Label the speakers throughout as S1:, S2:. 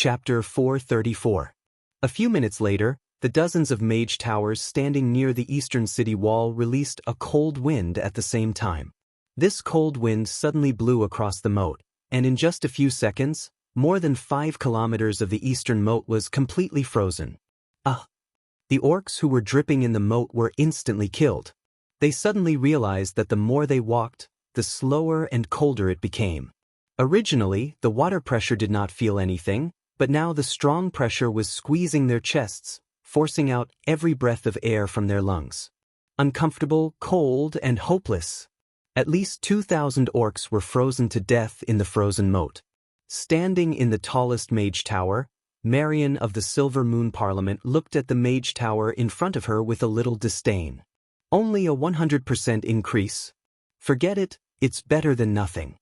S1: Chapter 434. A few minutes later, the dozens of mage towers standing near the eastern city wall released a cold wind at the same time. This cold wind suddenly blew across the moat, and in just a few seconds, more than 5 kilometers of the eastern moat was completely frozen. The orcs who were dripping in the moat were instantly killed. They suddenly realized that the more they walked, the slower and colder it became. Originally, the water pressure did not feel anything, but now the strong pressure was squeezing their chests, forcing out every breath of air from their lungs. Uncomfortable, cold, and hopeless. At least 2,000 orcs were frozen to death in the frozen moat. Standing in the tallest mage tower, Marion of the Silver Moon Parliament looked at the mage tower in front of her with a little disdain. Only a 100% increase? Forget it, it's better than nothing.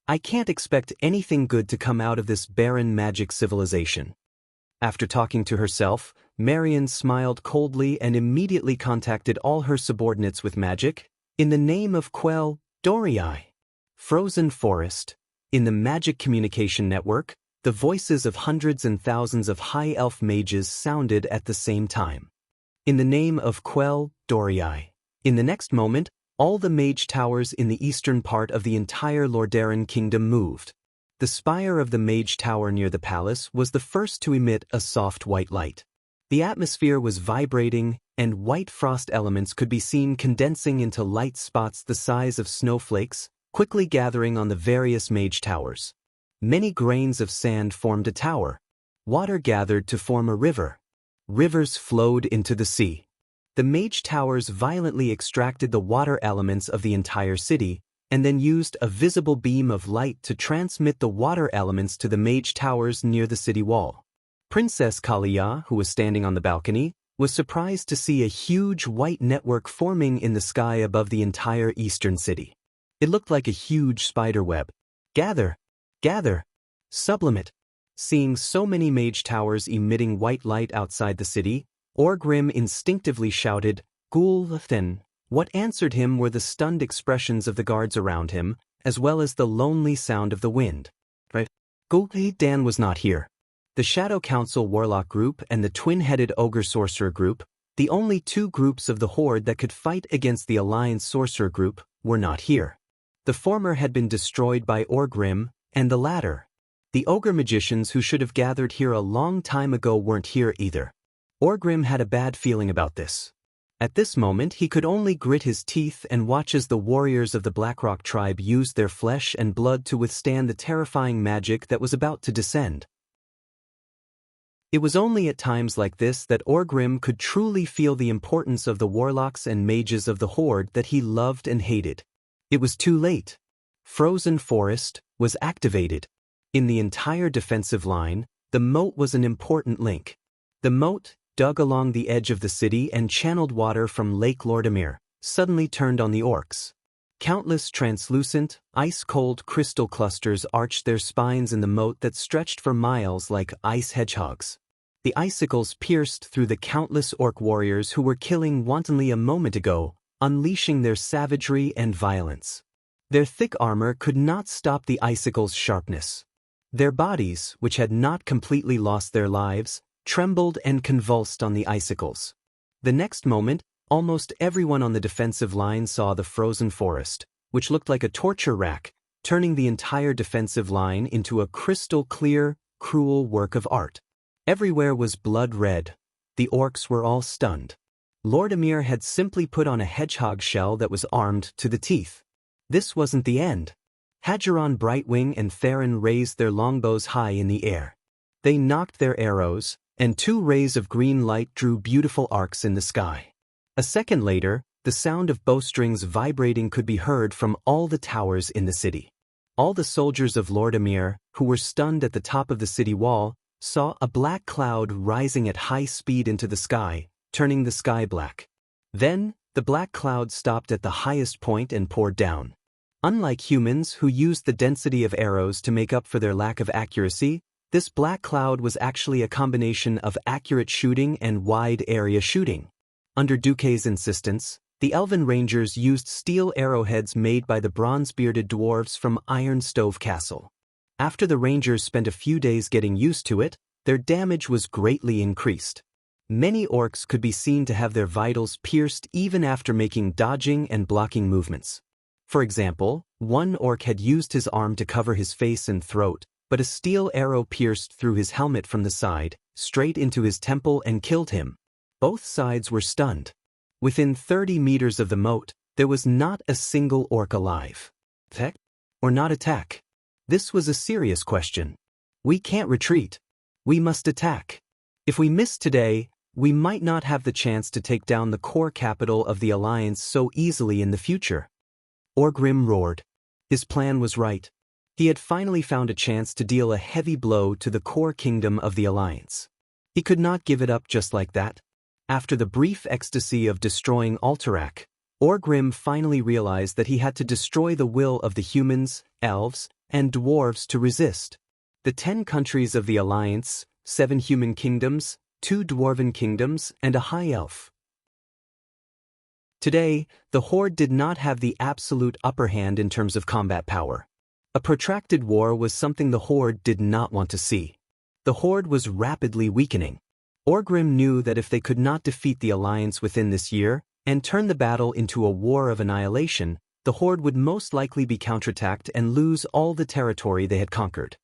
S1: I can't expect anything good to come out of this barren magic civilization. After talking to herself, Marion smiled coldly and immediately contacted all her subordinates with magic. In the name of Quell, Dorii. Frozen Forest. In the Magic Communication Network, the voices of hundreds and thousands of high elf mages sounded at the same time. In the name of Quell, Dorii. In the next moment, all the mage towers in the eastern part of the entire Lordaeron kingdom moved. The spire of the mage tower near the palace was the first to emit a soft white light. The atmosphere was vibrating, and white frost elements could be seen condensing into light spots the size of snowflakes, quickly gathering on the various mage towers. Many grains of sand formed a tower. Water gathered to form a river. Rivers flowed into the sea. The mage towers violently extracted the water elements of the entire city, and then used a visible beam of light to transmit the water elements to the mage towers near the city wall. Princess Kalia, who was standing on the balcony, was surprised to see a huge white network forming in the sky above the entire eastern city. It looked like a huge spider web. Gather! Gather! Sublimate! Seeing so many mage towers emitting white light outside the city, Orgrim instinctively shouted, Gul'then. What answered him were the stunned expressions of the guards around him, as well as the lonely sound of the wind. Gul'dan was not here. The Shadow Council Warlock group and the twin-headed Ogre Sorcerer group, the only two groups of the Horde that could fight against the Alliance Sorcerer group, were not here. The former had been destroyed by Orgrim, and the latter. The Ogre Magicians who should have gathered here a long time ago weren't here either. Orgrim had a bad feeling about this. At this moment he could only grit his teeth and watch as the warriors of the Blackrock tribe used their flesh and blood to withstand the terrifying magic that was about to descend. It was only at times like this that Orgrim could truly feel the importance of the warlocks and mages of the Horde that he loved and hated. It was too late. Frozen Forest was activated. In the entire defensive line, the moat was an important link. The moat, dug along the edge of the city and channeled water from Lake Lordaeron, suddenly turned on the orcs. Countless translucent, ice-cold crystal clusters arched their spines in the moat that stretched for miles like ice hedgehogs. The icicles pierced through the countless orc warriors who were killing wantonly a moment ago, unleashing their savagery and violence. Their thick armor could not stop the icicles' sharpness. Their bodies, which had not completely lost their lives, trembled and convulsed on the icicles. The next moment, almost everyone on the defensive line saw the frozen forest, which looked like a torture rack, turning the entire defensive line into a crystal-clear, cruel work of art. Everywhere was blood red. The orcs were all stunned. Lordaeron had simply put on a hedgehog shell that was armed to the teeth. This wasn't the end. Hadgeron Brightwing and Theron raised their longbows high in the air. They knocked their arrows, and 2 rays of green light drew beautiful arcs in the sky. A second later, the sound of bowstrings vibrating could be heard from all the towers in the city. All the soldiers of Lordaeron, who were stunned at the top of the city wall, saw a black cloud rising at high speed into the sky, turning the sky black. Then, the black cloud stopped at the highest point and poured down. Unlike humans who used the density of arrows to make up for their lack of accuracy, this black cloud was actually a combination of accurate shooting and wide-area shooting. Under Duque's insistence, the Elven Rangers used steel arrowheads made by the bronze-bearded dwarves from Iron Stove Castle. After the Rangers spent a few days getting used to it, their damage was greatly increased. Many orcs could be seen to have their vitals pierced even after making dodging and blocking movements. For example, one orc had used his arm to cover his face and throat, but a steel arrow pierced through his helmet from the side, straight into his temple and killed him. Both sides were stunned. Within 30 meters of the moat, there was not a single orc alive. Attack or not attack? This was a serious question. We can't retreat. We must attack. If we miss today, we might not have the chance to take down the core capital of the Alliance so easily in the future. Orgrim roared. His plan was right. He had finally found a chance to deal a heavy blow to the core kingdom of the Alliance. He could not give it up just like that. After the brief ecstasy of destroying Alterac, Orgrim finally realized that he had to destroy the will of the humans, elves, and dwarves to resist. The 10 countries of the Alliance, 7 human kingdoms, 2 dwarven kingdoms, and a high elf. Today, the Horde did not have the absolute upper hand in terms of combat power. A protracted war was something the Horde did not want to see. The Horde was rapidly weakening. Orgrim knew that if they could not defeat the Alliance within this year, and turn the battle into a war of annihilation, the Horde would most likely be counterattacked and lose all the territory they had conquered.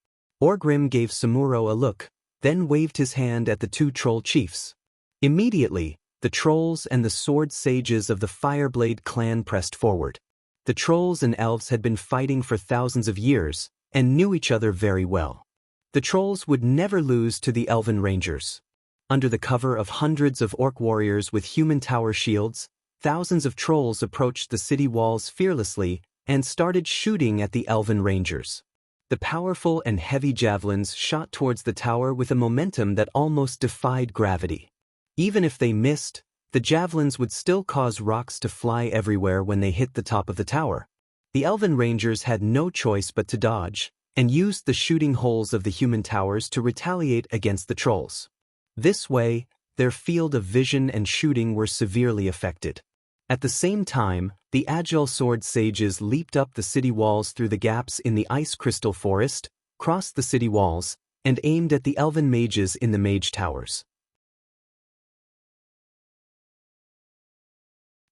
S1: Orgrim gave Samuro a look, then waved his hand at the 2 troll chiefs. Immediately, the trolls and the sword sages of the Fireblade clan pressed forward. The trolls and elves had been fighting for thousands of years, and knew each other very well. The trolls would never lose to the elven rangers. Under the cover of hundreds of orc warriors with human tower shields, thousands of trolls approached the city walls fearlessly and started shooting at the elven rangers. The powerful and heavy javelins shot towards the tower with a momentum that almost defied gravity. Even if they missed, the javelins would still cause rocks to fly everywhere when they hit the top of the tower. The elven rangers had no choice but to dodge, and used the shooting holes of the human towers to retaliate against the trolls. This way, their field of vision and shooting were severely affected. At the same time, the agile sword sages leaped up the city walls through the gaps in the ice crystal forest, crossed the city walls, and aimed at the elven mages in the mage towers.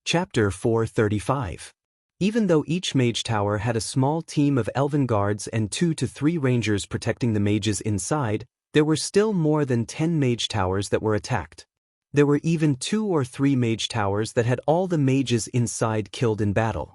S1: Chapter 435. Even though each mage tower had a small team of elven guards and 2 to 3 rangers protecting the mages inside, there were still more than 10 mage towers that were attacked. There were even 2 or 3 mage towers that had all the mages inside killed in battle.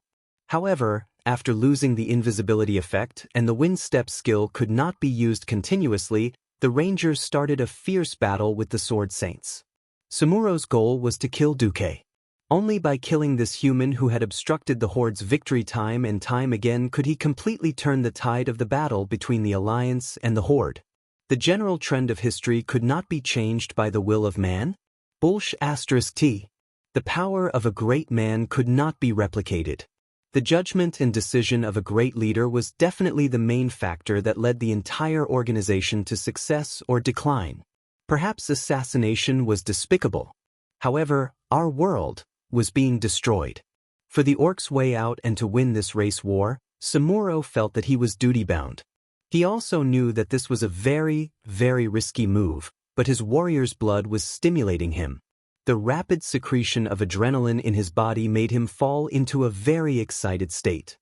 S1: However, after losing the invisibility effect and the wind step skill could not be used continuously, the rangers started a fierce battle with the sword saints. Samuro's goal was to kill Duque. Only by killing this human who had obstructed the Horde's victory time and time again could he completely turn the tide of the battle between the Alliance and the Horde. The general trend of history could not be changed by the will of man. *T. The power of a great man could not be replicated. The judgment and decision of a great leader was definitely the main factor that led the entire organization to success or decline. Perhaps assassination was despicable. However, our world was being destroyed. For the orcs' way out and to win this race war, Samuro felt that he was duty-bound. He also knew that this was a very, very risky move, but his warrior's blood was stimulating him. The rapid secretion of adrenaline in his body made him fall into a very excited state.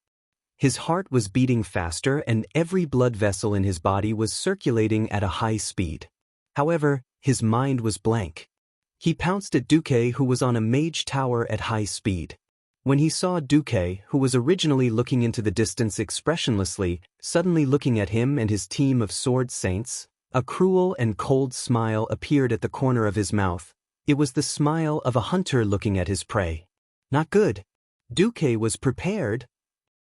S1: His heart was beating faster and every blood vessel in his body was circulating at a high speed. However, his mind was blank. He pounced at Duque, who was on a mage tower at high speed. When he saw Duque, who was originally looking into the distance expressionlessly, suddenly looking at him and his team of sword saints, a cruel and cold smile appeared at the corner of his mouth. It was the smile of a hunter looking at his prey. Not good. Duque was prepared.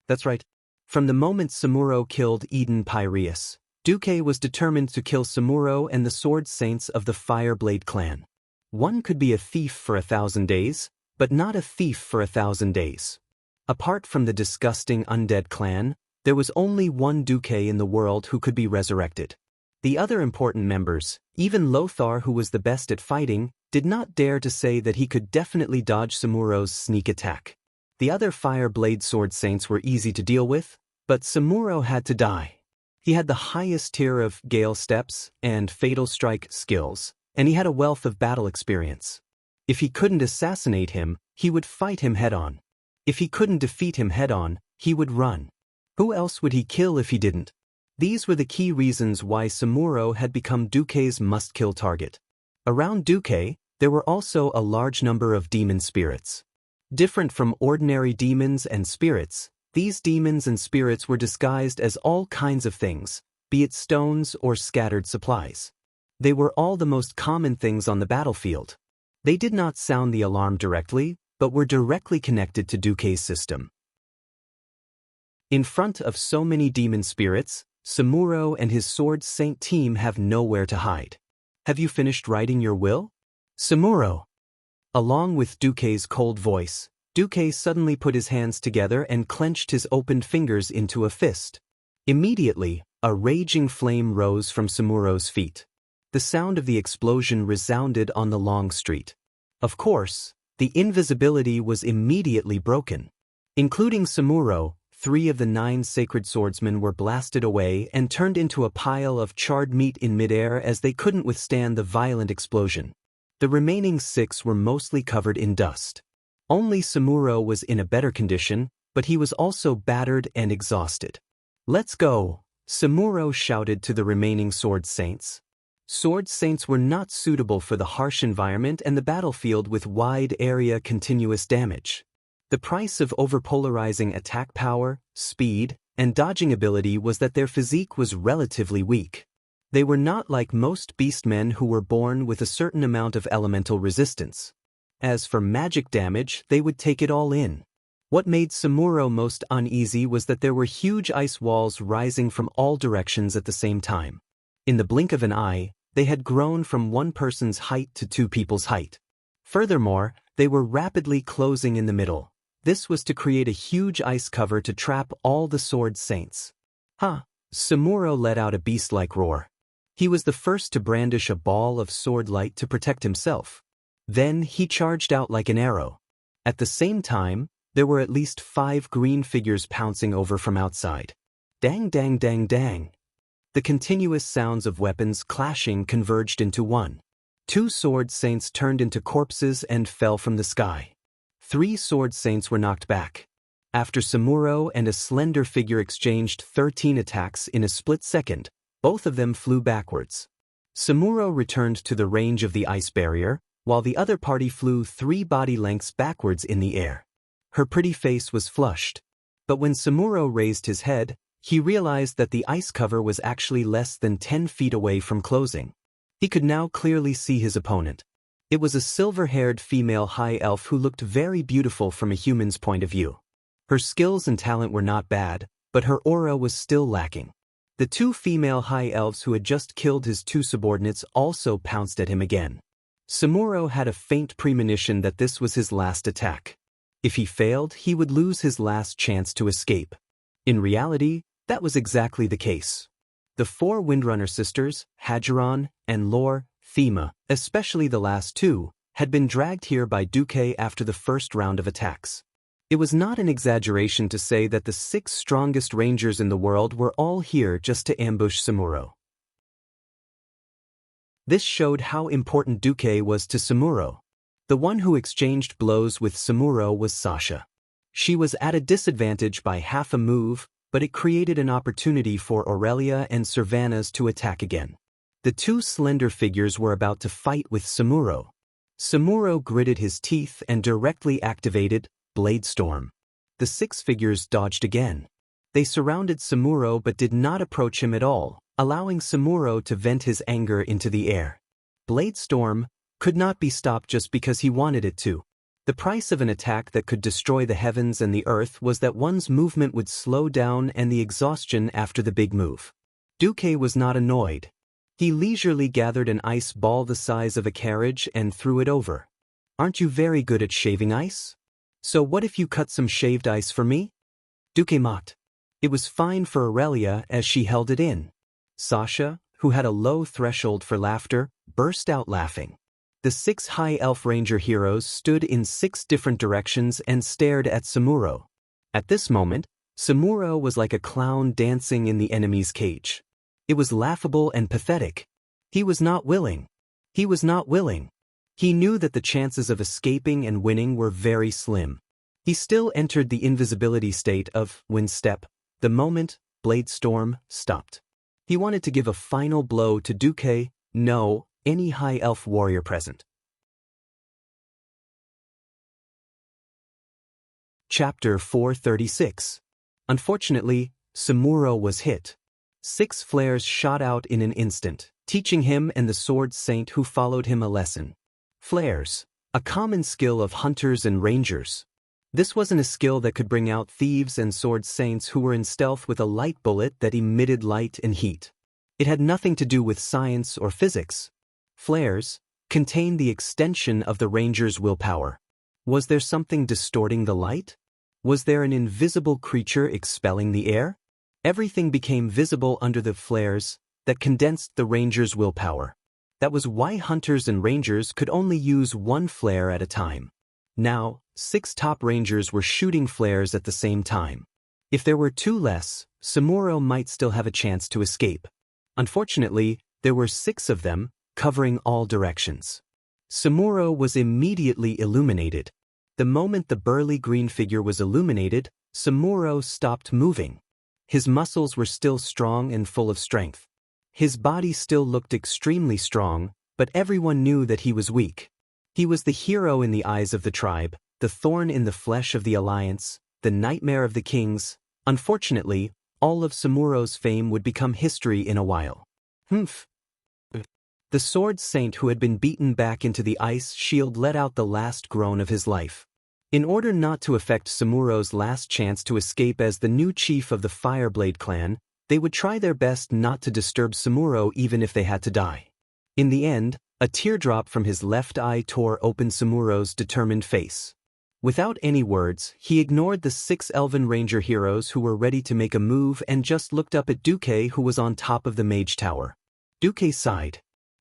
S1: That's right. From the moment Samuro killed Eden Pyreus, Duque was determined to kill Samuro and the sword saints of the Fireblade clan. One could be a thief for 1,000 days, but not a thief for 1,000 days. Apart from the disgusting undead clan, there was only one Duque in the world who could be resurrected. The other important members, even Lothar, who was the best at fighting, did not dare to say that he could definitely dodge Samuro's sneak attack. The other Fireblade sword saints were easy to deal with, but Samuro had to die. He had the highest tier of Gale Steps and Fatal Strike skills, and he had a wealth of battle experience. If he couldn't assassinate him, he would fight him head-on. If he couldn't defeat him head-on, he would run. Who else would he kill if he didn't? These were the key reasons why Samuro had become Duke's must-kill target. Around Duke, there were also a large number of demon spirits. Different from ordinary demons and spirits, these demons and spirits were disguised as all kinds of things, be it stones or scattered supplies. They were all the most common things on the battlefield. They did not sound the alarm directly, but were directly connected to Duke's system. In front of so many demon spirits, Samuro and his Sword Saint team have nowhere to hide. Have you finished writing your will? Samuro. Along with Duke's cold voice, Duke suddenly put his hands together and clenched his opened fingers into a fist. Immediately, a raging flame rose from Samuro's feet. The sound of the explosion resounded on the long street. Of course, the invisibility was immediately broken. Including Samuro, 3 of the 9 sacred swordsmen were blasted away and turned into a pile of charred meat in midair as they couldn't withstand the violent explosion. The remaining 6 were mostly covered in dust. Only Samuro was in a better condition, but he was also battered and exhausted. "Let's go," Samuro shouted to the remaining Sword Saints. Sword Saints were not suitable for the harsh environment and the battlefield with wide area continuous damage. The price of overpolarizing attack power, speed, and dodging ability was that their physique was relatively weak. They were not like most beastmen who were born with a certain amount of elemental resistance. As for magic damage, they would take it all in. What made Samuro most uneasy was that there were huge ice walls rising from all directions at the same time. In the blink of an eye, they had grown from 1 person's height to 2 people's height. Furthermore, they were rapidly closing in the middle. This was to create a huge ice cover to trap all the Sword Saints. Samuro let out a beast-like roar. He was the first to brandish a ball of sword light to protect himself. Then he charged out like an arrow. At the same time, there were at least 5 green figures pouncing over from outside. Dang dang dang dang. The continuous sounds of weapons clashing converged into one. 2 Sword Saints turned into corpses and fell from the sky. 3 Sword Saints were knocked back. After Samuro and a slender figure exchanged 13 attacks in a split second, both of them flew backwards. Samuro returned to the range of the ice barrier, while the other party flew 3 body lengths backwards in the air. Her pretty face was flushed. But when Samuro raised his head, he realized that the ice cover was actually less than 10 feet away from closing. He could now clearly see his opponent. It was a silver-haired female high elf who looked very beautiful from a human's point of view. Her skills and talent were not bad, but her aura was still lacking. The 2 female high elves who had just killed his 2 subordinates also pounced at him again. Samuro had a faint premonition that this was his last attack. If he failed, he would lose his last chance to escape. In reality, that was exactly the case. The 4 Windrunner sisters, Hageron and Lore, Thema, especially the last 2, had been dragged here by Duke after the first round of attacks. It was not an exaggeration to say that the 6 strongest rangers in the world were all here just to ambush Samuro. This showed how important Duke was to Samuro. The one who exchanged blows with Samuro was Sasha. She was at a disadvantage by half a move, but it created an opportunity for Aurelia and Servanas to attack again. The 2 slender figures were about to fight with Samuro. Samuro gritted his teeth and directly activated Blade Storm. The 6 figures dodged again. They surrounded Samuro but did not approach him at all, allowing Samuro to vent his anger into the air. Blade Storm could not be stopped just because he wanted it to. The price of an attack that could destroy the heavens and the earth was that one's movement would slow down and the exhaustion after the big move. Duke was not annoyed. He leisurely gathered an ice ball the size of a carriage and threw it over. "Aren't you very good at shaving ice? So what if you cut some shaved ice for me?" Duke mocked. It was fine for Aurelia as she held it in. Sasha, who had a low threshold for laughter, burst out laughing. The 6 High Elf Ranger heroes stood in 6 different directions and stared at Samuro. At this moment, Samuro was like a clown dancing in the enemy's cage. It was laughable and pathetic. He was not willing. He was not willing. He knew that the chances of escaping and winning were very slim. He still entered the invisibility state of wind step the moment Blade Storm stopped. He wanted to give a final blow to Duque, no, any high elf warrior present. Chapter 436. Unfortunately, Samuro was hit. 6 flares shot out in an instant, teaching him and the sword saint who followed him a lesson. Flares, a common skill of hunters and rangers. This wasn't a skill that could bring out thieves and sword saints who were in stealth with a light bullet that emitted light and heat. It had nothing to do with science or physics. Flares contained the extension of the ranger's willpower. Was there something distorting the light? Was there an invisible creature expelling the air? Everything became visible under the flares that condensed the ranger's willpower. That was why hunters and rangers could only use 1 flare at a time. Now, 6 top rangers were shooting flares at the same time. If there were 2 less, Samuro might still have a chance to escape. Unfortunately, there were 6 of them, covering all directions. Samuro was immediately illuminated. The moment the burly green figure was illuminated, Samuro stopped moving. His muscles were still strong and full of strength. His body still looked extremely strong, but everyone knew that he was weak. He was the hero in the eyes of the tribe, the thorn in the flesh of the alliance, the nightmare of the kings. Unfortunately, all of Samuro's fame would become history in a while. Humph. The sword saint who had been beaten back into the ice shield let out the last groan of his life. In order not to affect Samuro's last chance to escape as the new chief of the Fireblade clan, they would try their best not to disturb Samuro even if they had to die. In the end, a teardrop from his left eye tore open Samuro's determined face. Without any words, he ignored the 6 Elven Ranger heroes who were ready to make a move and just looked up at Duque who was on top of the mage tower. Duque sighed.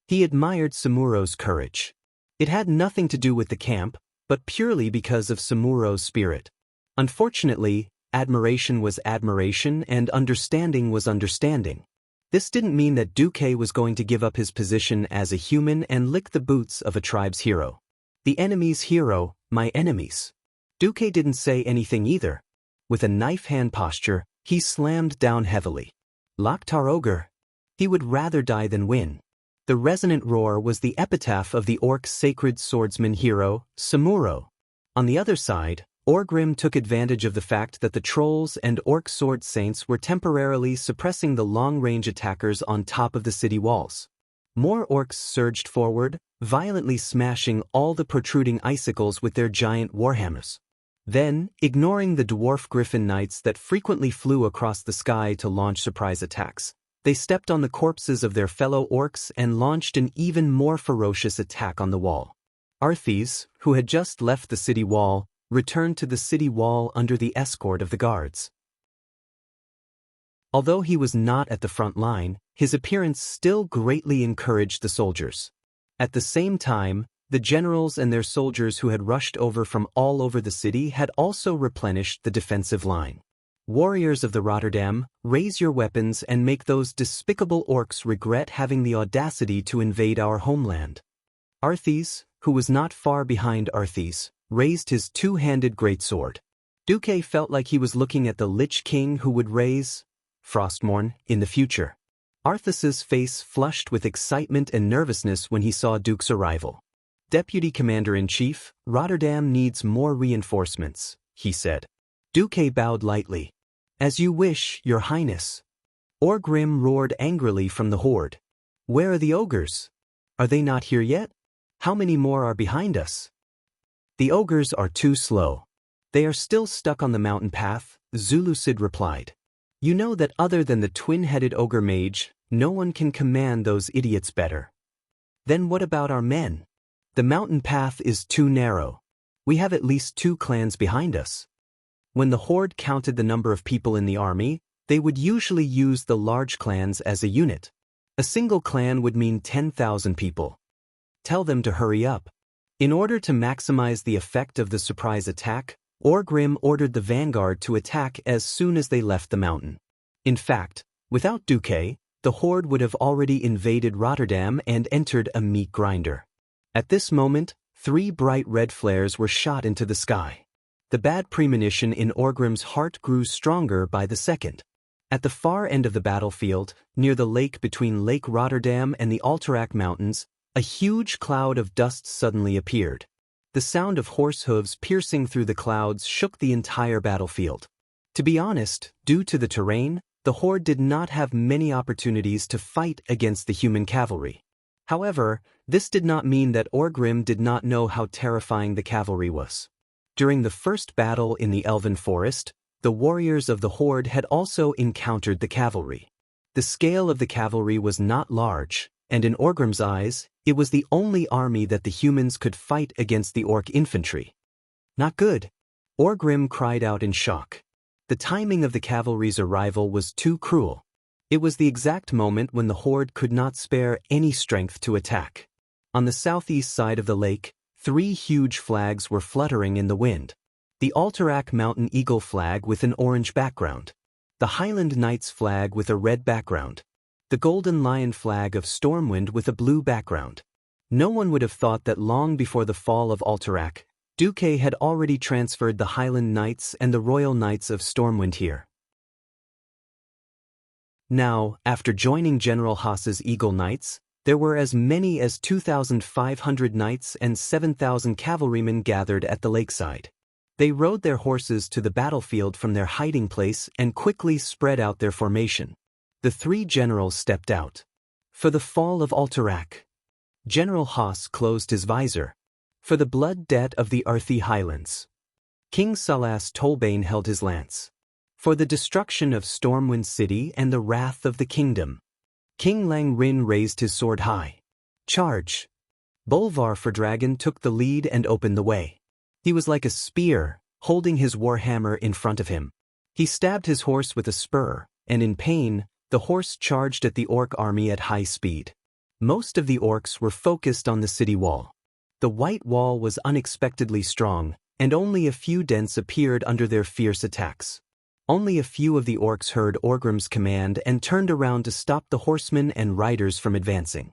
S1: He admired Samuro's courage. It had nothing to do with the camp, but purely because of Samuro's spirit. Unfortunately, admiration was admiration and understanding was understanding. This didn't mean that Duque was going to give up his position as a human and lick the boots of a tribe's hero. The enemy's hero, my enemies. Duque didn't say anything either. With a knife hand posture, he slammed down heavily. Loktar Ogre. He would rather die than win. The resonant roar was the epitaph of the orc sacred swordsman hero, Samuro. On the other side, Orgrim took advantage of the fact that the trolls and orc sword saints were temporarily suppressing the long-range attackers on top of the city walls. More orcs surged forward, violently smashing all the protruding icicles with their giant warhammers. Then, ignoring the dwarf griffin knights that frequently flew across the sky to launch surprise attacks, they stepped on the corpses of their fellow orcs and launched an even more ferocious attack on the wall. Arthes, who had just left the city wall, returned to the city wall under the escort of the guards. Although he was not at the front line, his appearance still greatly encouraged the soldiers. At the same time, the generals and their soldiers who had rushed over from all over the city had also replenished the defensive line. Warriors of the Rotterdam, raise your weapons and make those despicable orcs regret having the audacity to invade our homeland. Arthes, who was not far behind Arthes, raised his 2-handed greatsword. Duque felt like he was looking at the Lich King who would raise Frostmourne in the future. Arthas's face flushed with excitement and nervousness when he saw Duke's arrival. Deputy Commander-in-Chief, Rotterdam needs more reinforcements, he said. Duque bowed lightly. As you wish, Your Highness. Orgrim roared angrily from the horde. Where are the ogres? Are they not here yet? How many more are behind us? The ogres are too slow. They are still stuck on the mountain path, Zulucid replied. You know that other than the twin-headed ogre mage, no one can command those idiots better. Then what about our men? The mountain path is too narrow. We have at least 2 clans behind us. When the horde counted the number of people in the army, they would usually use the large clans as a unit. A single clan would mean 10,000 people. Tell them to hurry up. In order to maximize the effect of the surprise attack, Orgrim ordered the vanguard to attack as soon as they left the mountain. In fact, without Duque, the horde would have already invaded Rotterdam and entered a meat grinder. At this moment, 3 bright red flares were shot into the sky. The bad premonition in Orgrim's heart grew stronger by the second. At the far end of the battlefield, near the lake between Lake Rotterdam and the Alterac Mountains, a huge cloud of dust suddenly appeared. The sound of horse hooves piercing through the clouds shook the entire battlefield. To be honest, due to the terrain, the horde did not have many opportunities to fight against the human cavalry. However, this did not mean that Orgrim did not know how terrifying the cavalry was. During the first battle in the Elven Forest, the warriors of the horde had also encountered the cavalry. The scale of the cavalry was not large, and in Orgrim's eyes, it was the only army that the humans could fight against the orc infantry. Not good. Orgrim cried out in shock. The timing of the cavalry's arrival was too cruel. It was the exact moment when the horde could not spare any strength to attack. On the southeast side of the lake, 3 huge flags were fluttering in the wind. The Alterac Mountain Eagle flag with an orange background. The Highland Knights flag with a red background. The Golden Lion flag of Stormwind with a blue background. No one would have thought that long before the fall of Alterac, Duque had already transferred the Highland Knights and the Royal Knights of Stormwind here. Now, after joining General Haas's Eagle Knights, there were as many as 2,500 knights and 7,000 cavalrymen gathered at the lakeside. They rode their horses to the battlefield from their hiding place and quickly spread out their formation. The 3 generals stepped out. For the fall of Alterac. General Haas closed his visor. For the blood debt of the Arthi Highlands. King Salas Tolbane held his lance. For the destruction of Stormwind City and the wrath of the kingdom. King Lang Rin raised his sword high. Charge! Bolvar for Dragon took the lead and opened the way. He was like a spear, holding his warhammer in front of him. He stabbed his horse with a spur, and in pain, the horse charged at the orc army at high speed. Most of the orcs were focused on the city wall. The white wall was unexpectedly strong, and only a few dents appeared under their fierce attacks. Only a few of the orcs heard Orgrim's command and turned around to stop the horsemen and riders from advancing.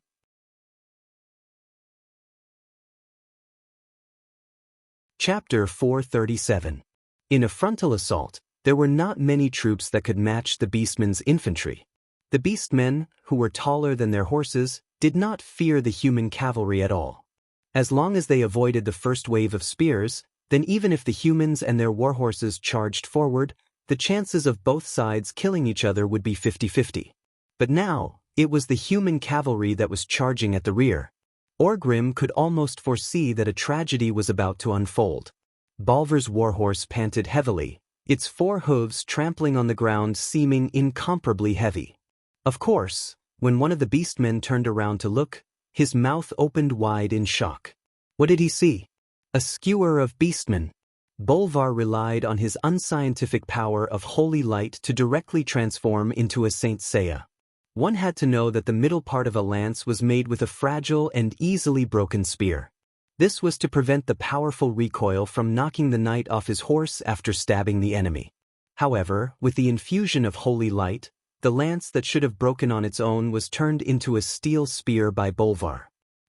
S1: Chapter 437. In a frontal assault, there were not many troops that could match the beastmen's infantry. The beastmen, who were taller than their horses, did not fear the human cavalry at all. As long as they avoided the first wave of spears, then even if the humans and their warhorses charged forward, the chances of both sides killing each other would be 50-50. But now, it was the human cavalry that was charging at the rear. Orgrim could almost foresee that a tragedy was about to unfold. Bolvar's warhorse panted heavily, its 4 hooves trampling on the ground seeming incomparably heavy. Of course, when one of the beastmen turned around to look, his mouth opened wide in shock. What did he see? A skewer of beastmen. Bolvar relied on his unscientific power of holy light to directly transform into a Saint Seiya. One had to know that the middle part of a lance was made with a fragile and easily broken spear. This was to prevent the powerful recoil from knocking the knight off his horse after stabbing the enemy. However, with the infusion of holy light, the lance that should have broken on its own was turned into a steel spear by Bolvar.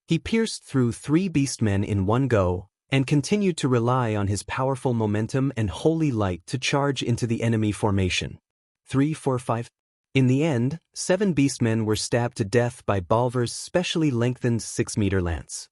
S1: He pierced through 3 beastmen in one go, and continued to rely on his powerful momentum and holy light to charge into the enemy formation. 3, 4, 5. In the end, 7 beastmen were stabbed to death by Bolvar's specially lengthened 6-meter lance.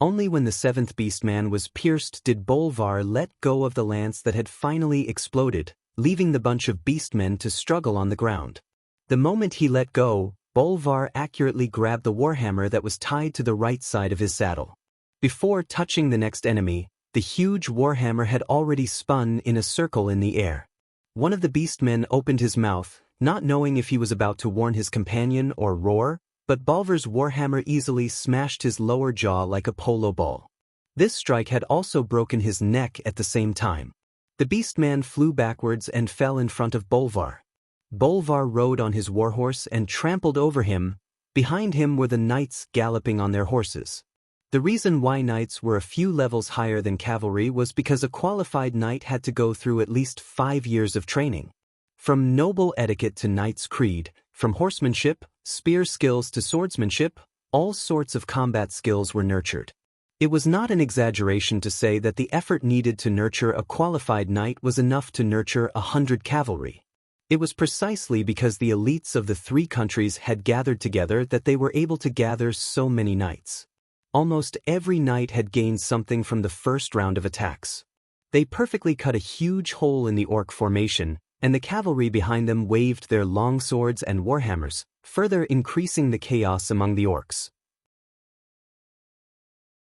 S1: Only when the 7th beastman was pierced did Bolvar let go of the lance that had finally exploded, leaving the bunch of beastmen to struggle on the ground. The moment he let go, Bolvar accurately grabbed the warhammer that was tied to the right side of his saddle. Before touching the next enemy, the huge warhammer had already spun in a circle in the air. One of the beastmen opened his mouth, not knowing if he was about to warn his companion or roar, but Bolvar's warhammer easily smashed his lower jaw like a polo ball. This strike had also broken his neck at the same time. The beastman flew backwards and fell in front of Bolvar. Bolvar rode on his warhorse and trampled over him. Behind him were the knights galloping on their horses. The reason why knights were a few levels higher than cavalry was because a qualified knight had to go through at least 5 years of training. From noble etiquette to knight's creed, from horsemanship, spear skills to swordsmanship, all sorts of combat skills were nurtured. It was not an exaggeration to say that the effort needed to nurture a qualified knight was enough to nurture 100 cavalry. It was precisely because the elites of the 3 countries had gathered together that they were able to gather so many knights. Almost every knight had gained something from the first round of attacks. They perfectly cut a huge hole in the orc formation, and the cavalry behind them waved their longswords and warhammers, further increasing the chaos among the orcs.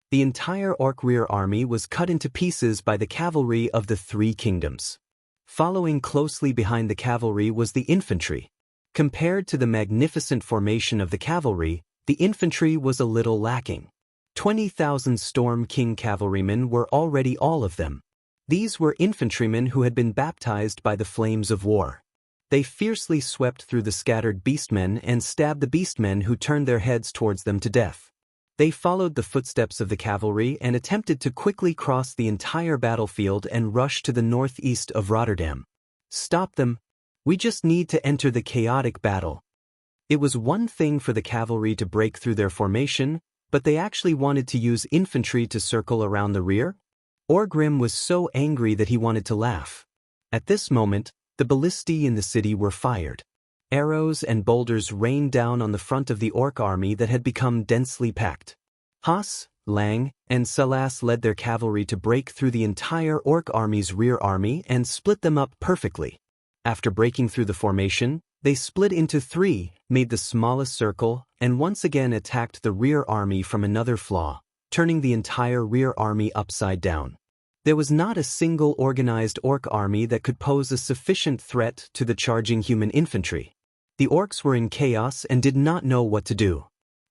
S1: The entire orc rear army was cut into pieces by the cavalry of the 3 kingdoms. Following closely behind the cavalry was the infantry. Compared to the magnificent formation of the cavalry, the infantry was a little lacking. 20,000 Storm King cavalrymen were already all of them. These were infantrymen who had been baptized by the flames of war. They fiercely swept through the scattered beastmen and stabbed the beastmen who turned their heads towards them to death. They followed the footsteps of the cavalry and attempted to quickly cross the entire battlefield and rush to the northeast of Rotterdam. Stop them. We just need to enter the chaotic battle. It was one thing for the cavalry to break through their formation, but they actually wanted to use infantry to circle around the rear? Orgrim was so angry that he wanted to laugh. At this moment, the ballistae in the city were fired. Arrows and boulders rained down on the front of the orc army that had become densely packed. Haas, Lang, and Salas led their cavalry to break through the entire orc army's rear army and split them up perfectly. After breaking through the formation, they split into 3, made the smallest circle, and once again attacked the rear army from another flaw, turning the entire rear army upside down. There was not a single organized orc army that could pose a sufficient threat to the charging human infantry. The orcs were in chaos and did not know what to do.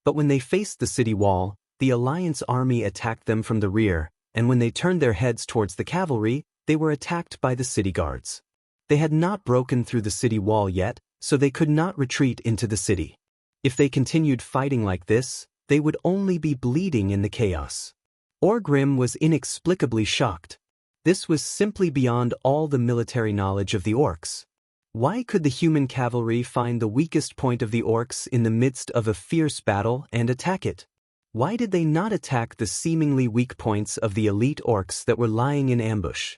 S1: But when they faced the city wall, the Alliance army attacked them from the rear, and when they turned their heads towards the cavalry, they were attacked by the city guards. They had not broken through the city wall yet, so they could not retreat into the city. If they continued fighting like this, they would only be bleeding in the chaos. Orgrim was inexplicably shocked. This was simply beyond all the military knowledge of the orcs. Why could the human cavalry find the weakest point of the orcs in the midst of a fierce battle and attack it? Why did they not attack the seemingly weak points of the elite orcs that were lying in ambush?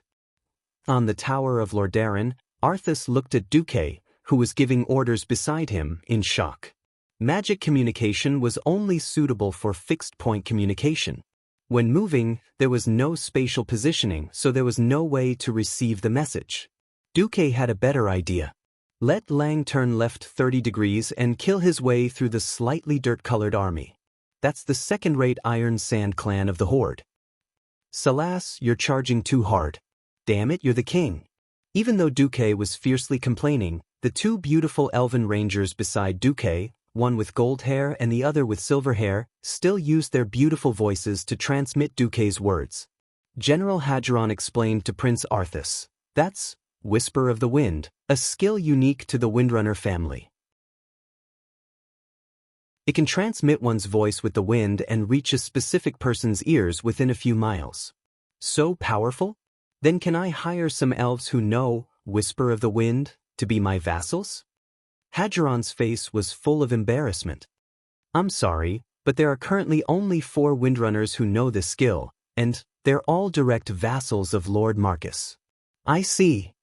S1: On the Tower of Lordaeron, Arthas looked at Duque, who was giving orders beside him, in shock. Magic communication was only suitable for fixed-point communication. When moving, there was no spatial positioning, so there was no way to receive the message. Duque had a better idea. Let Lang turn left 30 degrees and kill his way through the slightly dirt-colored army. That's the second-rate Iron Sand clan of the Horde. Salas, you're charging too hard. Damn it, you're the king. Even though Duque was fiercely complaining, the 2 beautiful elven rangers beside Duque, one with gold hair and the other with silver hair, still used their beautiful voices to transmit Duque's words. General Hadgeron explained to Prince Arthas, "That's Whisper of the Wind, a skill unique to the Windrunner family. It can transmit one's voice with the wind and reach a specific person's ears within a few miles. So powerful? Then can I hire some elves who know Whisper of the Wind to be my vassals?" Hadgeron's face was full of embarrassment. "I'm sorry, but there are currently only 4 Windrunners who know this skill, and they're all direct vassals of Lord Marcus." "I see."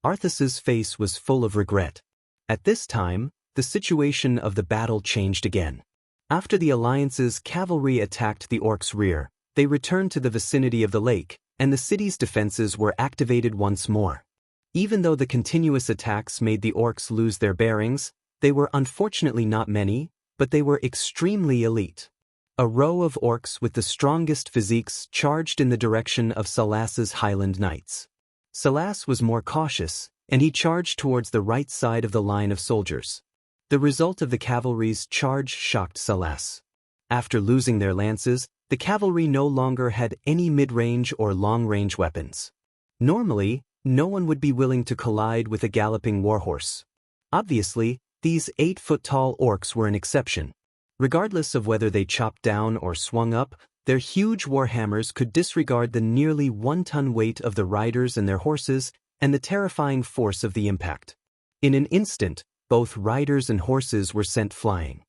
S1: Arthas's face was full of regret. At this time, the situation of the battle changed again. After the Alliance's cavalry attacked the orcs' rear, they returned to the vicinity of the lake, and the city's defenses were activated once more. Even though the continuous attacks made the orcs lose their bearings, they were unfortunately not many, but they were extremely elite. A row of orcs with the strongest physiques charged in the direction of Salas's Highland Knights. Salas was more cautious, and he charged towards the right side of the line of soldiers. The result of the cavalry's charge shocked Salas. After losing their lances, the cavalry no longer had any mid-range or long-range weapons. Normally, no one would be willing to collide with a galloping warhorse. Obviously, these 8-foot-tall orcs were an exception. Regardless of whether they chopped down or swung up, Their huge warhammers could disregard the nearly 1-ton weight of the riders and their horses and the terrifying force of the impact. In an instant, both riders and horses were sent flying.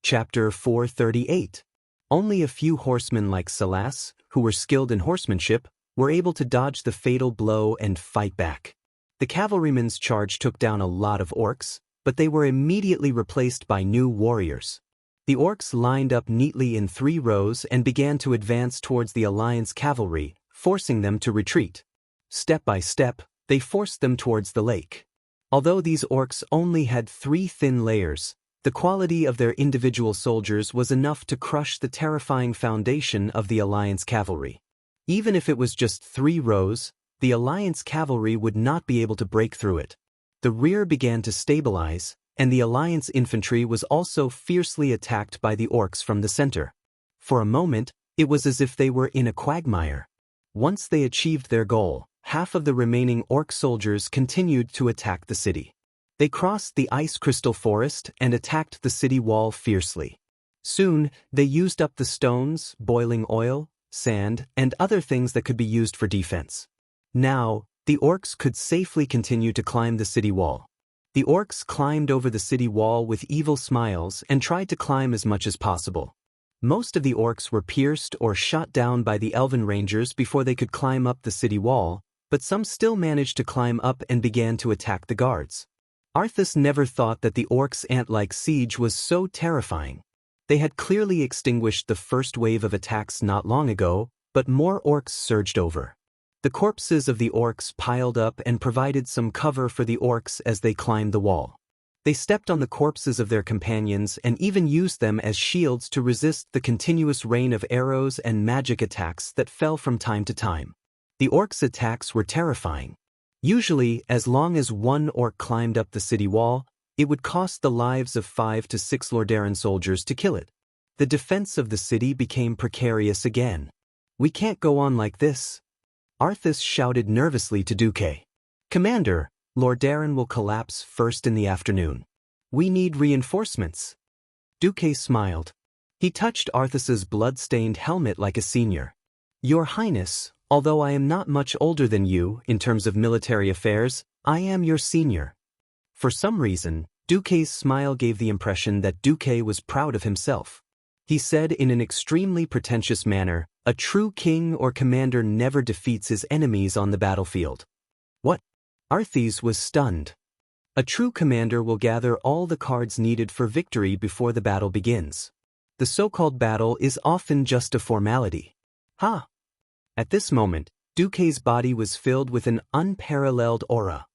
S1: Chapter 438. Only a few horsemen like Salas, who were skilled in horsemanship, were able to dodge the fatal blow and fight back. The cavalrymen's charge took down a lot of orcs, but they were immediately replaced by new warriors. The orcs lined up neatly in 3 rows and began to advance towards the Alliance cavalry, forcing them to retreat. Step by step, they forced them towards the lake. Although these orcs only had 3 thin layers, the quality of their individual soldiers was enough to crush the terrifying foundation of the Alliance cavalry. Even if it was just 3 rows, the Alliance cavalry would not be able to break through it. The rear began to stabilize, and the Alliance infantry was also fiercely attacked by the orcs from the center. For a moment, it was as if they were in a quagmire. Once they achieved their goal, half of the remaining orc soldiers continued to attack the city. They crossed the ice crystal forest and attacked the city wall fiercely. Soon, they used up the stones, boiling oil, sand, and other things that could be used for defense. Now, the orcs could safely continue to climb the city wall. The orcs climbed over the city wall with evil smiles and tried to climb as much as possible. Most of the orcs were pierced or shot down by the elven rangers before they could climb up the city wall, but some still managed to climb up and began to attack the guards. Arthas never thought that the orcs' ant-like siege was so terrifying. They had clearly extinguished the first wave of attacks not long ago, but more orcs surged over. The corpses of the orcs piled up and provided some cover for the orcs as they climbed the wall. They stepped on the corpses of their companions and even used them as shields to resist the continuous rain of arrows and magic attacks that fell from time to time. The orcs' attacks were terrifying. Usually, as long as 1 orc climbed up the city wall, it would cost the lives of 5 to 6 Lordaeran soldiers to kill it. The defense of the city became precarious again. "We can't go on like this," Arthas shouted nervously to Duque. "Commander, Lordaeran will collapse first in the afternoon. We need reinforcements." Duque smiled. He touched Arthas's blood-stained helmet like a senior. "Your Highness, although I am not much older than you in terms of military affairs, I am your senior." For some reason, Duque's smile gave the impression that Duque was proud of himself. He said in an extremely pretentious manner, "A true king or commander never defeats his enemies on the battlefield." "What?" Arthas was stunned. "A true commander will gather all the cards needed for victory before the battle begins. The so-called battle is often just a formality." "Ha!" At this moment, Duque's body was filled with an unparalleled aura.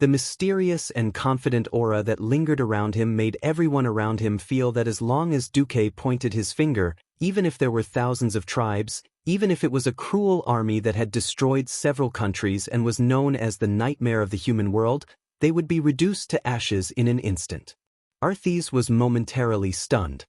S1: The mysterious and confident aura that lingered around him made everyone around him feel that as long as Duque pointed his finger, even if there were thousands of tribes, even if it was a cruel army that had destroyed several countries and was known as the nightmare of the human world, they would be reduced to ashes in an instant. Arthas was momentarily stunned.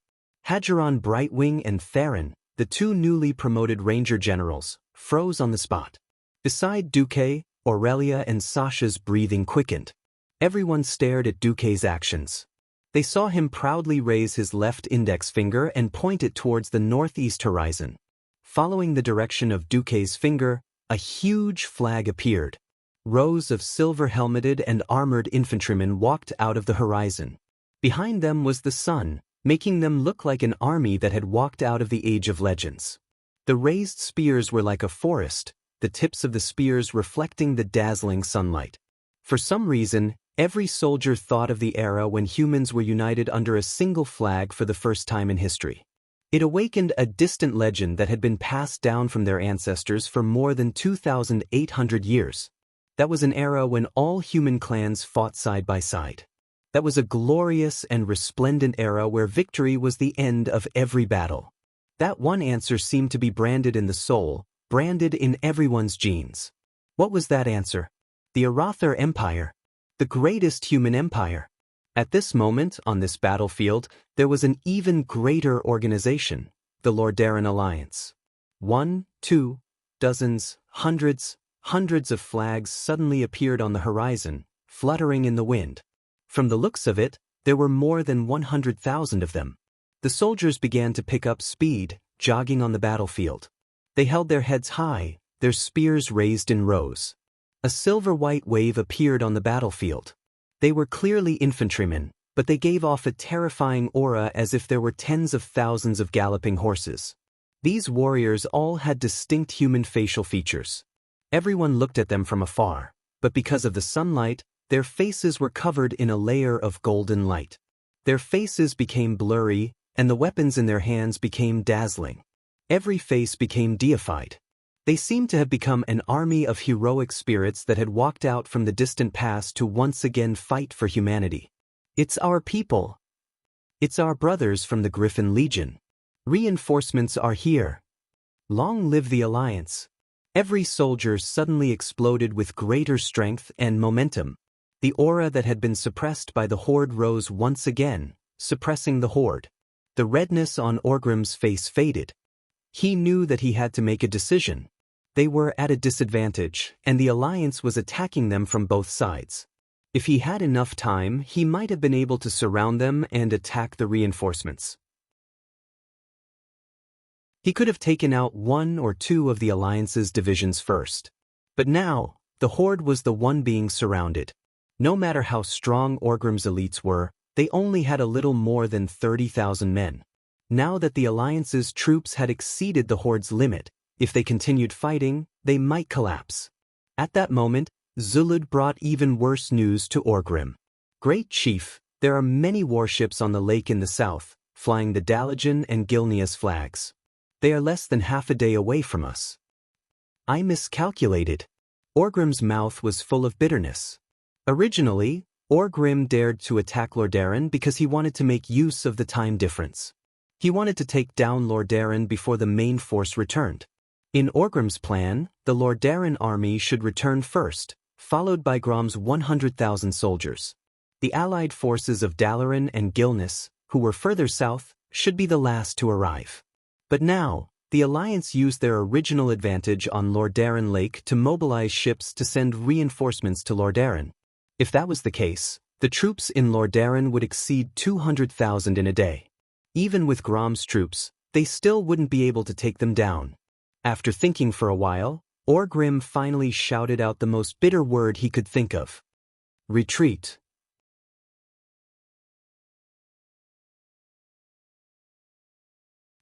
S1: Hadgeron Brightwing and Theron, the 2 newly promoted ranger generals, froze on the spot. Beside Duque, Aurelia and Sasha's breathing quickened. Everyone stared at Duque's actions. They saw him proudly raise his left index finger and point it towards the northeast horizon. Following the direction of Duque's finger, a huge flag appeared. Rows of silver-helmeted and armored infantrymen walked out of the horizon. Behind them was the sun, making them look like an army that had walked out of the Age of Legends. The raised spears were like a forest, the tips of the spears reflecting the dazzling sunlight. For some reason, every soldier thought of the era when humans were united under a single flag for the first time in history. It awakened a distant legend that had been passed down from their ancestors for more than 2,800 years. That was an era when all human clans fought side by side. That was a glorious and resplendent era where victory was the end of every battle. That one answer seemed to be branded in the soul, branded in everyone's genes. What was that answer? The Arathar Empire. The greatest human empire. At this moment, on this battlefield, there was an even greater organization, the Lordaeran Alliance. 1, 2, dozens, hundreds of flags suddenly appeared on the horizon, fluttering in the wind. From the looks of it, there were more than 100,000 of them. The soldiers began to pick up speed, jogging on the battlefield. They held their heads high, their spears raised in rows. A silver-white wave appeared on the battlefield. They were clearly infantrymen, but they gave off a terrifying aura as if there were tens of thousands of galloping horses. These warriors all had distinct human facial features. Everyone looked at them from afar, but because of the sunlight, their faces were covered in a layer of golden light. Their faces became blurry, and the weapons in their hands became dazzling. Every face became deified. They seemed to have become an army of heroic spirits that had walked out from the distant past to once again fight for humanity. It's our people. It's our brothers from the Griffin Legion. Reinforcements are here. Long live the Alliance. Every soldier suddenly exploded with greater strength and momentum. The aura that had been suppressed by the Horde rose once again, suppressing the Horde. The redness on Orgrim's face faded. He knew that he had to make a decision. They were at a disadvantage, and the Alliance was attacking them from both sides. If he had enough time, he might have been able to surround them and attack the reinforcements. He could have taken out one or two of the Alliance's divisions first. But now, the Horde was the one being surrounded. No matter how strong Orgrim's elites were, they only had a little more than 30,000 men. Now that the Alliance's troops had exceeded the Horde's limit, if they continued fighting, they might collapse. At that moment, Zulud brought even worse news to Orgrim. Great Chief, there are many warships on the lake in the south, flying the Dalajan and Gilneas flags. They are less than half a day away from us. I miscalculated. Orgrim's mouth was full of bitterness. Originally, Orgrim dared to attack Lordaeron because he wanted to make use of the time difference. He wanted to take down Lordaeron before the main force returned. In Orgrim's plan, the Lordaeron army should return first, followed by Grom's 100,000 soldiers. The allied forces of Dalaran and Gilneas, who were further south, should be the last to arrive. But now, the Alliance used their original advantage on Lordaeron Lake to mobilize ships to send reinforcements to Lordaeron. If that was the case, the troops in Lordaeron would exceed 200,000 in a day. Even with Grom's troops, they still wouldn't be able to take them down. After thinking for a while, Orgrim finally shouted out the most bitter word he could think of. Retreat.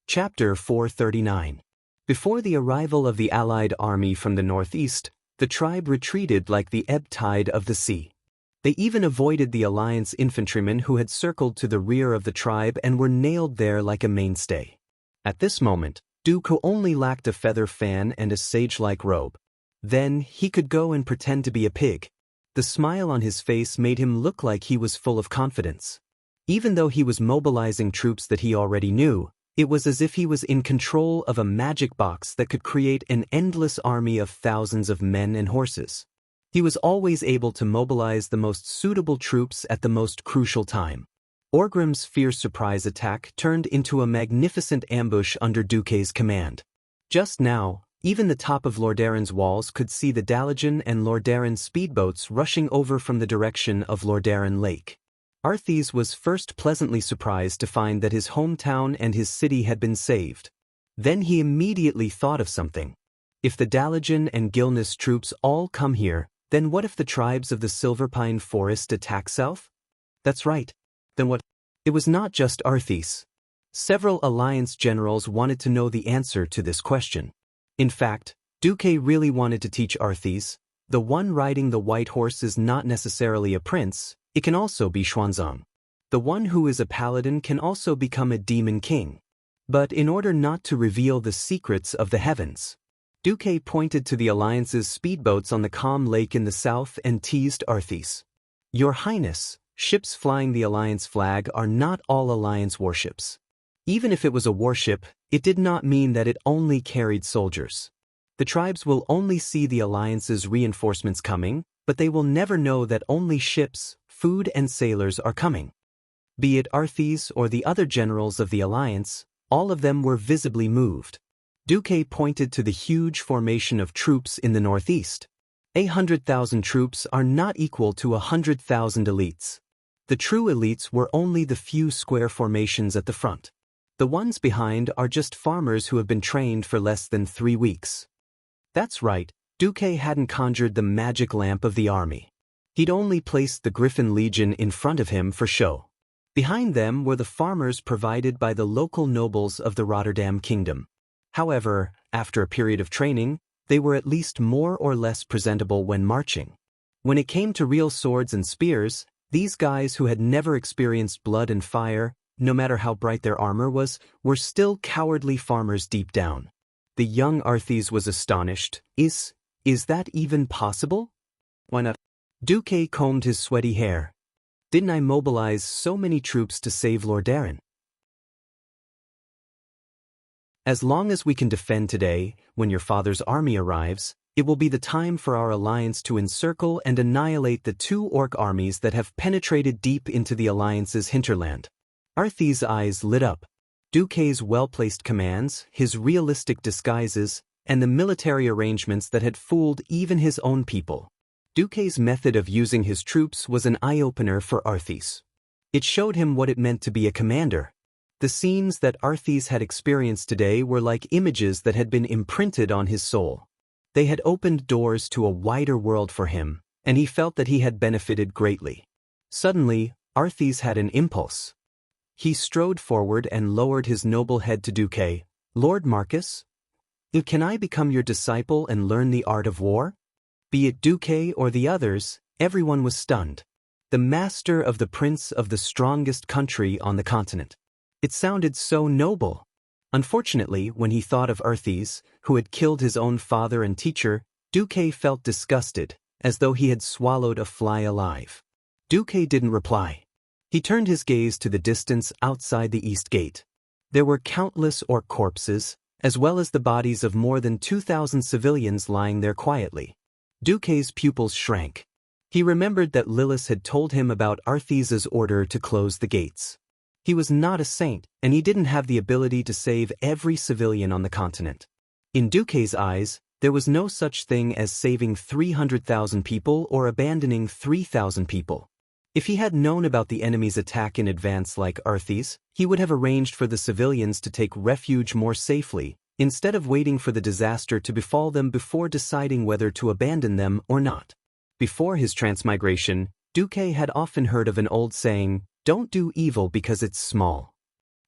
S1: Chapter 439. Before the arrival of the Allied army from the northeast, the tribe retreated like the ebb tide of the sea. They even avoided the Alliance infantrymen who had circled to the rear of the tribe and were nailed there like a mainstay. At this moment, Dooku only lacked a feather fan and a sage-like robe. Then, he could go and pretend to be a pig. The smile on his face made him look like he was full of confidence. Even though he was mobilizing troops that he already knew, it was as if he was in control of a magic box that could create an endless army of thousands of men and horses. He was always able to mobilize the most suitable troops at the most crucial time. Orgrim's fierce surprise attack turned into a magnificent ambush under Dooku's command. Just now, even the top of Lordaeron's walls could see the Dalajan and Lordaeron speedboats rushing over from the direction of Lordaeron Lake. Arthas was first pleasantly surprised to find that his hometown and his city had been saved. Then he immediately thought of something. If the Dalajan and Gilneas troops all come here, then what if the tribes of the Silverpine Forest attack south? That's right. Then what? It was not just Arthas. Several Alliance generals wanted to know the answer to this question. In fact, Dooku really wanted to teach Arthas, the one riding the white horse is not necessarily a prince, it can also be Xuanzang. The one who is a paladin can also become a demon king. But in order not to reveal the secrets of the heavens, Dooku pointed to the Alliance's speedboats on the calm lake in the south and teased Arthas. Your Highness, ships flying the Alliance flag are not all Alliance warships. Even if it was a warship, it did not mean that it only carried soldiers. The tribes will only see the Alliance's reinforcements coming, but they will never know that only ships, food and sailors are coming. Be it Arthas or the other generals of the Alliance, all of them were visibly moved. Dooku pointed to the huge formation of troops in the northeast. 100,000 troops are not equal to 100,000 elites. The true elites were only the few square formations at the front. The ones behind are just farmers who have been trained for less than 3 weeks. That's right, Duque hadn't conjured the magic lamp of the army. He'd only placed the Griffin Legion in front of him for show. Behind them were the farmers provided by the local nobles of the Rotterdam Kingdom. However, after a period of training, they were at least more or less presentable when marching. When it came to real swords and spears, these guys who had never experienced blood and fire, no matter how bright their armor was, were still cowardly farmers deep down. The young Arthes was astonished. Is that even possible? Why not? Duque combed his sweaty hair. Didn't I mobilize so many troops to save Lordaeron? As long as we can defend today, when your father's army arrives, it will be the time for our alliance to encircle and annihilate the 2 orc armies that have penetrated deep into the alliance's hinterland. Arthes' eyes lit up. Duque's well-placed commands, his realistic disguises, and the military arrangements that had fooled even his own people. Duque's method of using his troops was an eye-opener for Arthes. It showed him what it meant to be a commander. The scenes that Arthes had experienced today were like images that had been imprinted on his soul. They had opened doors to a wider world for him, and he felt that he had benefited greatly. Suddenly, Arthes had an impulse. He strode forward and lowered his noble head to Duque. Lord Marcus? Can I become your disciple and learn the art of war? Be it Duque or the others, everyone was stunned. The master of the prince of the strongest country on the continent. It sounded so noble. Unfortunately, when he thought of Arthes, who had killed his own father and teacher, Duque felt disgusted, as though he had swallowed a fly alive. Duque didn't reply. He turned his gaze to the distance outside the east gate. There were countless orc corpses, as well as the bodies of more than 2,000 civilians lying there quietly. Duque's pupils shrank. He remembered that Lilith had told him about Arthes's order to close the gates. He was not a saint, and he didn't have the ability to save every civilian on the continent. In Duque's eyes, there was no such thing as saving 300,000 people or abandoning 3,000 people. If he had known about the enemy's attack in advance like Arthes, he would have arranged for the civilians to take refuge more safely, instead of waiting for the disaster to befall them before deciding whether to abandon them or not. Before his transmigration, Duque had often heard of an old saying, "Don't do evil because it's small."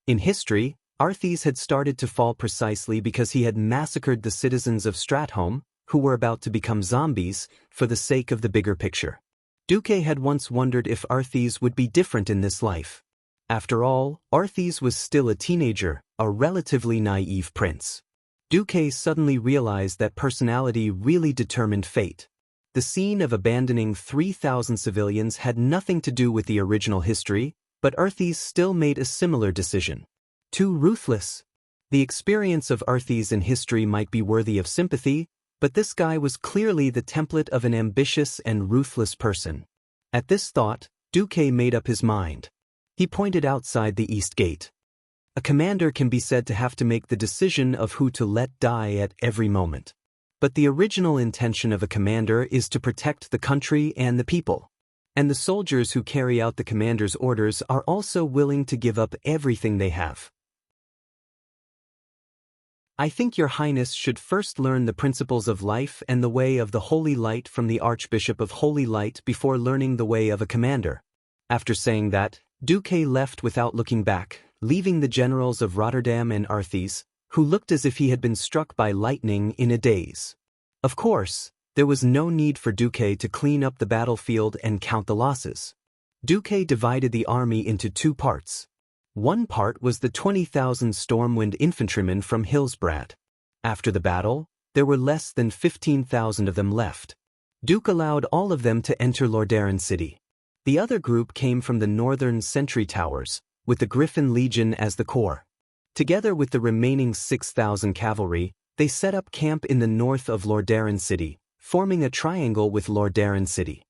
S1: In history, Arthes had started to fall precisely because he had massacred the citizens of Stratholme, who were about to become zombies, for the sake of the bigger picture. Duque had once wondered if Arthes would be different in this life. After all, Arthes was still a teenager, a relatively naive prince. Duque suddenly realized that personality really determined fate. The scene of abandoning 3,000 civilians had nothing to do with the original history, but Arthes still made a similar decision. Too ruthless. The experience of Arthes in history might be worthy of sympathy, but this guy was clearly the template of an ambitious and ruthless person. At this thought, Duque made up his mind. He pointed outside the east gate. A commander can be said to have to make the decision of who to let die at every moment. But the original intention of a commander is to protect the country and the people. And the soldiers who carry out the commander's orders are also willing to give up everything they have. I think your highness should first learn the principles of life and the way of the Holy Light from the Archbishop of Holy Light before learning the way of a commander. After saying that, Duque left without looking back, leaving the generals of Rotterdam and Arthes, who looked as if he had been struck by lightning, in a daze. Of course, there was no need for Duque to clean up the battlefield and count the losses. Duque divided the army into 2 parts. One part was the 20,000 Stormwind infantrymen from Hillsbrad. After the battle, there were less than 15,000 of them left. Duque allowed all of them to enter Lordaeron city. The other group came from the northern sentry towers, with the Griffin Legion as the core. Together with the remaining 6,000 cavalry, they set up camp in the north of Lordaeron city, forming a triangle with Lordaeron city.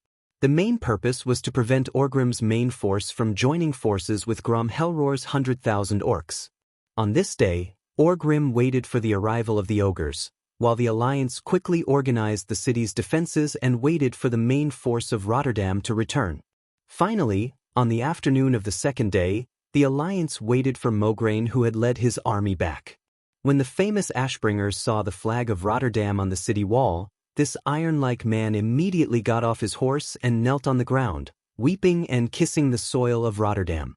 S1: The main purpose was to prevent Orgrim's main force from joining forces with Grom Helroar's 100,000 orcs. On this day, Orgrim waited for the arrival of the ogres, while the alliance quickly organized the city's defenses and waited for the main force of Rotterdam to return. Finally, On the afternoon of the second day, the alliance waited for Mograine, who had led his army back. When the famous Ashbringers saw the flag of Rotterdam on the city wall, this iron-like man immediately got off his horse and knelt on the ground, weeping and kissing the soil of Rotterdam.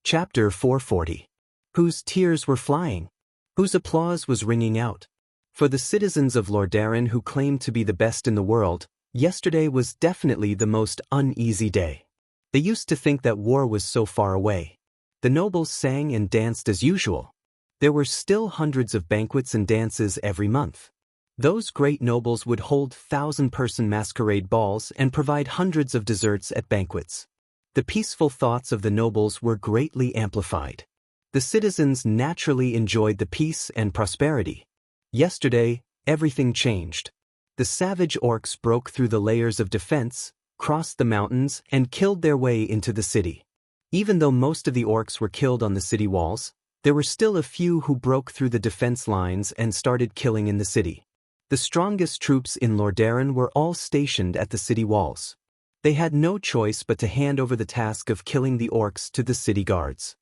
S1: Chapter 440. Whose tears were flying? Whose applause was ringing out? For the citizens of Lordaeron, who claimed to be the best in the world, yesterday was definitely the most uneasy day. They used to think that war was so far away. The nobles sang and danced as usual. There were still hundreds of banquets and dances every month. Those great nobles would hold 1,000-person masquerade balls and provide hundreds of desserts at banquets. The peaceful thoughts of the nobles were greatly amplified. The citizens naturally enjoyed the peace and prosperity. Yesterday, everything changed. The savage orcs broke through the layers of defense, crossed the mountains, and killed their way into the city. Even though most of the orcs were killed on the city walls, there were still a few who broke through the defense lines and started killing in the city. The strongest troops in Lordaeron were all stationed at the city walls. They had no choice but to hand over the task of killing the orcs to the city guards.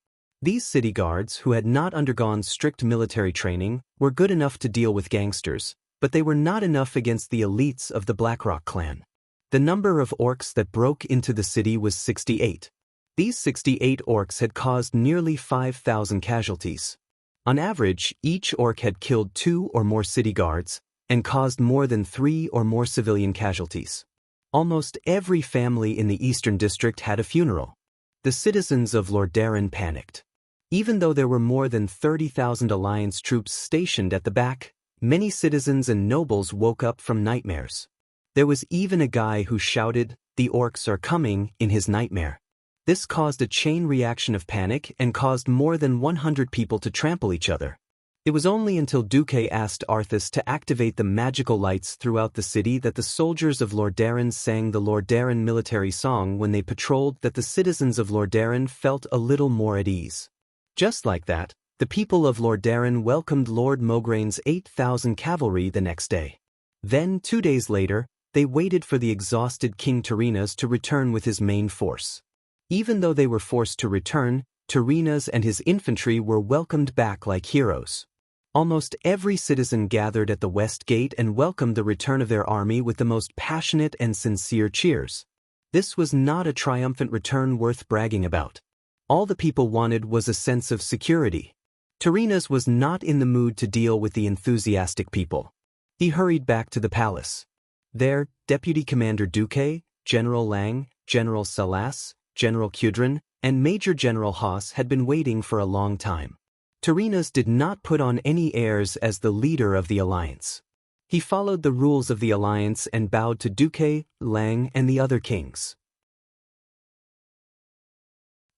S1: These city guards, who had not undergone strict military training, were good enough to deal with gangsters, but they were not enough against the elites of the Blackrock clan. The number of orcs that broke into the city was 68. These 68 orcs had caused nearly 5,000 casualties. On average, each orc had killed 2 or more city guards and caused more than 3 or more civilian casualties. Almost every family in the Eastern District had a funeral. The citizens of Lordaeron panicked. Even though there were more than 30,000 alliance troops stationed at the back, many citizens and nobles woke up from nightmares. There was even a guy who shouted, "The orcs are coming," in his nightmare. This caused a chain reaction of panic and caused more than 100 people to trample each other. It was only until Duque asked Arthas to activate the magical lights throughout the city that the soldiers of Lordaeron sang the Lordaeron military song when they patrolled that the citizens of Lordaeron felt a little more at ease. Just like that, the people of Lordaeron welcomed Lord Mogaine's 8,000 cavalry the next day. Then, 2 days later, they waited for the exhausted King Tyrrhenas to return with his main force. Even though they were forced to return, Tyrrhenas and his infantry were welcomed back like heroes. Almost every citizen gathered at the West Gate and welcomed the return of their army with the most passionate and sincere cheers. This was not a triumphant return worth bragging about. All the people wanted was a sense of security. Tyrrhenas was not in the mood to deal with the enthusiastic people. He hurried back to the palace. There, Deputy Commander Duque, General Lang, General Salas, General Kudrin, and Major General Haas had been waiting for a long time. Tyrrhenas did not put on any airs as the leader of the alliance. He followed the rules of the alliance and bowed to Duque, Lang, and the other kings.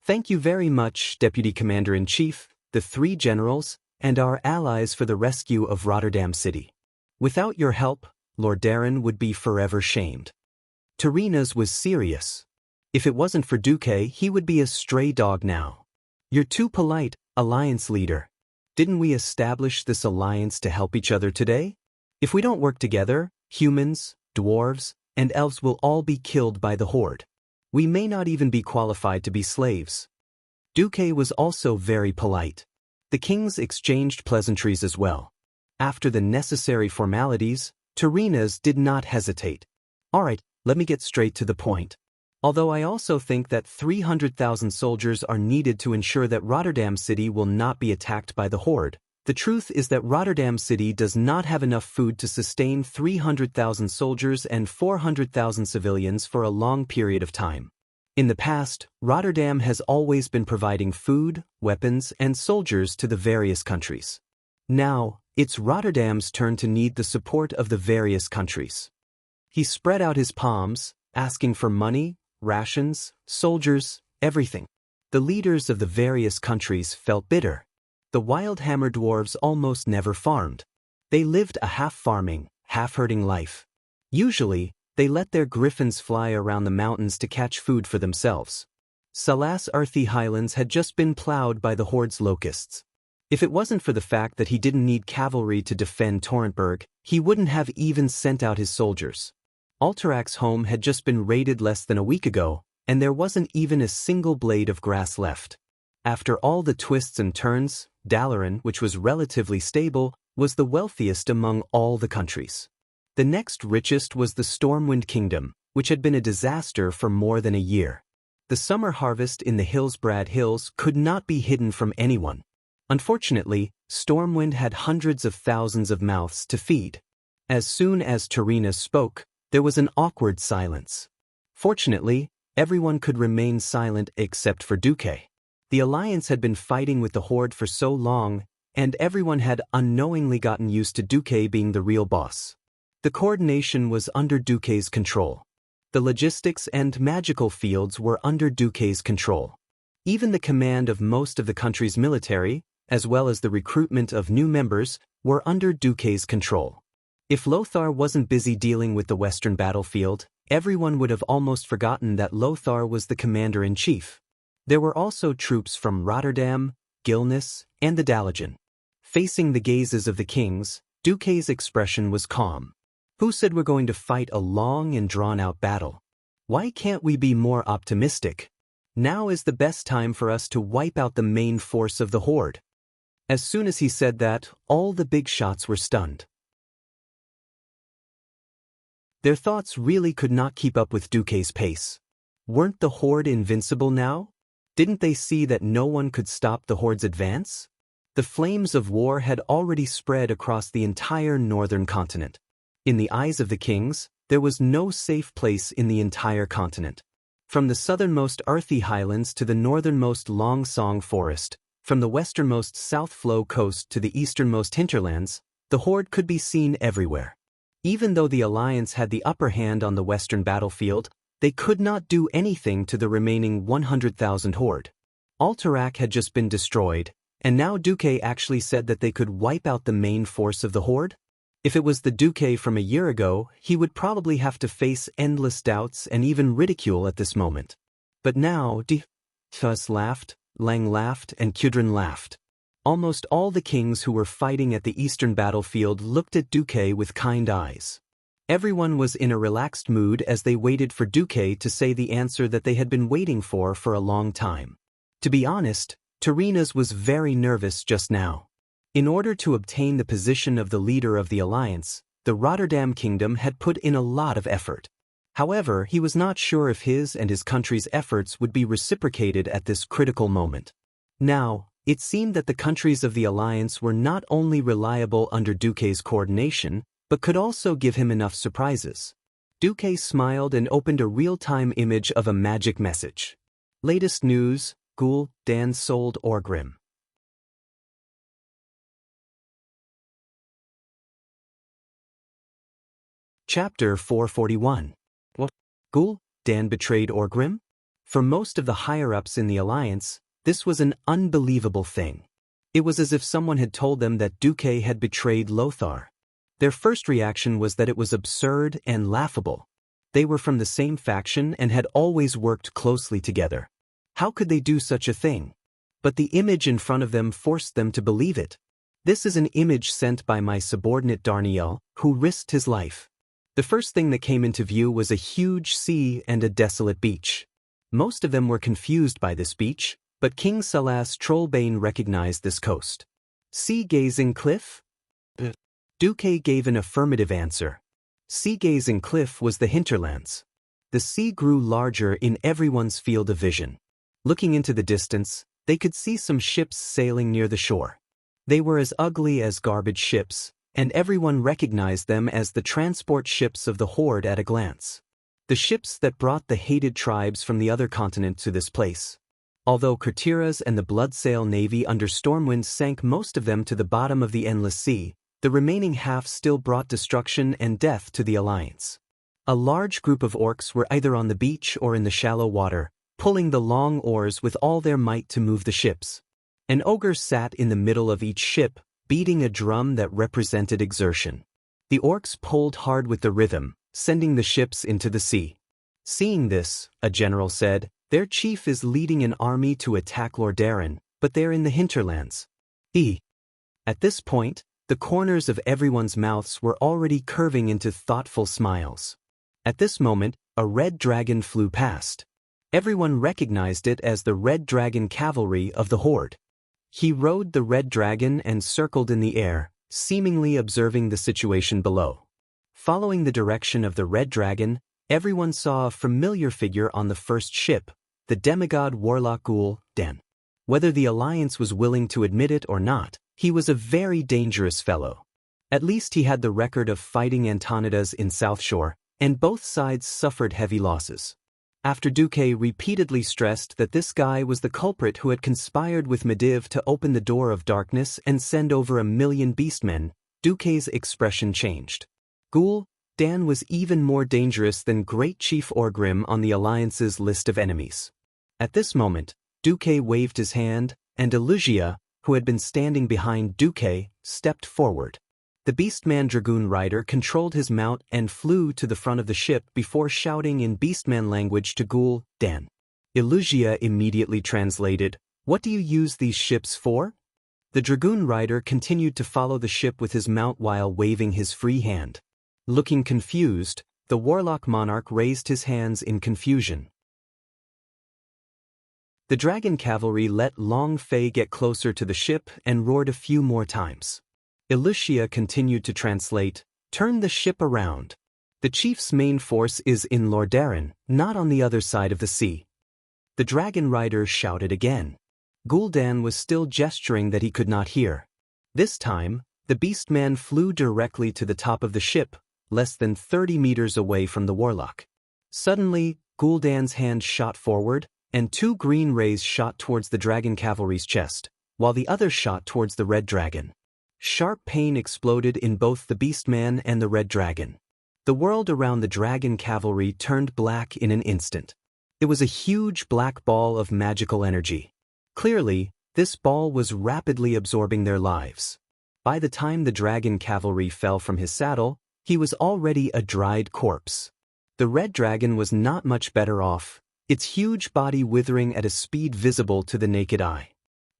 S1: "Thank you very much, Deputy Commander-in-Chief, the 3 generals, and our allies for the rescue of Rotterdam City. Without your help, Lordaeron would be forever shamed." Tyrrhenas was serious. If it wasn't for Duque, he would be a stray dog now. "You're too polite, alliance leader. Didn't we establish this alliance to help each other today? If we don't work together, humans, dwarves, and elves will all be killed by the horde. We may not even be qualified to be slaves." Duque was also very polite. The kings exchanged pleasantries as well. After the necessary formalities, Tyrrhenas did not hesitate. "All right, let me get straight to the point. Although I also think that 300,000 soldiers are needed to ensure that Rotterdam City will not be attacked by the horde, the truth is that Rotterdam City does not have enough food to sustain 300,000 soldiers and 400,000 civilians for a long period of time. In the past, Rotterdam has always been providing food, weapons, and soldiers to the various countries. Now, it's Rotterdam's turn to need the support of the various countries." He spread out his palms, asking for money, rations, soldiers, everything. The leaders of the various countries felt bitter. The Wildhammer dwarves almost never farmed. They lived a half-farming, half-herding life. Usually, they let their griffins fly around the mountains to catch food for themselves. Salas Earthy Highlands had just been plowed by the horde's locusts. If it wasn't for the fact that he didn't need cavalry to defend Torrentberg, he wouldn't have even sent out his soldiers. Alterac's home had just been raided less than a week ago, and there wasn't even a single blade of grass left. After all the twists and turns, Dalaran, which was relatively stable, was the wealthiest among all the countries. The next richest was the Stormwind Kingdom, which had been a disaster for more than a year. The summer harvest in the Hillsbrad Hills could not be hidden from anyone. Unfortunately, Stormwind had hundreds of thousands of mouths to feed. As soon as Tarina spoke, there was an awkward silence. Fortunately, everyone could remain silent except for Duque. The Alliance had been fighting with the Horde for so long, and everyone had unknowingly gotten used to Duque being the real boss. The coordination was under Duque's control. The logistics and magical fields were under Duque's control. Even the command of most of the country's military, as well as the recruitment of new members, were under Duque's control. If Lothar wasn't busy dealing with the western battlefield, everyone would have almost forgotten that Lothar was the commander-in-chief. There were also troops from Rotterdam, Gilnis, and the Dalajan. Facing the gazes of the kings, Duque's expression was calm. Who said we're going to fight a long and drawn-out battle? Why can't we be more optimistic? Now is the best time for us to wipe out the main force of the Horde. As soon as he said that, all the big shots were stunned. Their thoughts really could not keep up with Duque's pace. Weren't the Horde invincible now? Didn't they see that no one could stop the Horde's advance? The flames of war had already spread across the entire northern continent. In the eyes of the kings, there was no safe place in the entire continent. From the southernmost Arthi highlands to the northernmost Long Song forest, from the westernmost South Flow coast to the easternmost hinterlands, the Horde could be seen everywhere. Even though the Alliance had the upper hand on the western battlefield, they could not do anything to the remaining 100,000 Horde. Alterac had just been destroyed, and now Duque actually said that they could wipe out the main force of the Horde? If it was the Duque from a year ago, he would probably have to face endless doubts and even ridicule at this moment. But now, Thus laughed, Lang laughed, and Kudrin laughed. Almost all the kings who were fighting at the eastern battlefield looked at Duque with kind eyes. Everyone was in a relaxed mood as they waited for Duque to say the answer that they had been waiting for a long time. To be honest, Tarina's was very nervous just now. In order to obtain the position of the leader of the Alliance, the Rotterdam Kingdom had put in a lot of effort. However, he was not sure if his and his country's efforts would be reciprocated at this critical moment. Now, it seemed that the countries of the Alliance were not only reliable under Duque's coordination, but could also give him enough surprises. Duque smiled and opened a real-time image of a magic message. Latest news, Ghoul, Dan sold Orgrim. Chapter 441. What? Ghoul, Dan betrayed Orgrim? For most of the higher-ups in the Alliance, this was an unbelievable thing. It was as if someone had told them that Duque had betrayed Lothar. Their first reaction was that it was absurd and laughable. They were from the same faction and had always worked closely together. How could they do such a thing? But the image in front of them forced them to believe it. This is an image sent by my subordinate Darniel, who risked his life. The first thing that came into view was a huge sea and a desolate beach. Most of them were confused by this beach, but King Salas Trollbane recognized this coast. Sea-gazing cliff? Duque gave an affirmative answer. Sea-gazing cliff was the hinterlands. The sea grew larger in everyone's field of vision. Looking into the distance, they could see some ships sailing near the shore. They were as ugly as garbage ships, and everyone recognized them as the transport ships of the Horde at a glance. The ships that brought the hated tribes from the other continent to this place. Although Kurtira's and the Bloodsail Navy under Stormwind sank most of them to the bottom of the Endless Sea, the remaining half still brought destruction and death to the Alliance. A large group of orcs were either on the beach or in the shallow water, pulling the long oars with all their might to move the ships. An ogre sat in the middle of each ship, beating a drum that represented exertion. The orcs pulled hard with the rhythm, sending the ships into the sea. Seeing this, a general said, "Their chief is leading an army to attack Lordaeron, but they're in the hinterlands." At this point, the corners of everyone's mouths were already curving into thoughtful smiles. At this moment, a red dragon flew past. Everyone recognized it as the red dragon cavalry of the horde. He rode the red dragon and circled in the air, seemingly observing the situation below. Following the direction of the red dragon, everyone saw a familiar figure on the first ship, the demigod warlock Gul Dan. Whether the Alliance was willing to admit it or not, he was a very dangerous fellow. At least he had the record of fighting Antonidas in South Shore, and both sides suffered heavy losses. After Duque repeatedly stressed that this guy was the culprit who had conspired with Mediv to open the door of darkness and send over 1,000,000 beastmen, Duque's expression changed. Gul Dan was even more dangerous than Great Chief Orgrim on the Alliance's list of enemies. At this moment, Duque waved his hand, and Ilusia, who had been standing behind Duque, stepped forward. The Beastman Dragoon rider controlled his mount and flew to the front of the ship before shouting in Beastman language to Gul Dan. Ilusia immediately translated, "What do you use these ships for?" The Dragoon rider continued to follow the ship with his mount while waving his free hand. Looking confused, the Warlock Monarch raised his hands in confusion. The dragon cavalry let Long Fei get closer to the ship and roared a few more times. Ilusia continued to translate, "Turn the ship around. The chief's main force is in Lordaeron, not on the other side of the sea." The dragon rider shouted again. Gul'dan was still gesturing that he could not hear. This time, the beastman flew directly to the top of the ship, less than 30 meters away from the warlock. Suddenly, Gul'dan's hand shot forward, and 2 green rays shot towards the dragon cavalry's chest, while the other shot towards the red dragon. Sharp pain exploded in both the beastman and the red dragon. The world around the dragon cavalry turned black in an instant. It was a huge black ball of magical energy. Clearly, this ball was rapidly absorbing their lives. By the time the dragon cavalry fell from his saddle, he was already a dried corpse. The red dragon was not much better off, its huge body withering at a speed visible to the naked eye.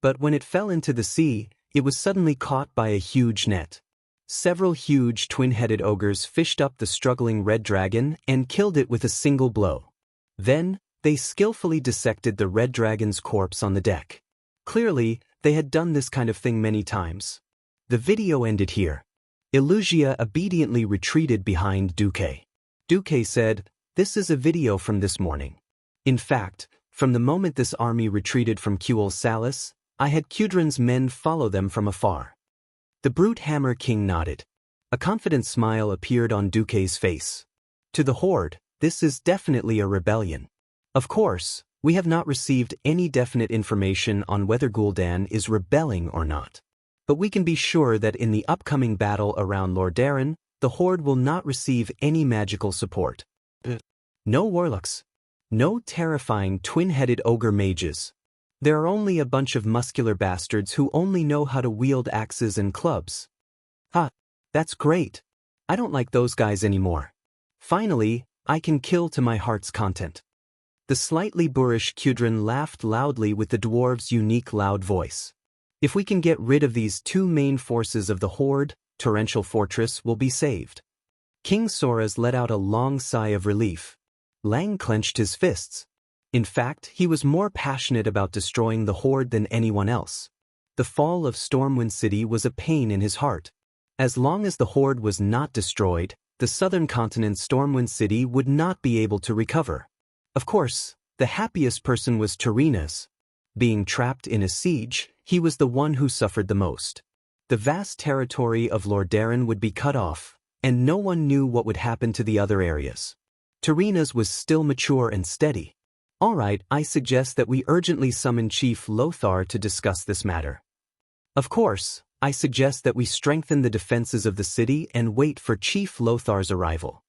S1: But when it fell into the sea, it was suddenly caught by a huge net. Several huge twin-headed ogres fished up the struggling red dragon and killed it with a single blow. Then, they skillfully dissected the red dragon's corpse on the deck. Clearly, they had done this kind of thing many times. The video ended here. Ilusia obediently retreated behind Duque. Duque said, "This is a video from this morning. In fact, from the moment this army retreated from Kuel Salis, I had Kudran's men follow them from afar." The Brute Hammer King nodded. A confident smile appeared on Duque's face. "To the Horde, this is definitely a rebellion. Of course, we have not received any definite information on whether Gul'dan is rebelling or not. But we can be sure that in the upcoming battle around Lordaeron, the Horde will not receive any magical support. No warlocks. No terrifying twin-headed ogre mages. There are only a bunch of muscular bastards who only know how to wield axes and clubs. Ha, that's great. I don't like those guys anymore. Finally, I can kill to my heart's content." The slightly boorish Kudran laughed loudly with the dwarves' unique loud voice. "If we can get rid of these 2 main forces of the Horde, Torrential Fortress will be saved." King Soras let out a long sigh of relief. Lang clenched his fists. In fact, he was more passionate about destroying the Horde than anyone else. The fall of Stormwind City was a pain in his heart. As long as the Horde was not destroyed, the southern continent's Stormwind City would not be able to recover. Of course, the happiest person was Tyreena's. Being trapped in a siege, he was the one who suffered the most. The vast territory of Lordaeron would be cut off, and no one knew what would happen to the other areas. Tyreena's was still mature and steady. "All right, I suggest that we urgently summon Chief Lothar to discuss this matter. Of course, I suggest that we strengthen the defenses of the city and wait for Chief Lothar's arrival."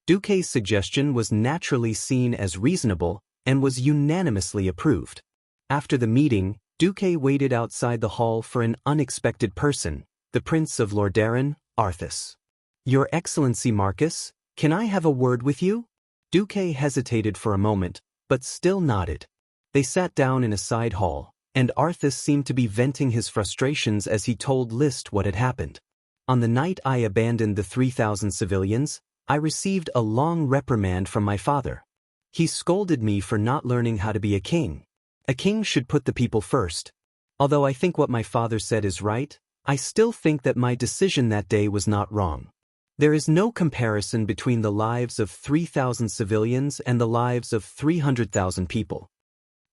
S1: Duque's suggestion was naturally seen as reasonable and was unanimously approved. After the meeting, Duque waited outside the hall for an unexpected person, the Prince of Lordaeron, Arthas. "Your Excellency Marcus, can I have a word with you?" Duque hesitated for a moment, but still nodded. They sat down in a side hall, and Arthas seemed to be venting his frustrations as he told List what had happened. On the night I abandoned the 3,000 civilians, I received a long reprimand from my father. He scolded me for not learning how to be a king. A king should put the people first. Although I think what my father said is right, I still think that my decision that day was not wrong. There is no comparison between the lives of 3,000 civilians and the lives of 300,000 people.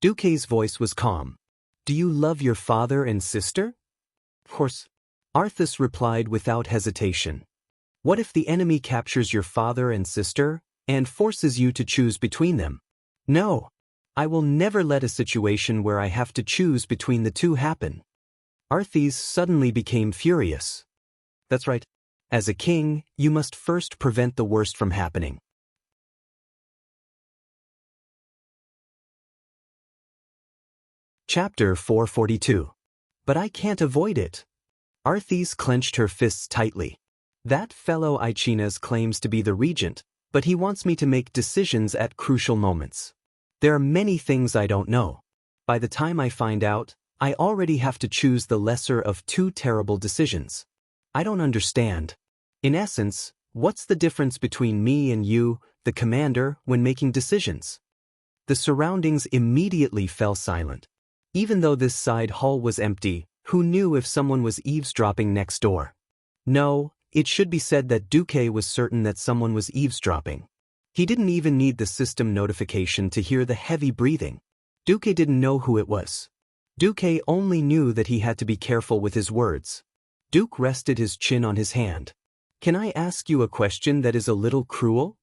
S1: Duque's voice was calm. Do you love your father and sister? Of course. Arthas replied without hesitation. What if the enemy captures your father and sister and forces you to choose between them? No. I will never let a situation where I have to choose between the two happen. Arthas suddenly became furious. That's right. As a king, you must first prevent the worst from happening. Chapter 442. But I can't avoid it. Arthas clenched her fists tightly. That fellow Ichines claims to be the regent, but he wants me to make decisions at crucial moments. There are many things I don't know. By the time I find out, I already have to choose the lesser of two terrible decisions. I don't understand. In essence, what's the difference between me and you, the commander, when making decisions? The surroundings immediately fell silent. Even though this side hall was empty, who knew if someone was eavesdropping next door? No, it should be said that Duque was certain that someone was eavesdropping. He didn't even need the system notification to hear the heavy breathing. Duque didn't know who it was. Duque only knew that he had to be careful with his words. Duke rested his chin on his hand. Can I ask you a question that is a little cruel?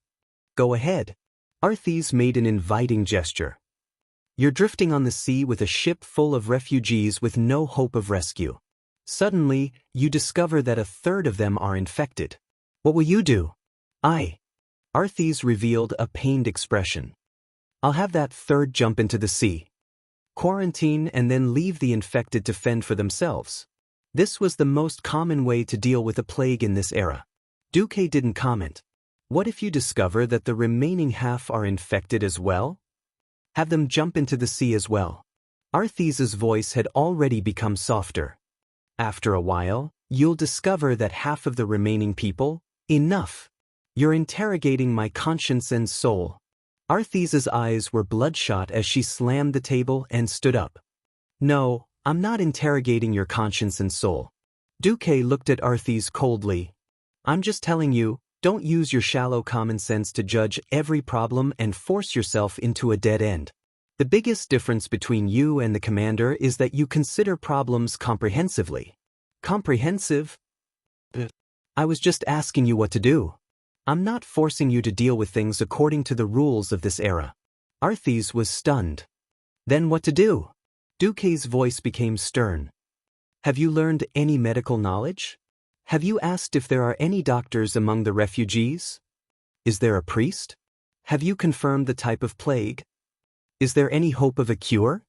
S1: Go ahead. Arthas made an inviting gesture. You're drifting on the sea with a ship full of refugees with no hope of rescue. Suddenly, you discover that a third of them are infected. What will you do? Arthas revealed a pained expression. I'll have that third jump into the sea. Quarantine and then leave the infected to fend for themselves. This was the most common way to deal with a plague in this era. Duque didn't comment. What if you discover that the remaining half are infected as well? Have them jump into the sea as well. Arthas's voice had already become softer. After a while, you'll discover that half of the remaining people, enough. You're interrogating my conscience and soul. Arthas's eyes were bloodshot as she slammed the table and stood up. No, I'm not interrogating your conscience and soul. Duque looked at Arthas coldly. I'm just telling you, don't use your shallow common sense to judge every problem and force yourself into a dead end. The biggest difference between you and the commander is that you consider problems comprehensively. Comprehensive? I was just asking you what to do. I'm not forcing you to deal with things according to the rules of this era. Arthas was stunned. Then what to do? Duque's voice became stern. Have you learned any medical knowledge? Have you asked if there are any doctors among the refugees? Is there a priest? Have you confirmed the type of plague? Is there any hope of a cure?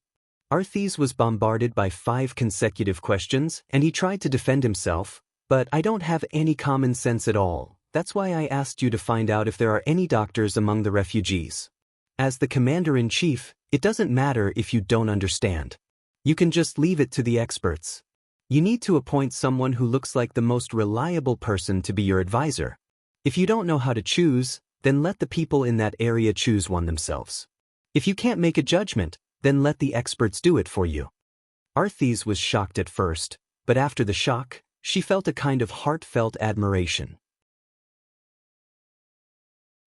S1: Arthas was bombarded by 5 consecutive questions, and he tried to defend himself, but I don't have any common sense at all. That's why I asked you to find out if there are any doctors among the refugees. As the commander-in-chief, it doesn't matter if you don't understand. You can just leave it to the experts. You need to appoint someone who looks like the most reliable person to be your advisor. If you don't know how to choose, then let the people in that area choose one themselves. If you can't make a judgment, then let the experts do it for you. Arthas was shocked at first, but after the shock, she felt a kind of heartfelt admiration.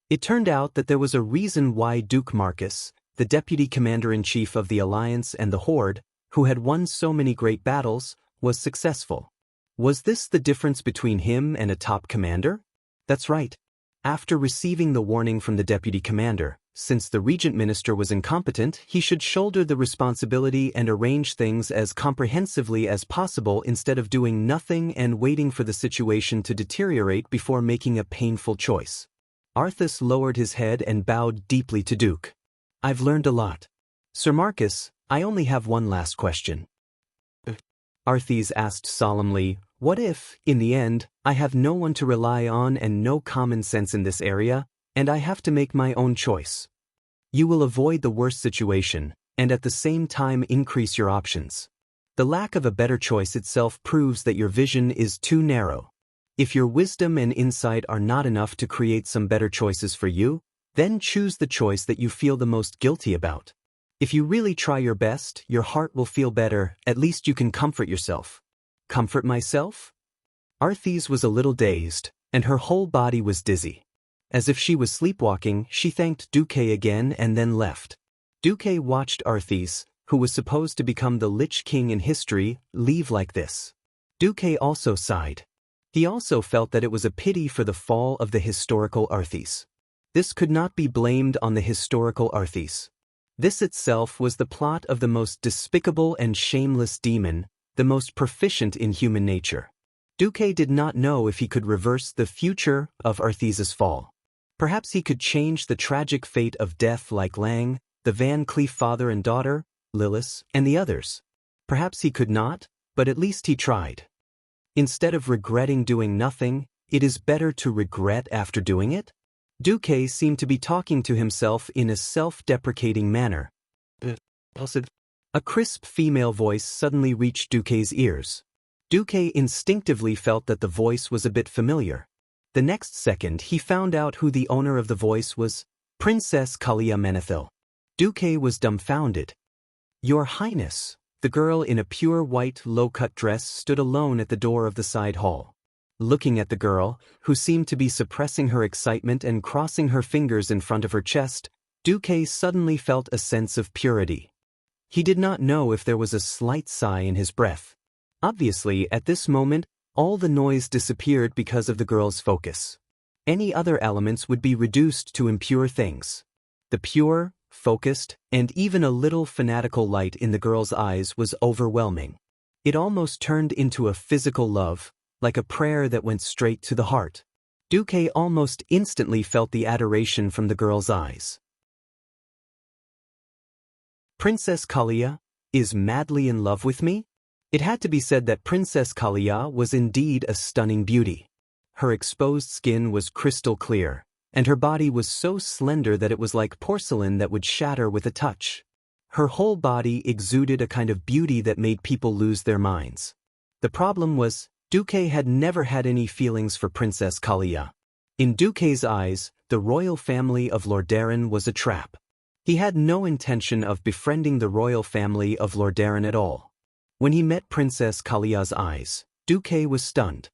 S1: It turned out that there was a reason why Duke Marcus, the deputy commander-in-chief of the Alliance and the Horde, who had won so many great battles, was successful. Was this the difference between him and a top commander? That's right. After receiving the warning from the deputy commander, since the regent minister was incompetent, he should shoulder the responsibility and arrange things as comprehensively as possible instead of doing nothing and waiting for the situation to deteriorate before making a painful choice. Arthas lowered his head and bowed deeply to Duke. I've learned a lot. Sir Marcus, I only have one last question. Arthas asked solemnly, what if, in the end, I have no one to rely on and no common sense in this area, and I have to make my own choice? You will avoid the worst situation, and at the same time increase your options. The lack of a better choice itself proves that your vision is too narrow. If your wisdom and insight are not enough to create some better choices for you, then choose the choice that you feel the most guilty about. If you really try your best, your heart will feel better, at least you can comfort yourself. Comfort myself? Arthis was a little dazed, and her whole body was dizzy. As if she was sleepwalking, she thanked Duque again and then left. Duque watched Arthis, who was supposed to become the Lich King in history, leave like this. Duque also sighed. He also felt that it was a pity for the fall of the historical Arthis. This could not be blamed on the historical Arthis. This itself was the plot of the most despicable and shameless demon, the most proficient in human nature. Duque did not know if he could reverse the future of Arthis's fall. Perhaps he could change the tragic fate of death like Lang, the Van Cleef father and daughter, Lillis, and the others. Perhaps he could not, but at least he tried. Instead of regretting doing nothing, it is better to regret after doing it? Duque seemed to be talking to himself in a self-deprecating manner. A crisp female voice suddenly reached Duque's ears. Duque instinctively felt that the voice was a bit familiar. The next second he found out who the owner of the voice was, Princess Kalia Menethil. Duque was dumbfounded. "Your Highness." The girl in a pure white low-cut dress stood alone at the door of the side hall. Looking at the girl, who seemed to be suppressing her excitement and crossing her fingers in front of her chest, Duque suddenly felt a sense of purity. He did not know if there was a slight sigh in his breath. Obviously, at this moment, all the noise disappeared because of the girl's focus. Any other elements would be reduced to impure things. The pure, focused, and even a little fanatical light in the girl's eyes was overwhelming. It almost turned into a physical love, like a prayer that went straight to the heart. Duque almost instantly felt the adoration from the girl's eyes. Princess Kalia is madly in love with me? It had to be said that Princess Kalia was indeed a stunning beauty. Her exposed skin was crystal clear, and her body was so slender that it was like porcelain that would shatter with a touch. Her whole body exuded a kind of beauty that made people lose their minds. The problem was, Duque had never had any feelings for Princess Kalia. In Duque's eyes, the royal family of Lordaeron was a trap. He had no intention of befriending the royal family of Lordaeron at all. When he met Princess Kalia's eyes, Duque was stunned.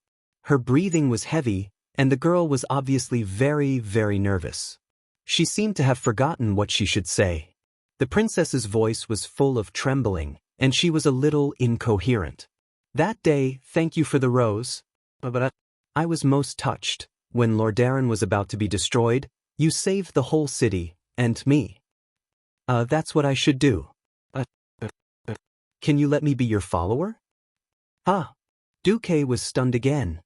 S1: Her breathing was heavy, and the girl was obviously very, very nervous. She seemed to have forgotten what she should say. The princess's voice was full of trembling, and she was a little incoherent. "That day, thank you for the rose. But I was most touched. When Lordaeron was about to be destroyed, you saved the whole city, and me. That's what I should do. Can you let me be your follower?" Duque was stunned again.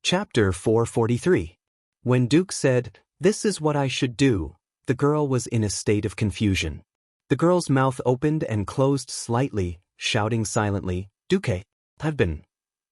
S1: Chapter 443. When Duke said, "This is what I should do," the girl was in a state of confusion. The girl's mouth opened and closed slightly, shouting silently, "Duque, I've been."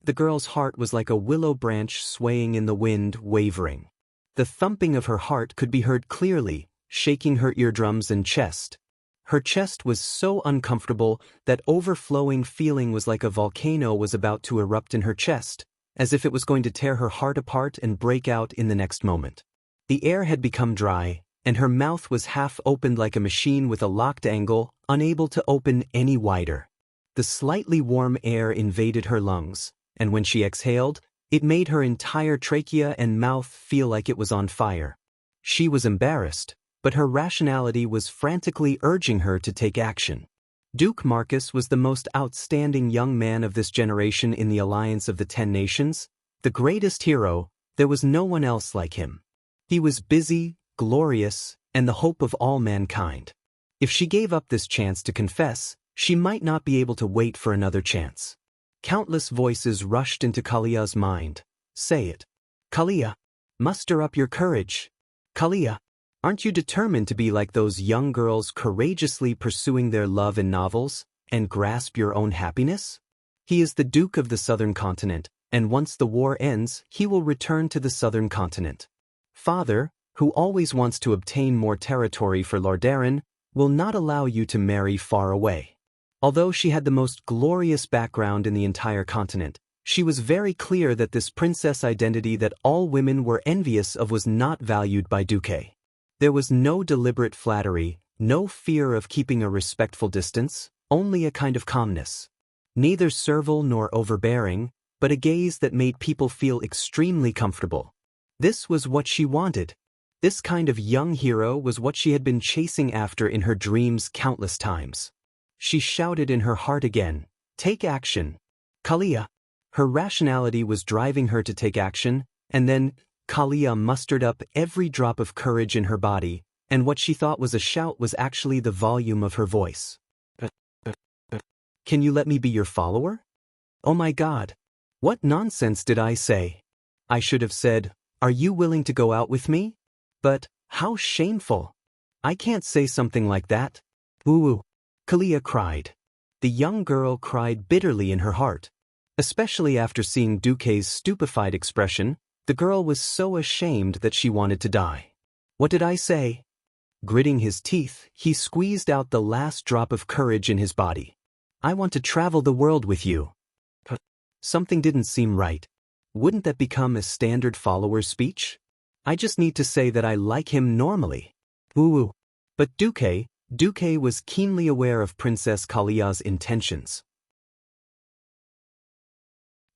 S1: The girl's heart was like a willow branch swaying in the wind, wavering. The thumping of her heart could be heard clearly, shaking her eardrums and chest. Her chest was so uncomfortable that overflowing feeling was like a volcano was about to erupt in her chest, as if it was going to tear her heart apart and break out in the next moment. The air had become dry, and her mouth was half opened like a machine with a locked angle, unable to open any wider. The slightly warm air invaded her lungs, and when she exhaled, it made her entire trachea and mouth feel like it was on fire. She was embarrassed, but her rationality was frantically urging her to take action. Duke Marcus was the most outstanding young man of this generation in the Alliance of the 10 Nations, the greatest hero. There was no one else like him. He was busy, glorious, and the hope of all mankind. If she gave up this chance to confess, she might not be able to wait for another chance. Countless voices rushed into Kalia's mind. "Say it. Kalia. Muster up your courage. Kalia. Aren't you determined to be like those young girls courageously pursuing their love in novels, and grasp your own happiness? He is the Duke of the Southern Continent, and once the war ends, he will return to the Southern Continent. Father, who always wants to obtain more territory for Lordaeron, will not allow you to marry far away. Although she had the most glorious background in the entire continent, she was very clear that this princess identity that all women were envious of was not valued by Duque. There was no deliberate flattery, no fear of keeping a respectful distance, only a kind of calmness. Neither servile nor overbearing, but a gaze that made people feel extremely comfortable. This was what she wanted. This kind of young hero was what she had been chasing after in her dreams countless times. She shouted in her heart again, "Take action, Kalia!" Her rationality was driving her to take action, and then Kalia mustered up every drop of courage in her body, and what she thought was a shout was actually the volume of her voice. "Can you let me be your follower?" Oh my God! What nonsense did I say? I should have said, "Are you willing to go out with me?" But, how shameful! I can't say something like that. Ooh! Kalia cried. The young girl cried bitterly in her heart. Especially after seeing Duque's stupefied expression, the girl was so ashamed that she wanted to die. What did I say? Gritting his teeth, he squeezed out the last drop of courage in his body. "I want to travel the world with you." Something didn't seem right. Wouldn't that become a standard follower's speech? I just need to say that I like him normally. Ooh. But Duque was keenly aware of Princess Kalia's intentions.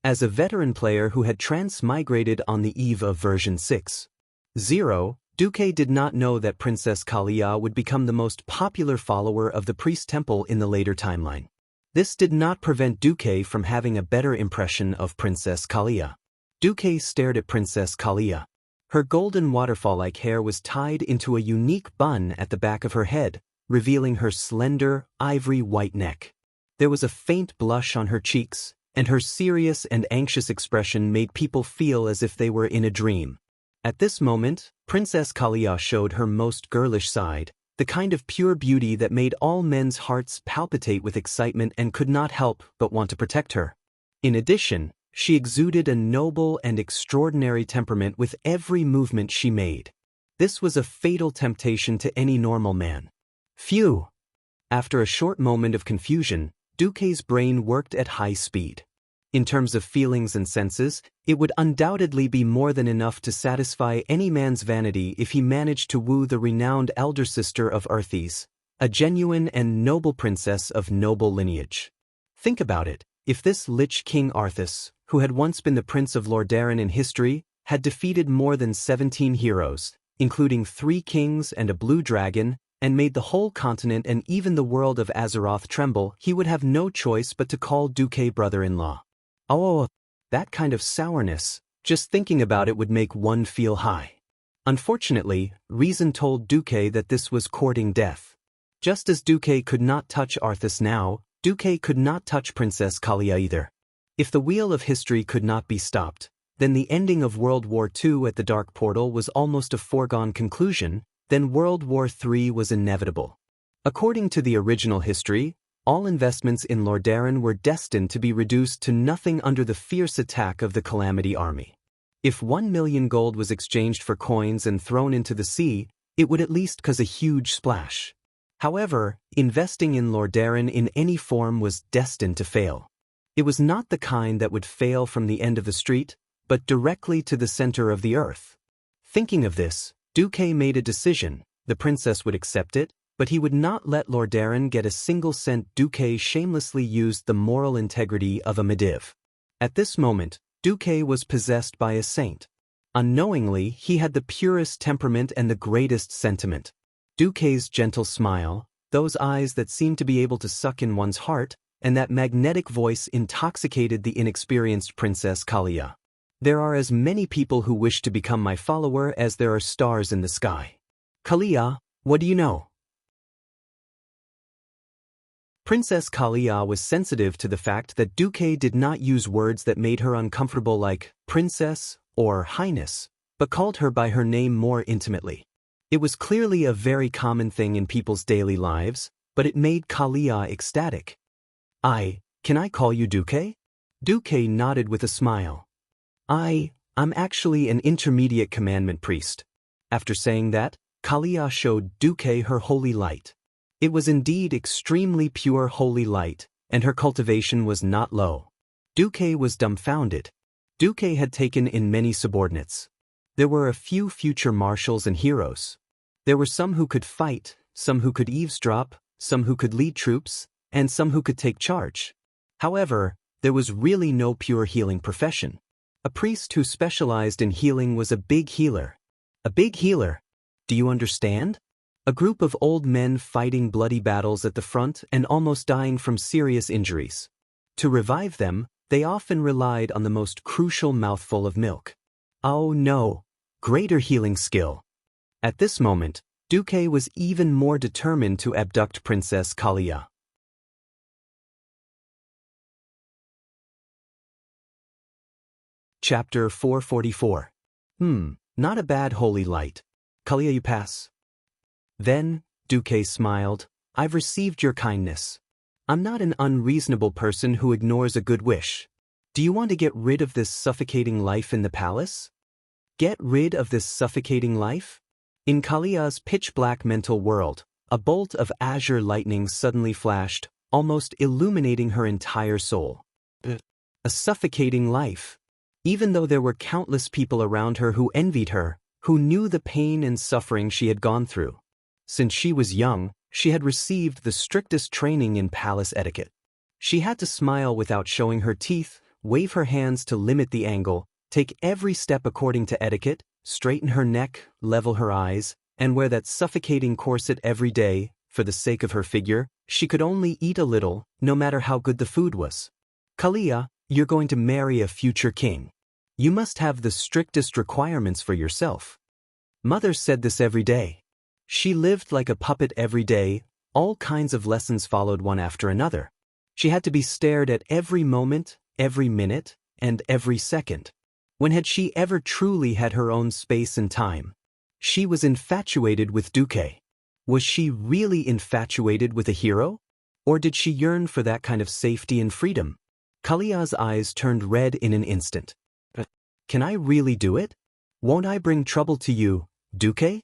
S1: As a veteran player who had transmigrated on the eve of version 6.0, Duque did not know that Princess Kalia would become the most popular follower of the priest temple in the later timeline. This did not prevent Duque from having a better impression of Princess Kalia. Duque stared at Princess Kalia. Her golden waterfall-like hair was tied into a unique bun at the back of her head, revealing her slender, ivory-white neck. There was a faint blush on her cheeks, and her serious and anxious expression made people feel as if they were in a dream. At this moment, Princess Kalia showed her most girlish side, the kind of pure beauty that made all men's hearts palpitate with excitement and could not help but want to protect her. In addition, she exuded a noble and extraordinary temperament with every movement she made. This was a fatal temptation to any normal man. Phew! After a short moment of confusion, Duque's brain worked at high speed. In terms of feelings and senses, it would undoubtedly be more than enough to satisfy any man's vanity if he managed to woo the renowned elder sister of Arthis, a genuine and noble princess of noble lineage. Think about it, if this lich King Arthas, who had once been the Prince of Lordaeron in history, had defeated more than 17 heroes, including 3 kings and a blue dragon, and made the whole continent and even the world of Azeroth tremble, he would have no choice but to call Duque brother-in-law. Oh, that kind of sourness, just thinking about it would make one feel high. Unfortunately, reason told Duque that this was courting death. Just as Duque could not touch Arthas now, Duque could not touch Princess Kalia either. If the wheel of history could not be stopped, then the ending of World War II at the Dark Portal was almost a foregone conclusion, then World War III was inevitable. According to the original history, all investments in Lordaeron were destined to be reduced to nothing under the fierce attack of the Calamity Army. If 1 million gold was exchanged for coins and thrown into the sea, it would at least cause a huge splash. However, investing in Lordaeron in any form was destined to fail. It was not the kind that would fail from the end of the street, but directly to the center of the earth. Thinking of this, Duque made a decision. The princess would accept it, but he would not let Lordaeron get a single cent. Duque shamelessly used the moral integrity of a Mediv. At this moment, Duque was possessed by a saint. Unknowingly, he had the purest temperament and the greatest sentiment. Duque's gentle smile, those eyes that seemed to be able to suck in one's heart, and that magnetic voice intoxicated the inexperienced Princess Kalia. There are as many people who wish to become my follower as there are stars in the sky. Kalia, what do you know? Princess Kalia was sensitive to the fact that Duque did not use words that made her uncomfortable like princess or highness, but called her by her name more intimately. It was clearly a very common thing in people's daily lives, but it made Kalia ecstatic. Can I call you Duque? Duque nodded with a smile. I'm actually an intermediate commandment priest. After saying that, Kalia showed Duque her holy light. It was indeed extremely pure holy light, and her cultivation was not low. Duque was dumbfounded. Duque had taken in many subordinates. There were a few future marshals and heroes. There were some who could fight, some who could eavesdrop, some who could lead troops, and some who could take charge. However, there was really no pure healing profession. A priest who specialized in healing was a big healer. A big healer. Do you understand? A group of old men fighting bloody battles at the front and almost dying from serious injuries. To revive them, they often relied on the most crucial mouthful of milk. Oh no, greater healing skill. At this moment, Duque was even more determined to abduct Princess Kalia. Chapter 444. Not a bad holy light. Kalia, you pass. Then, Duque smiled, I've received your kindness. I'm not an unreasonable person who ignores a good wish. Do you want to get rid of this suffocating life in the palace? Get rid of this suffocating life? In Kalia's pitch-black mental world, a bolt of azure lightning suddenly flashed, almost illuminating her entire soul. A suffocating life. Even though there were countless people around her who envied her, who knew the pain and suffering she had gone through. Since she was young, she had received the strictest training in palace etiquette. She had to smile without showing her teeth, wave her hands to limit the angle, take every step according to etiquette, straighten her neck, level her eyes, and wear that suffocating corset every day. For the sake of her figure, she could only eat a little, no matter how good the food was. Kalia, you're going to marry a future king. You must have the strictest requirements for yourself. Mother said this every day. She lived like a puppet every day, all kinds of lessons followed one after another. She had to be stared at every moment, every minute, and every second. When had she ever truly had her own space and time? She was infatuated with Duque. Was she really infatuated with a hero? Or did she yearn for that kind of safety and freedom? Kalia's eyes turned red in an instant. Can I really do it? Won't I bring trouble to you, Duque?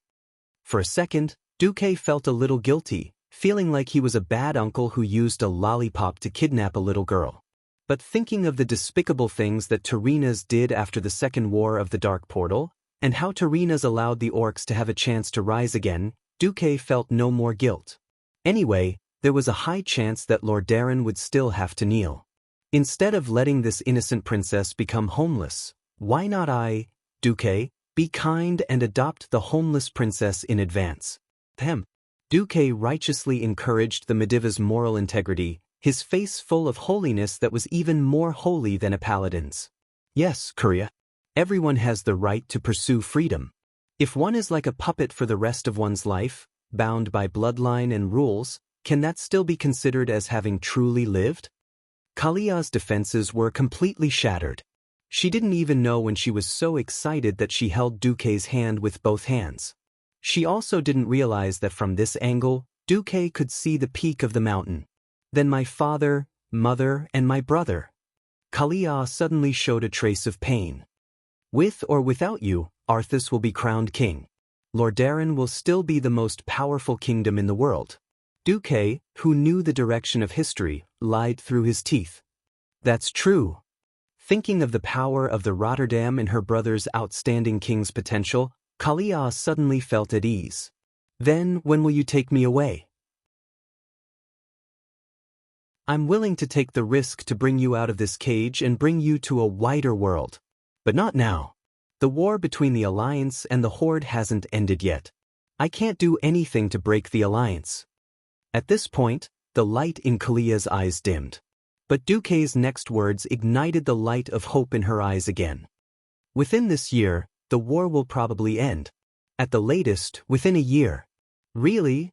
S1: For a second, Duque felt a little guilty, feeling like he was a bad uncle who used a lollipop to kidnap a little girl. But thinking of the despicable things that Tarinas did after the Second War of the Dark Portal, and how Tarinas allowed the orcs to have a chance to rise again, Duque felt no more guilt. Anyway, there was a high chance that Lord Darren would still have to kneel. Instead of letting this innocent princess become homeless, why not I, Duque, be kind and adopt the homeless princess in advance? Duque righteously encouraged the Mediva's moral integrity, his face full of holiness that was even more holy than a paladin's. Yes, Kuria. Everyone has the right to pursue freedom. If one is like a puppet for the rest of one's life, bound by bloodline and rules, can that still be considered as having truly lived? Kalia's defenses were completely shattered. She didn't even know when she was so excited that she held Duque's hand with both hands. She also didn't realize that from this angle, Duque could see the peak of the mountain. Then my father, mother, and my brother. Kalia suddenly showed a trace of pain. With or without you, Arthas will be crowned king. Lord Darren will still be the most powerful kingdom in the world. Duque, who knew the direction of history, lied through his teeth. That's true. Thinking of the power of the Rotterdam and her brother's outstanding king's potential, Kalia suddenly felt at ease. Then, when will you take me away? I'm willing to take the risk to bring you out of this cage and bring you to a wider world. But not now. The war between the Alliance and the Horde hasn't ended yet. I can't do anything to break the Alliance. At this point, the light in Kalia's eyes dimmed. But Duque's next words ignited the light of hope in her eyes again. Within this year, the war will probably end. At the latest, within a year. Really?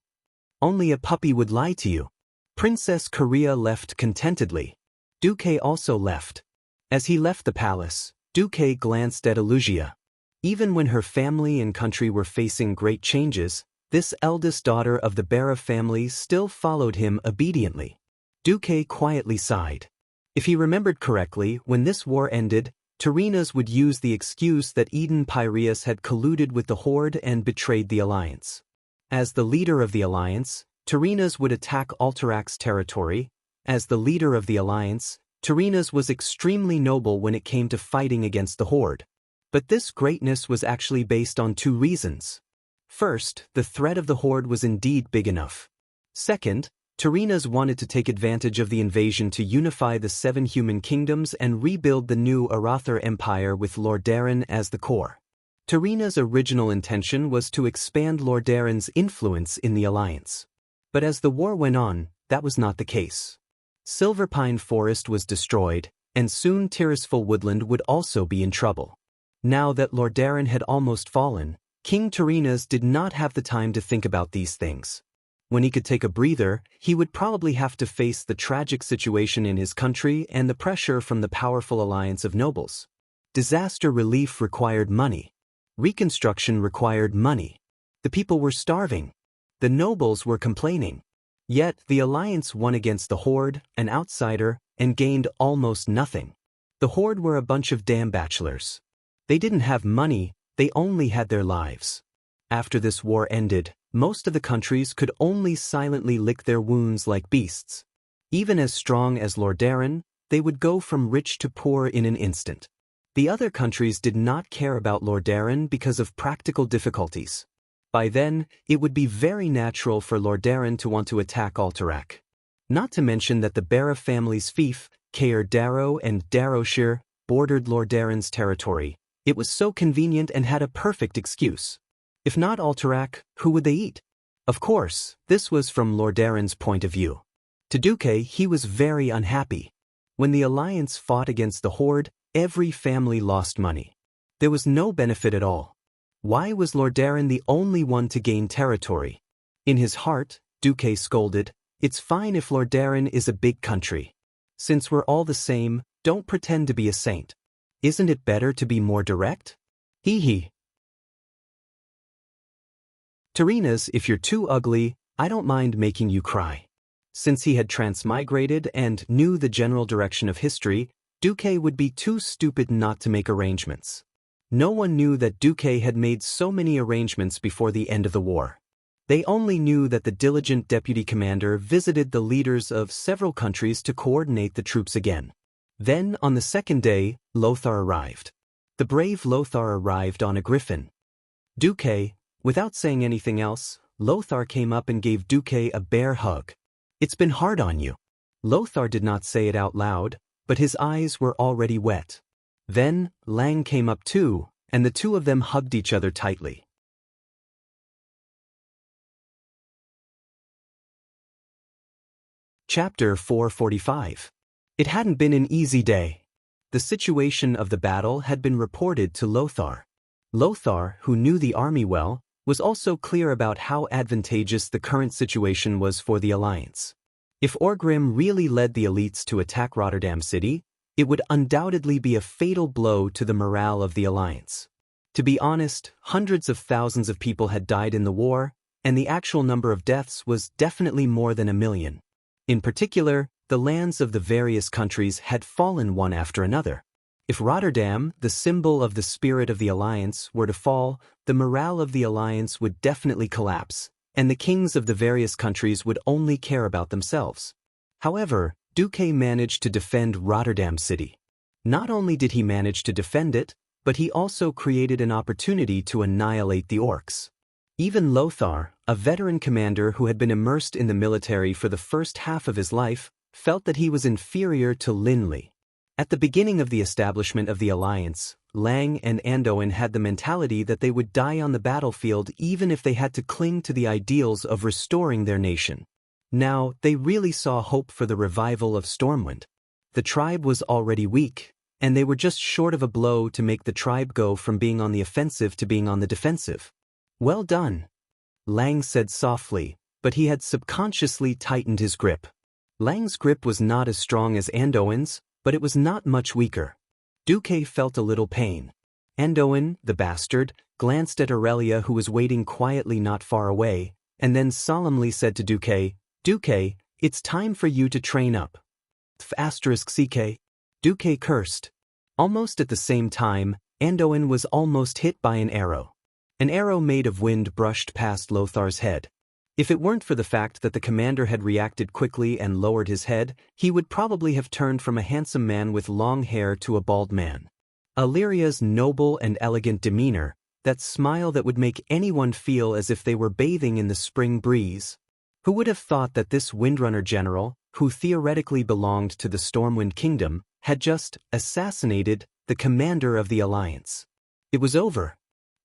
S1: Only a puppy would lie to you. Princess Korea left contentedly. Duque also left. As he left the palace, Duque glanced at Elugia. Even when her family and country were facing great changes, this eldest daughter of the Bara family still followed him obediently. Duque quietly sighed. If he remembered correctly, when this war ended, Tarinas would use the excuse that Eden Piraeus had colluded with the Horde and betrayed the alliance. As the leader of the alliance, Tarinas would attack Alterax's territory. As the leader of the alliance, Tarinas was extremely noble when it came to fighting against the Horde. But this greatness was actually based on two reasons. First, the threat of the Horde was indeed big enough. Second, Tarinas wanted to take advantage of the invasion to unify the 7 human kingdoms and rebuild the new Arathar Empire with Lordaeron as the core. Tarinas' original intention was to expand Lordaeron's influence in the alliance. But as the war went on, that was not the case. Silverpine Forest was destroyed, and soon Tirisful Woodland would also be in trouble. Now that Lordaeron had almost fallen, King Tarinas did not have the time to think about these things. When he could take a breather, he would probably have to face the tragic situation in his country and the pressure from the powerful alliance of nobles. Disaster relief required money. Reconstruction required money. The people were starving. The nobles were complaining. Yet, the alliance won against the Horde, an outsider, and gained almost nothing. The Horde were a bunch of damn bachelors. They didn't have money, they only had their lives. After this war ended, most of the countries could only silently lick their wounds like beasts. Even as strong as Lordaeron, they would go from rich to poor in an instant. The other countries did not care about Lordaeron because of practical difficulties. By then, it would be very natural for Lordaeron to want to attack Alterac. Not to mention that the Bara family's fief, Caer Darrow and Darrowshire, bordered Lordaeron's territory. It was so convenient and had a perfect excuse. If not Alterac, who would they eat? Of course, this was from Lordaeron's point of view. To Duque, he was very unhappy. When the alliance fought against the Horde, every family lost money. There was no benefit at all. Why was Lordaeron the only one to gain territory? In his heart, Duque scolded, "It's fine if Lordaeron is a big country. Since we're all the same, don't pretend to be a saint. Isn't it better to be more direct?" Hee hee. Tarinas, if you're too ugly, I don't mind making you cry. Since he had transmigrated and knew the general direction of history, Duque would be too stupid not to make arrangements. No one knew that Duque had made so many arrangements before the end of the war. They only knew that the diligent deputy commander visited the leaders of several countries to coordinate the troops again. Then, on the second day, Lothar arrived. The brave Lothar arrived on a griffin. Duque, without saying anything else, Lothar came up and gave Duque a bear hug. "It's been hard on you." Lothar did not say it out loud, but his eyes were already wet. Then, Lang came up too, and the two of them hugged each other tightly. Chapter 445. It hadn't been an easy day. The situation of the battle had been reported to Lothar. Lothar, who knew the army well, was also clear about how advantageous the current situation was for the alliance. If Orgrim really led the elites to attack Rotterdam City, it would undoubtedly be a fatal blow to the morale of the alliance. To be honest, hundreds of thousands of people had died in the war, and the actual number of deaths was definitely more than 1 million. In particular, the lands of the various countries had fallen one after another. If Rotterdam, the symbol of the spirit of the alliance, were to fall, the morale of the alliance would definitely collapse, and the kings of the various countries would only care about themselves. However, Duque managed to defend Rotterdam City. Not only did he manage to defend it, but he also created an opportunity to annihilate the orcs. Even Lothar, a veteran commander who had been immersed in the military for the first half of his life, felt that he was inferior to Linley. At the beginning of the establishment of the alliance, Lang and Anduin had the mentality that they would die on the battlefield even if they had to cling to the ideals of restoring their nation. Now, they really saw hope for the revival of Stormwind. The tribe was already weak, and they were just short of a blow to make the tribe go from being on the offensive to being on the defensive. "Well done," Lang said softly, but he had subconsciously tightened his grip. Lang's grip was not as strong as Anduin's, but it was not much weaker. Duque felt a little pain. Anduin, the bastard, glanced at Aurelia, who was waiting quietly not far away, and then solemnly said to Duque, "Duque, it's time for you to train up." "CK." Duque cursed. Almost at the same time, Anduin was almost hit by an arrow. An arrow made of wind brushed past Lothar's head. If it weren't for the fact that the commander had reacted quickly and lowered his head, he would probably have turned from a handsome man with long hair to a bald man. Illyria's noble and elegant demeanor, that smile that would make anyone feel as if they were bathing in the spring breeze. Who would have thought that this Windrunner general, who theoretically belonged to the Stormwind Kingdom, had just assassinated the commander of the Alliance? It was over.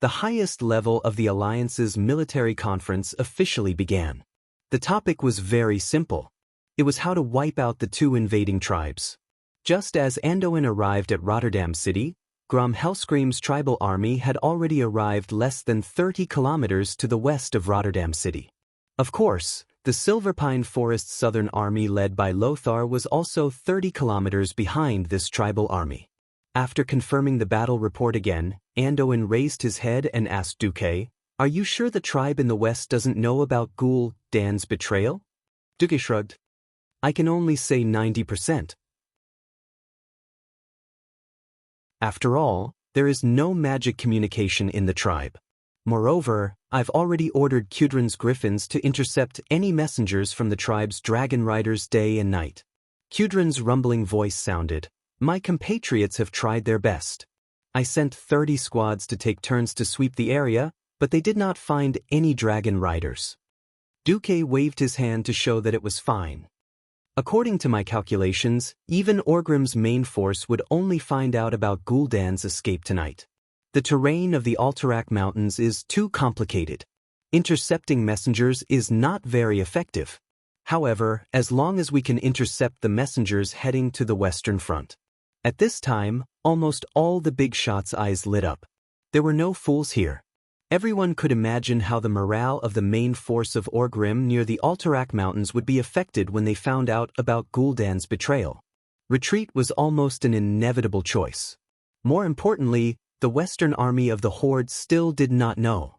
S1: The highest level of the Alliance's military conference officially began. The topic was very simple. It was how to wipe out the two invading tribes. Just as Anduin arrived at Rotterdam City, Grom Hellscream's tribal army had already arrived less than 30 kilometers to the west of Rotterdam City. Of course, the Silverpine Forest's southern army led by Lothar was also 30 kilometers behind this tribal army. After confirming the battle report again, Anduin raised his head and asked Duque, "Are you sure the tribe in the west doesn't know about Gul'dan's betrayal?" Duque shrugged. "I can only say 90%. After all, there is no magic communication in the tribe. Moreover, I've already ordered Kudrin's griffins to intercept any messengers from the tribe's dragon riders day and night." Kudrin's rumbling voice sounded. "My compatriots have tried their best. I sent 30 squads to take turns to sweep the area, but they did not find any dragon riders." Duque waved his hand to show that it was fine. "According to my calculations, even Orgrim's main force would only find out about Gul'dan's escape tonight. The terrain of the Alterac Mountains is too complicated. Intercepting messengers is not very effective. However, as long as we can intercept the messengers heading to the Western Front." At this time, almost all the big shots' eyes lit up. There were no fools here. Everyone could imagine how the morale of the main force of Orgrim near the Alterac Mountains would be affected when they found out about Gul'dan's betrayal. Retreat was almost an inevitable choice. More importantly, the Western army of the Horde still did not know.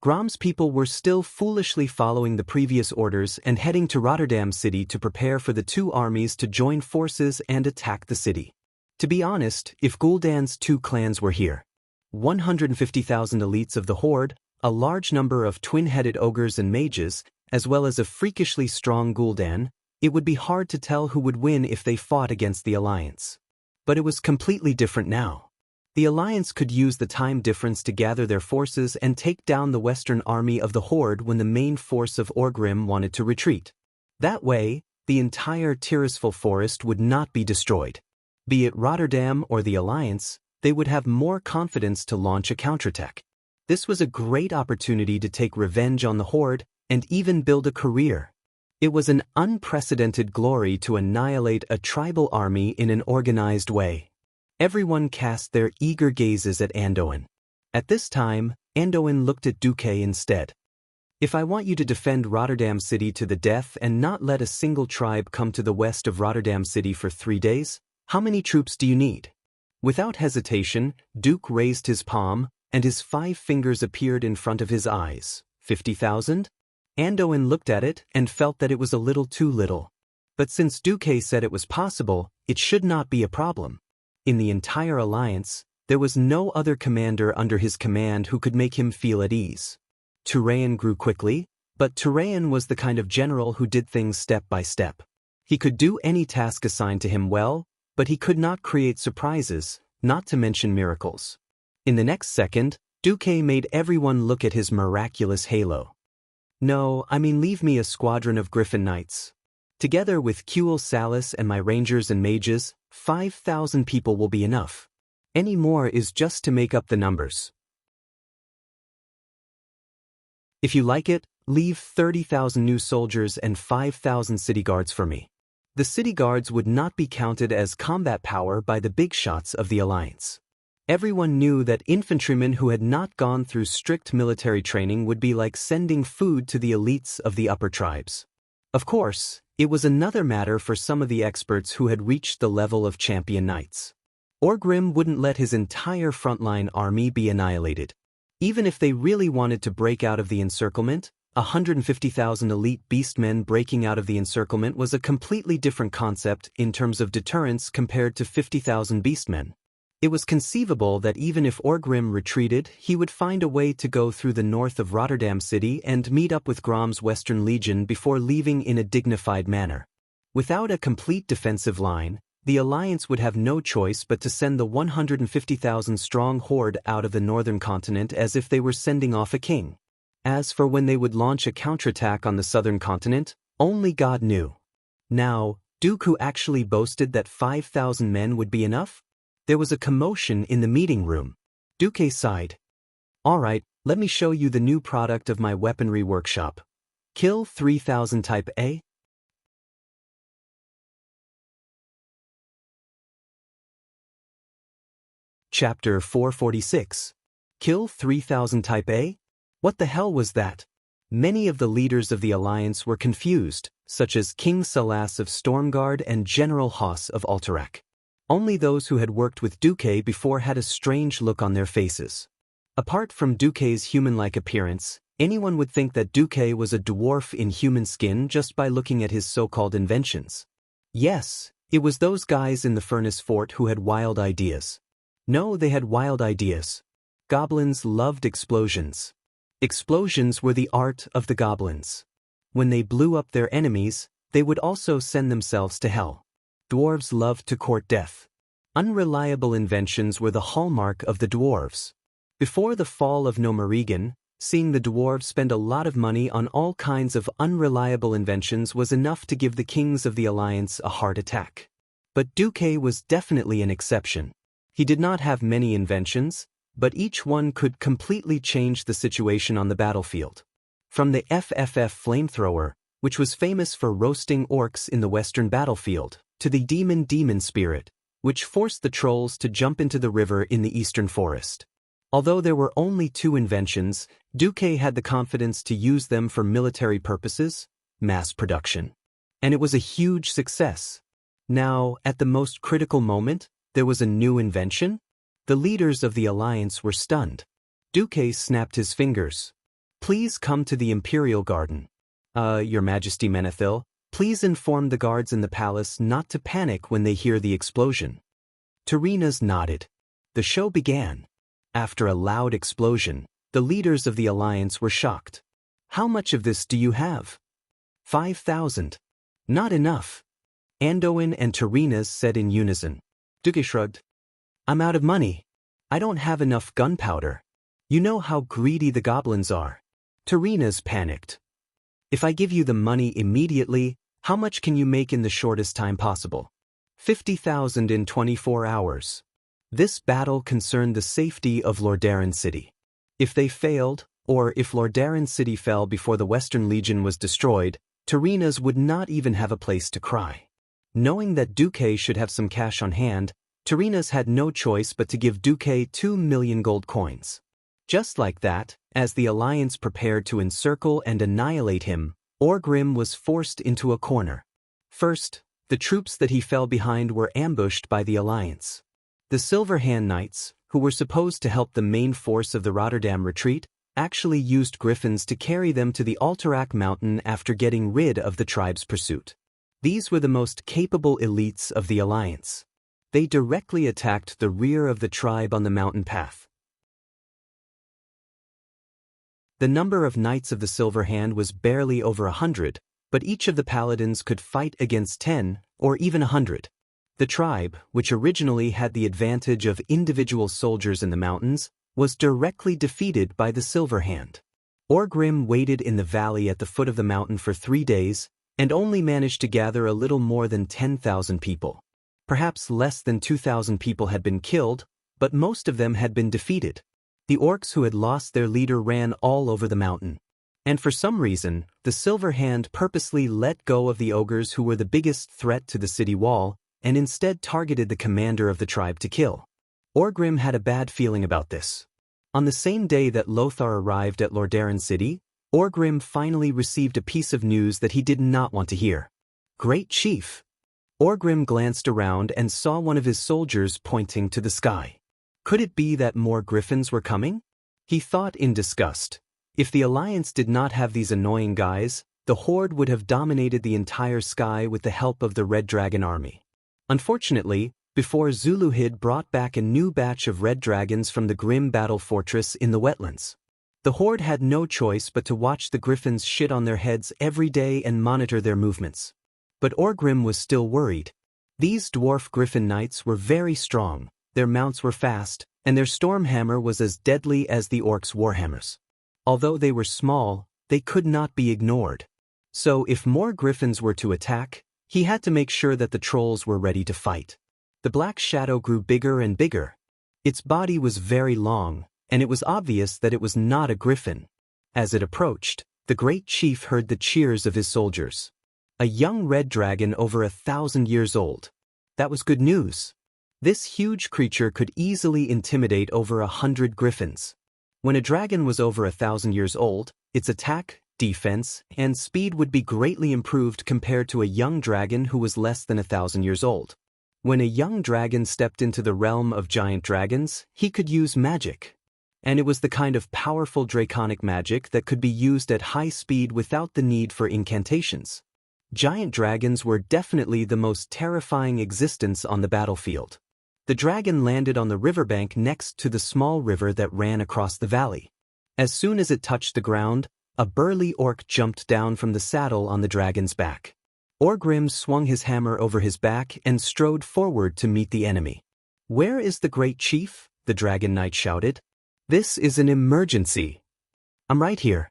S1: Grom's people were still foolishly following the previous orders and heading to Rotterdam City to prepare for the two armies to join forces and attack the city. To be honest, if Gul'dan's two clans were here, 150,000 elites of the Horde, a large number of twin-headed ogres and mages, as well as a freakishly strong Gul'dan, it would be hard to tell who would win if they fought against the Alliance. But it was completely different now. The Alliance could use the time difference to gather their forces and take down the Western army of the Horde when the main force of Orgrim wanted to retreat. That way, the entire Tirisful Forest would not be destroyed. Be it Rotterdam or the Alliance, they would have more confidence to launch a counterattack. This was a great opportunity to take revenge on the Horde and even build a career. It was an unprecedented glory to annihilate a tribal army in an organized way. Everyone cast their eager gazes at Anduin. At this time, Anduin looked at Duque instead. "If I want you to defend Rotterdam City to the death and not let a single tribe come to the west of Rotterdam City for 3 days, how many troops do you need?" Without hesitation, Duke raised his palm, and his 5 fingers appeared in front of his eyes. 50,000? Anduin looked at it and felt that it was a little too little. But since Duque said it was possible, it should not be a problem. In the entire alliance, there was no other commander under his command who could make him feel at ease. Turayan grew quickly, but Turayan was the kind of general who did things step by step. He could do any task assigned to him well, but he could not create surprises, not to mention miracles. In the next second, Duque made everyone look at his miraculous halo. "No, I mean leave me a squadron of Griffin Knights. Together with Kuel Salis and my rangers and mages, 5,000 people will be enough. Any more is just to make up the numbers. If you like it, leave 30,000 new soldiers and 5,000 city guards for me." The city guards would not be counted as combat power by the big shots of the Alliance. Everyone knew that infantrymen who had not gone through strict military training would be like sending food to the elites of the upper tribes. Of course, it was another matter for some of the experts who had reached the level of champion knights. Orgrim wouldn't let his entire frontline army be annihilated. Even if they really wanted to break out of the encirclement, 150,000 elite beastmen breaking out of the encirclement was a completely different concept in terms of deterrence compared to 50,000 beastmen. It was conceivable that even if Orgrim retreated, he would find a way to go through the north of Rotterdam City and meet up with Grom's Western Legion before leaving in a dignified manner. Without a complete defensive line, the Alliance would have no choice but to send the 150,000-strong horde out of the northern continent as if they were sending off a king. As for when they would launch a counterattack on the southern continent, only God knew. Now, Dooku actually boasted that 5,000 men would be enough? There was a commotion in the meeting room. Dooku sighed. "All right, let me show you the new product of my weaponry workshop. Kill 3000 Type A?" Chapter 446. Kill 3000 Type A? What the hell was that? Many of the leaders of the Alliance were confused, such as King Salas of Stormguard and General Haas of Alterac. Only those who had worked with Dooku before had a strange look on their faces. Apart from Dooku's human-like appearance, anyone would think that Dooku was a dwarf in human skin just by looking at his so-called inventions. Yes, it was those guys in the furnace fort who had wild ideas. No, they had wild ideas. Goblins loved explosions. Explosions were the art of the goblins. When they blew up their enemies, they would also send themselves to hell. Dwarves loved to court death. Unreliable inventions were the hallmark of the dwarves. Before the fall of Nomarigan, seeing the dwarves spend a lot of money on all kinds of unreliable inventions was enough to give the kings of the Alliance a heart attack. But Dooku was definitely an exception. He did not have many inventions, but each one could completely change the situation on the battlefield. From the FFF flamethrower, which was famous for roasting orcs in the western battlefield, to the demon spirit, which forced the trolls to jump into the river in the eastern forest. Although there were only 2 inventions, Dooku had the confidence to use them for military purposes, mass production. And it was a huge success. Now, at the most critical moment, there was a new invention? The leaders of the Alliance were stunned. Dooku snapped his fingers. "Please come to the Imperial Garden. Your Majesty Menethil, please inform the guards in the palace not to panic when they hear the explosion." Tyreenas nodded. The show began. After a loud explosion, the leaders of the Alliance were shocked. "How much of this do you have?" 5,000. "Not enough." Anduin and Tyreenas said in unison. Dooku shrugged. "I'm out of money. I don't have enough gunpowder. You know how greedy the goblins are." Tyreenas panicked. "If I give you the money immediately, how much can you make in the shortest time possible?" 50,000 in 24 hours. This battle concerned the safety of Lordaeron City. If they failed, or if Lordaeron City fell before the Western Legion was destroyed, Tyreenas would not even have a place to cry. Knowing that Dooku should have some cash on hand, Tyreenas had no choice but to give Dooku 2 million gold coins. Just like that, as the Alliance prepared to encircle and annihilate him, Orgrim was forced into a corner. First, the troops that he fell behind were ambushed by the Alliance. The Silver Hand Knights, who were supposed to help the main force of the Rotterdam retreat, actually used griffins to carry them to the Alterac mountain after getting rid of the tribe's pursuit. These were the most capable elites of the Alliance. They directly attacked the rear of the tribe on the mountain path. The number of Knights of the Silver Hand was barely over 100, but each of the paladins could fight against 10 or even 100. The tribe, which originally had the advantage of individual soldiers in the mountains, was directly defeated by the Silver Hand. Orgrim waited in the valley at the foot of the mountain for 3 days, and only managed to gather a little more than 10,000 people. Perhaps less than 2,000 people had been killed, but most of them had been defeated. The orcs who had lost their leader ran all over the mountain. And for some reason, the Silver Hand purposely let go of the ogres who were the biggest threat to the city wall, and instead targeted the commander of the tribe to kill. Orgrim had a bad feeling about this. On the same day that Lothar arrived at Lordaeron City, Orgrim finally received a piece of news that he did not want to hear. "Great Chief." Orgrim glanced around and saw one of his soldiers pointing to the sky. Could it be that more griffins were coming? He thought in disgust. If the Alliance did not have these annoying guys, the Horde would have dominated the entire sky with the help of the Red Dragon army. Unfortunately, before Zuluhid brought back a new batch of red dragons from the grim battle fortress in the wetlands. The horde had no choice but to watch the griffins shit on their heads every day and monitor their movements. But Orgrim was still worried. These dwarf griffin knights were very strong, their mounts were fast, and their storm hammer was as deadly as the orcs' warhammers. Although they were small, they could not be ignored. So if more griffins were to attack, he had to make sure that the trolls were ready to fight. The black shadow grew bigger and bigger. Its body was very long, and it was obvious that it was not a griffin. As it approached, the great chief heard the cheers of his soldiers. A young red dragon over 1,000 years old. That was good news. This huge creature could easily intimidate over 100 griffins. When a dragon was over 1,000 years old, its attack, defense, and speed would be greatly improved compared to a young dragon who was less than 1,000 years old. When a young dragon stepped into the realm of giant dragons, he could use magic. And it was the kind of powerful draconic magic that could be used at high speed without the need for incantations. Giant dragons were definitely the most terrifying existence on the battlefield. The dragon landed on the riverbank next to the small river that ran across the valley. As soon as it touched the ground, a burly orc jumped down from the saddle on the dragon's back. Orgrim swung his hammer over his back and strode forward to meet the enemy. "Where is the great chief?" the dragon knight shouted. "This is an emergency." "I'm right here."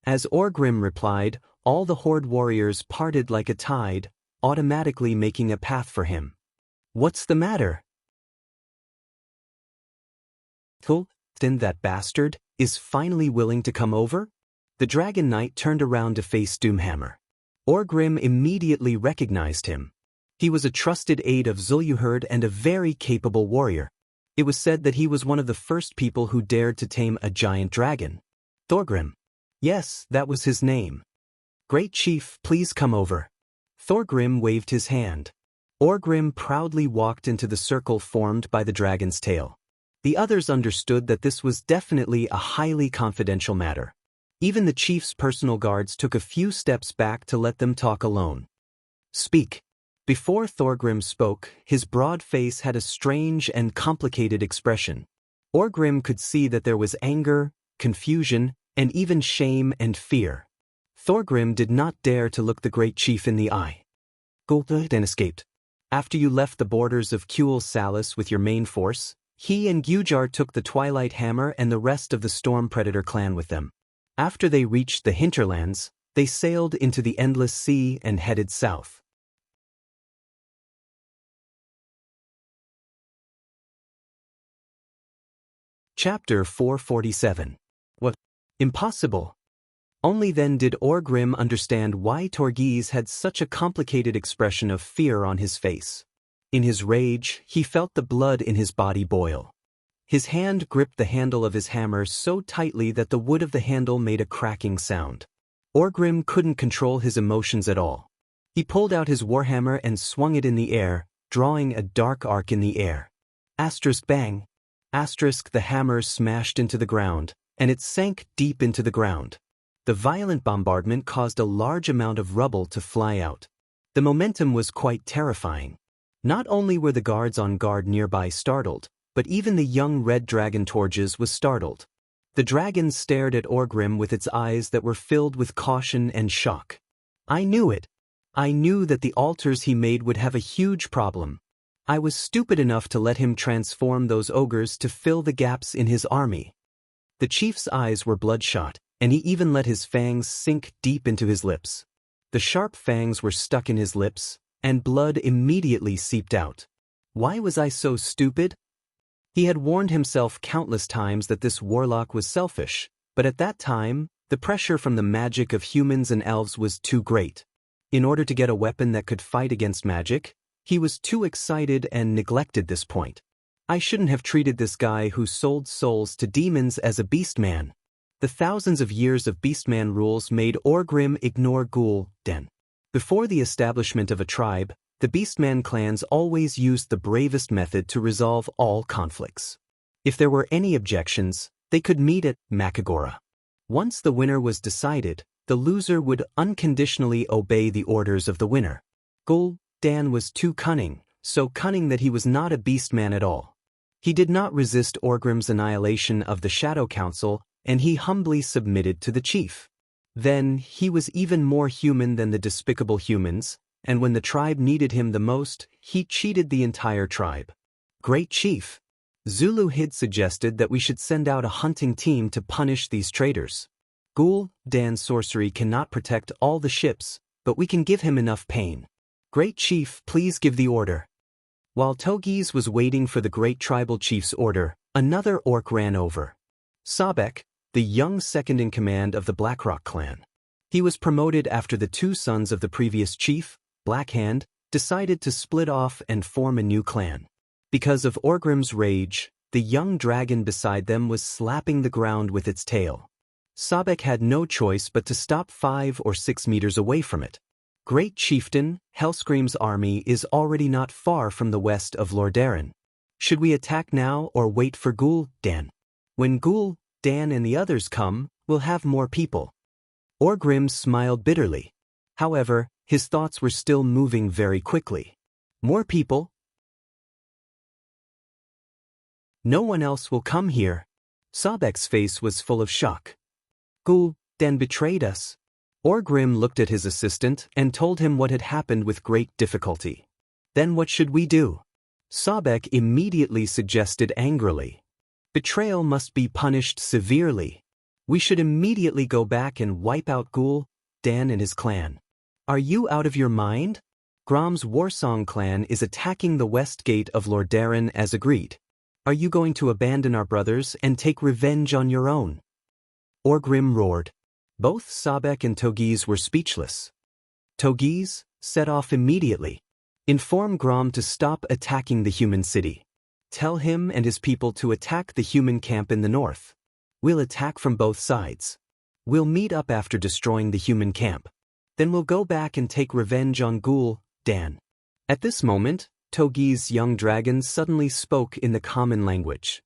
S1: As Orgrim replied, all the horde warriors parted like a tide, automatically making a path for him. "What's the matter?" "Then that bastard is finally willing to come over?" The dragon knight turned around to face Doomhammer. Orgrim immediately recognized him. He was a trusted aide of Zuluhid and a very capable warrior. It was said that he was one of the first people who dared to tame a giant dragon. Thorgrim. Yes, that was his name. "Great chief, please come over." Thorgrim waved his hand. Orgrim proudly walked into the circle formed by the dragon's tail. The others understood that this was definitely a highly confidential matter. Even the chief's personal guards took a few steps back to let them talk alone. "Speak." Before Thorgrim spoke, his broad face had a strange and complicated expression. Orgrim could see that there was anger, confusion, and even shame and fear. Thorgrim did not dare to look the great chief in the eye. "Go then escaped. After you left the borders of Kuel Salis with your main force, he and Gujar took the Twilight Hammer and the rest of the Storm Predator clan with them. After they reached the hinterlands, they sailed into the Endless Sea and headed south." Chapter 447. What? Impossible. Only then did Orgrim understand why Torghese had such a complicated expression of fear on his face. In his rage, he felt the blood in his body boil. His hand gripped the handle of his hammer so tightly that the wood of the handle made a cracking sound. Orgrim couldn't control his emotions at all. He pulled out his warhammer and swung it in the air, drawing a dark arc in the air. Asterisk bang. Asterisk the hammer smashed into the ground, and it sank deep into the ground. The violent bombardment caused a large amount of rubble to fly out. The momentum was quite terrifying. Not only were the guards on guard nearby startled, but even the young red dragon Torghese was startled. The dragon stared at Orgrim with its eyes that were filled with caution and shock. "I knew it. I knew that the altars he made would have a huge problem. I was stupid enough to let him transform those ogres to fill the gaps in his army." The chief's eyes were bloodshot, and he even let his fangs sink deep into his lips. The sharp fangs were stuck in his lips, and blood immediately seeped out. Why was I so stupid? He had warned himself countless times that this warlock was selfish, but at that time, the pressure from the magic of humans and elves was too great. In order to get a weapon that could fight against magic, he was too excited and neglected this point. I shouldn't have treated this guy who sold souls to demons as a beastman. The thousands of years of beastman rules made Orgrim ignore Ghoul-Den. Before the establishment of a tribe, the beastman clans always used the bravest method to resolve all conflicts. If there were any objections, they could meet at Makagora. Once the winner was decided, the loser would unconditionally obey the orders of the winner. Ghoul-Dan was too cunning, so cunning that he was not a beastman at all. He did not resist Orgrim's annihilation of the Shadow Council, and he humbly submitted to the chief. Then, he was even more human than the despicable humans, and when the tribe needed him the most, he cheated the entire tribe. Great Chief, Zulu had suggested that we should send out a hunting team to punish these traitors. Gul'dan's sorcery cannot protect all the ships, but we can give him enough pain. Great Chief, please give the order. While Togi's was waiting for the great tribal chief's order, another orc ran over. Sabek, the young second-in-command of the Blackrock clan. He was promoted after the two sons of the previous chief, Blackhand, decided to split off and form a new clan. Because of Orgrim's rage, the young dragon beside them was slapping the ground with its tail. Sabek had no choice but to stop 5 or 6 meters away from it. Great Chieftain, Hellscream's army is already not far from the west of Lordaeron. Should we attack now or wait for Gul'dan? When Gul'dan and the others come, we'll have more people. Orgrim smiled bitterly. However, his thoughts were still moving very quickly. More people? No one else will come here. Sabek's face was full of shock. Gul'dan betrayed us. Orgrim looked at his assistant and told him what had happened with great difficulty. Then what should we do? Sabek immediately suggested angrily. Betrayal must be punished severely. We should immediately go back and wipe out Gul'dan and his clan. Are you out of your mind? Grom's Warsong clan is attacking the west gate of Lordaeron as agreed. Are you going to abandon our brothers and take revenge on your own? Orgrim roared. Both Sabek and Togi's were speechless. Togi's, set off immediately. Inform Grom to stop attacking the human city. Tell him and his people to attack the human camp in the north. We'll attack from both sides. We'll meet up after destroying the human camp. Then we'll go back and take revenge on Gul'dan. At this moment, Togi's young dragon suddenly spoke in the common language.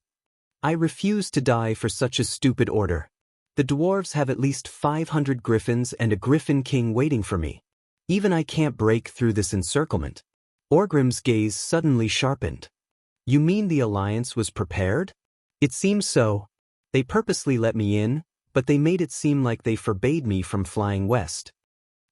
S1: I refuse to die for such a stupid order. The dwarves have at least 500 griffins and a griffin king waiting for me. Even I can't break through this encirclement. Orgrim's gaze suddenly sharpened. You mean the alliance was prepared? It seems so. They purposely let me in, but they made it seem like they forbade me from flying west.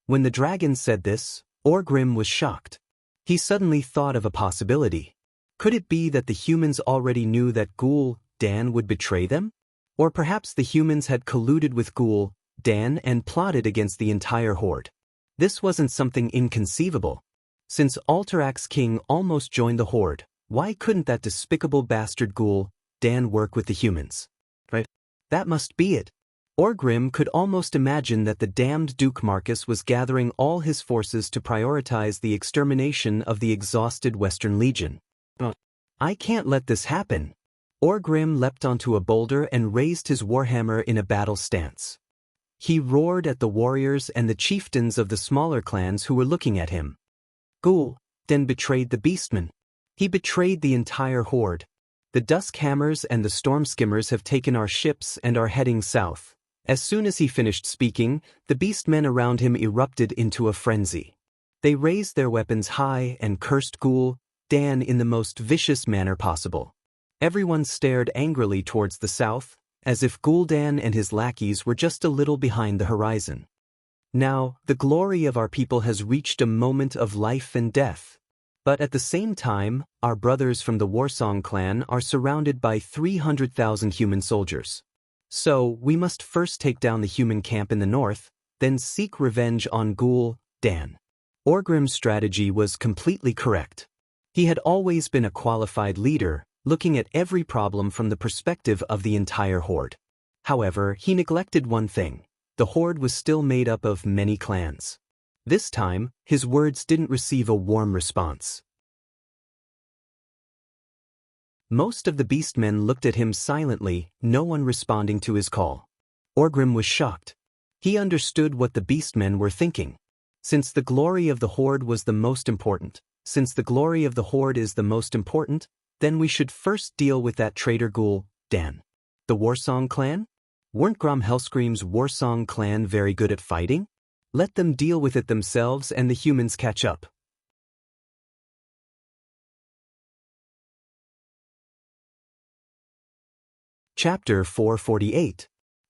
S1: When the dragon said this, Orgrim was shocked. He suddenly thought of a possibility. Could it be that the humans already knew that Gul'dan would betray them? Or perhaps the humans had colluded with Gul'dan and plotted against the entire horde. This wasn't something inconceivable. Since Alterax's king almost joined the horde, why couldn't that despicable bastard Gul'dan work with the humans? Right? That must be it. Orgrim could almost imagine that the damned Duke Marcus was gathering all his forces to prioritize the extermination of the exhausted Western Legion. I can't let this happen. Orgrim leapt onto a boulder and raised his warhammer in a battle stance. He roared at the warriors and the chieftains of the smaller clans who were looking at him. Gul'dan betrayed the beastmen. He betrayed the entire horde. The Duskhammers and the Stormskimmers have taken our ships and are heading south. As soon as he finished speaking, the beastmen around him erupted into a frenzy. They raised their weapons high and cursed Gul'dan in the most vicious manner possible. Everyone stared angrily towards the south, as if Gul'dan and his lackeys were just a little behind the horizon. Now, the glory of our people has reached a moment of life and death. But at the same time, our brothers from the Warsong clan are surrounded by 300,000 human soldiers. So, we must first take down the human camp in the north, then seek revenge on Gul'dan. Orgrim's strategy was completely correct. He had always been a qualified leader, looking at every problem from the perspective of the entire horde. However, he neglected one thing. The horde was still made up of many clans. This time, his words didn't receive a warm response. Most of the beastmen looked at him silently, no one responding to his call. Orgrim was shocked. He understood what the beastmen were thinking. Since the glory of the horde was the most important, since the glory of the horde is the most important, then we should first deal with that traitor Gul'dan. The Warsong clan? Weren't Grom Hellscream's Warsong clan very good at fighting? Let them deal with it themselves and the humans catch up. Chapter 448.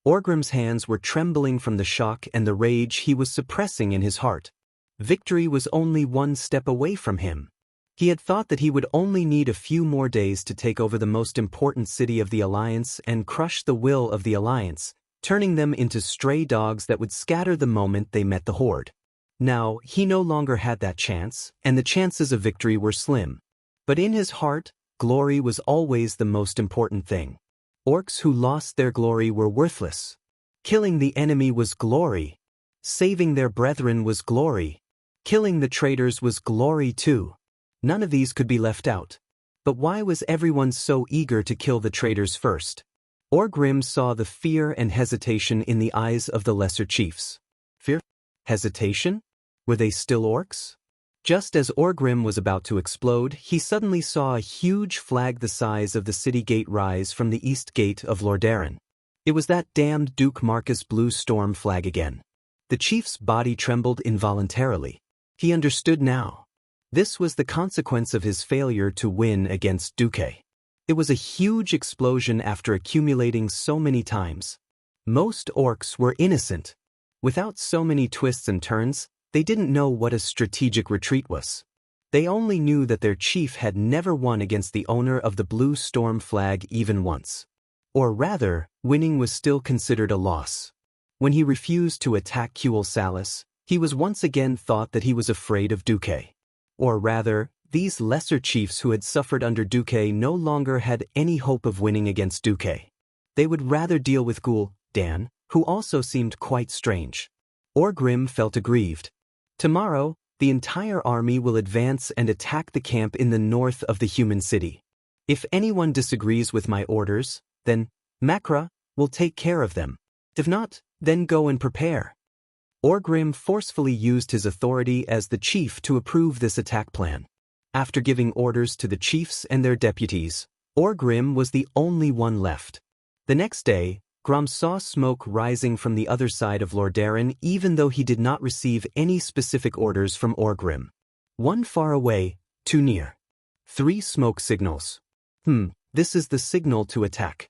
S1: Orgrim's hands were trembling from the shock and the rage he was suppressing in his heart. Victory was only one step away from him. He had thought that he would only need a few more days to take over the most important city of the Alliance and crush the will of the Alliance, turning them into stray dogs that would scatter the moment they met the Horde. Now, he no longer had that chance, and the chances of victory were slim. But in his heart, glory was always the most important thing. Orcs who lost their glory were worthless. Killing the enemy was glory. Saving their brethren was glory. Killing the traitors was glory too. None of these could be left out. But why was everyone so eager to kill the traitors first? Orgrim saw the fear and hesitation in the eyes of the lesser chiefs. Fear? Hesitation? Were they still orcs? Just as Orgrim was about to explode, he suddenly saw a huge flag the size of the city gate rise from the east gate of Lordaeron. It was that damned Duke Marcus Blue Storm flag again. The chief's body trembled involuntarily. He understood now. This was the consequence of his failure to win against Duque. It was a huge explosion after accumulating so many times. Most orcs were innocent. Without so many twists and turns, they didn't know what a strategic retreat was. They only knew that their chief had never won against the owner of the Blue Storm flag even once. Or rather, winning was still considered a loss. When he refused to attack Cuel Salis, he was once again thought that he was afraid of Duque. Or rather, these lesser chiefs who had suffered under Duque no longer had any hope of winning against Duque. They would rather deal with Dan, who also seemed quite strange. Orgrim felt aggrieved. Tomorrow, the entire army will advance and attack the camp in the north of the human city. If anyone disagrees with my orders, then Makra will take care of them. If not, then go and prepare. Orgrim forcefully used his authority as the chief to approve this attack plan. After giving orders to the chiefs and their deputies, Orgrim was the only one left. The next day, Grom saw smoke rising from the other side of Lordaeron even though he did not receive any specific orders from Orgrim. One far away, two near. 3 smoke signals. This is the signal to attack.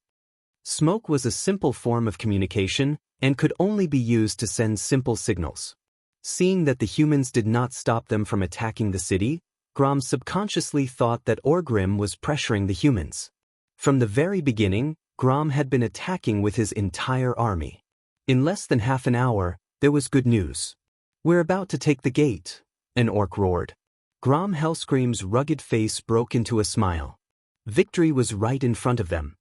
S1: Smoke was a simple form of communication and could only be used to send simple signals. Seeing that the humans did not stop them from attacking the city, Grom subconsciously thought that Orgrim was pressuring the humans. From the very beginning, Grom had been attacking with his entire army. In less than half an hour, there was good news. We're about to take the gate, an orc roared. Grom Hellscream's rugged face broke into a smile. Victory was right in front of them.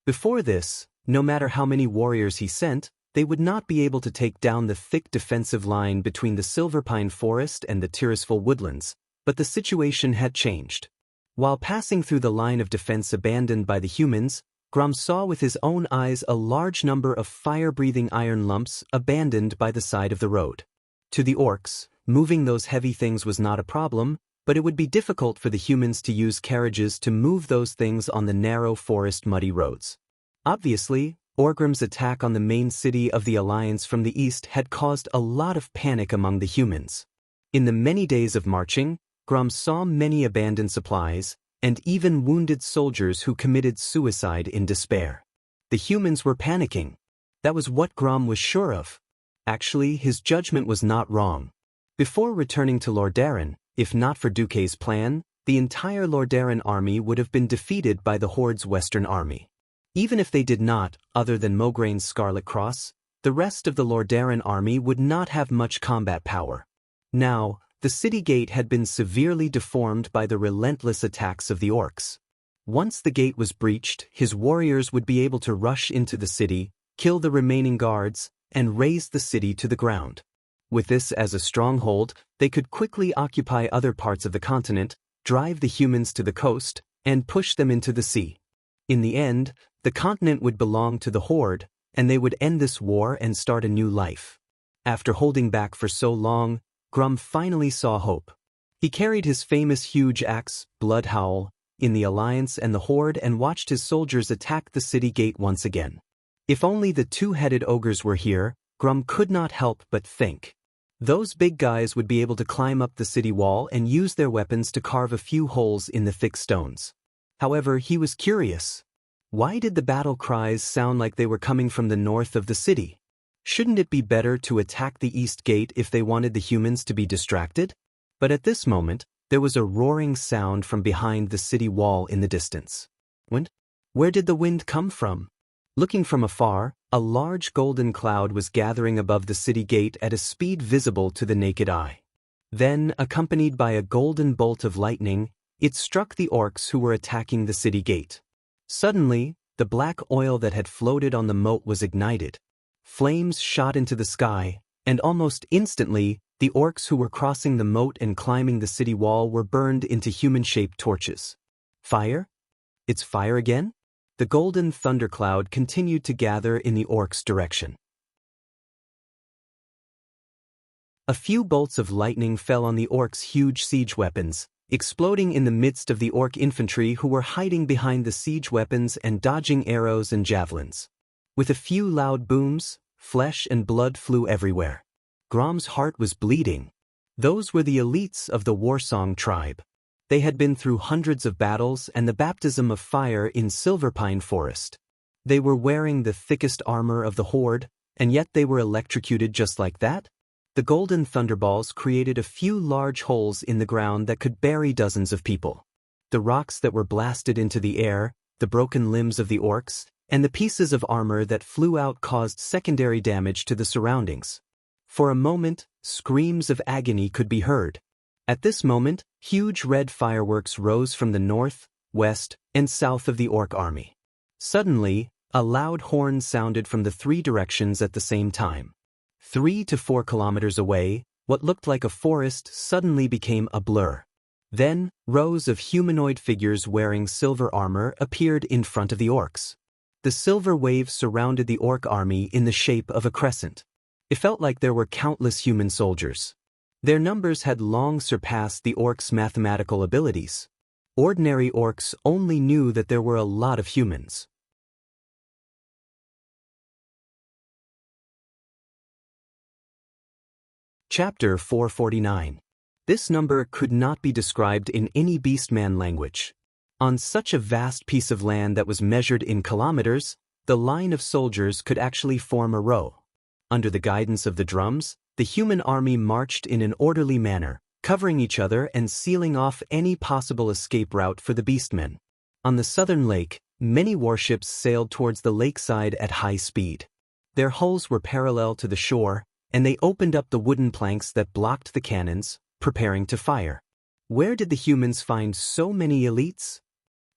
S1: Before this, no matter how many warriors he sent, they would not be able to take down the thick defensive line between the Silverpine Forest and the Tirisful Woodlands, but the situation had changed. While passing through the line of defense abandoned by the humans, Grom saw with his own eyes a large number of fire-breathing iron lumps abandoned by the side of the road. To the orcs, moving those heavy things was not a problem, but it would be difficult for the humans to use carriages to move those things on the narrow forest muddy roads. Obviously, Orgrim's attack on the main city of the Alliance from the east had caused a lot of panic among the humans. In the many days of marching, Grom saw many abandoned supplies, and even wounded soldiers who committed suicide in despair. The humans were panicking. That was what Grom was sure of. Actually, his judgment was not wrong. Before returning to Lordaeron, if not for Duque's plan, the entire Lordaeron army would have been defeated by the Horde's western army. Even if they did not, other than Mograine's Scarlet Cross, the rest of the Lordaeron army would not have much combat power. Now, the city gate had been severely deformed by the relentless attacks of the orcs. Once the gate was breached, his warriors would be able to rush into the city, kill the remaining guards, and raze the city to the ground. With this as a stronghold, they could quickly occupy other parts of the continent, drive the humans to the coast, and push them into the sea. In the end, the continent would belong to the Horde, and they would end this war and start a new life. After holding back for so long, Grom finally saw hope. He carried his famous huge axe, Bloodhowl, in the Alliance and the Horde and watched his soldiers attack the city gate once again. If only the 2-headed ogres were here, Grom could not help but think. Those big guys would be able to climb up the city wall and use their weapons to carve a few holes in the thick stones. However, he was curious. Why did the battle cries sound like they were coming from the north of the city? Shouldn't it be better to attack the east gate if they wanted the humans to be distracted? But at this moment, there was a roaring sound from behind the city wall in the distance. Wind? Where did the wind come from? Looking from afar, a large golden cloud was gathering above the city gate at a speed visible to the naked eye. Then, accompanied by a golden bolt of lightning, it struck the orcs who were attacking the city gate. Suddenly, the black oil that had floated on the moat was ignited. Flames shot into the sky, and almost instantly, the orcs who were crossing the moat and climbing the city wall were burned into human-shaped torches. Fire? It's fire again? The golden thundercloud continued to gather in the orcs' direction. A few bolts of lightning fell on the orcs' huge siege weapons, exploding in the midst of the orc infantry who were hiding behind the siege weapons and dodging arrows and javelins. With a few loud booms, flesh and blood flew everywhere. Grom's heart was bleeding. Those were the elites of the Warsong tribe. They had been through hundreds of battles and the baptism of fire in Silverpine Forest. They were wearing the thickest armor of the Horde, and yet they were electrocuted just like that? The golden thunderballs created a few large holes in the ground that could bury dozens of people. The rocks that were blasted into the air, the broken limbs of the orcs, and the pieces of armor that flew out caused secondary damage to the surroundings. For a moment, screams of agony could be heard. At this moment, huge red fireworks rose from the north, west, and south of the orc army. Suddenly, a loud horn sounded from the three directions at the same time. 3 to 4 kilometers away, what looked like a forest suddenly became a blur. Then, rows of humanoid figures wearing silver armor appeared in front of the orcs. The silver wave surrounded the orc army in the shape of a crescent. It felt like there were countless human soldiers. Their numbers had long surpassed the orcs' mathematical abilities. Ordinary orcs only knew that there were a lot of humans. Chapter 449. This number could not be described in any beastman language. On such a vast piece of land that was measured in kilometers, the line of soldiers could actually form a row. Under the guidance of the drums, the human army marched in an orderly manner, covering each other and sealing off any possible escape route for the beastmen. On the southern lake, many warships sailed towards the lakeside at high speed. Their hulls were parallel to the shore, and they opened up the wooden planks that blocked the cannons, preparing to fire. Where did the humans find so many elites?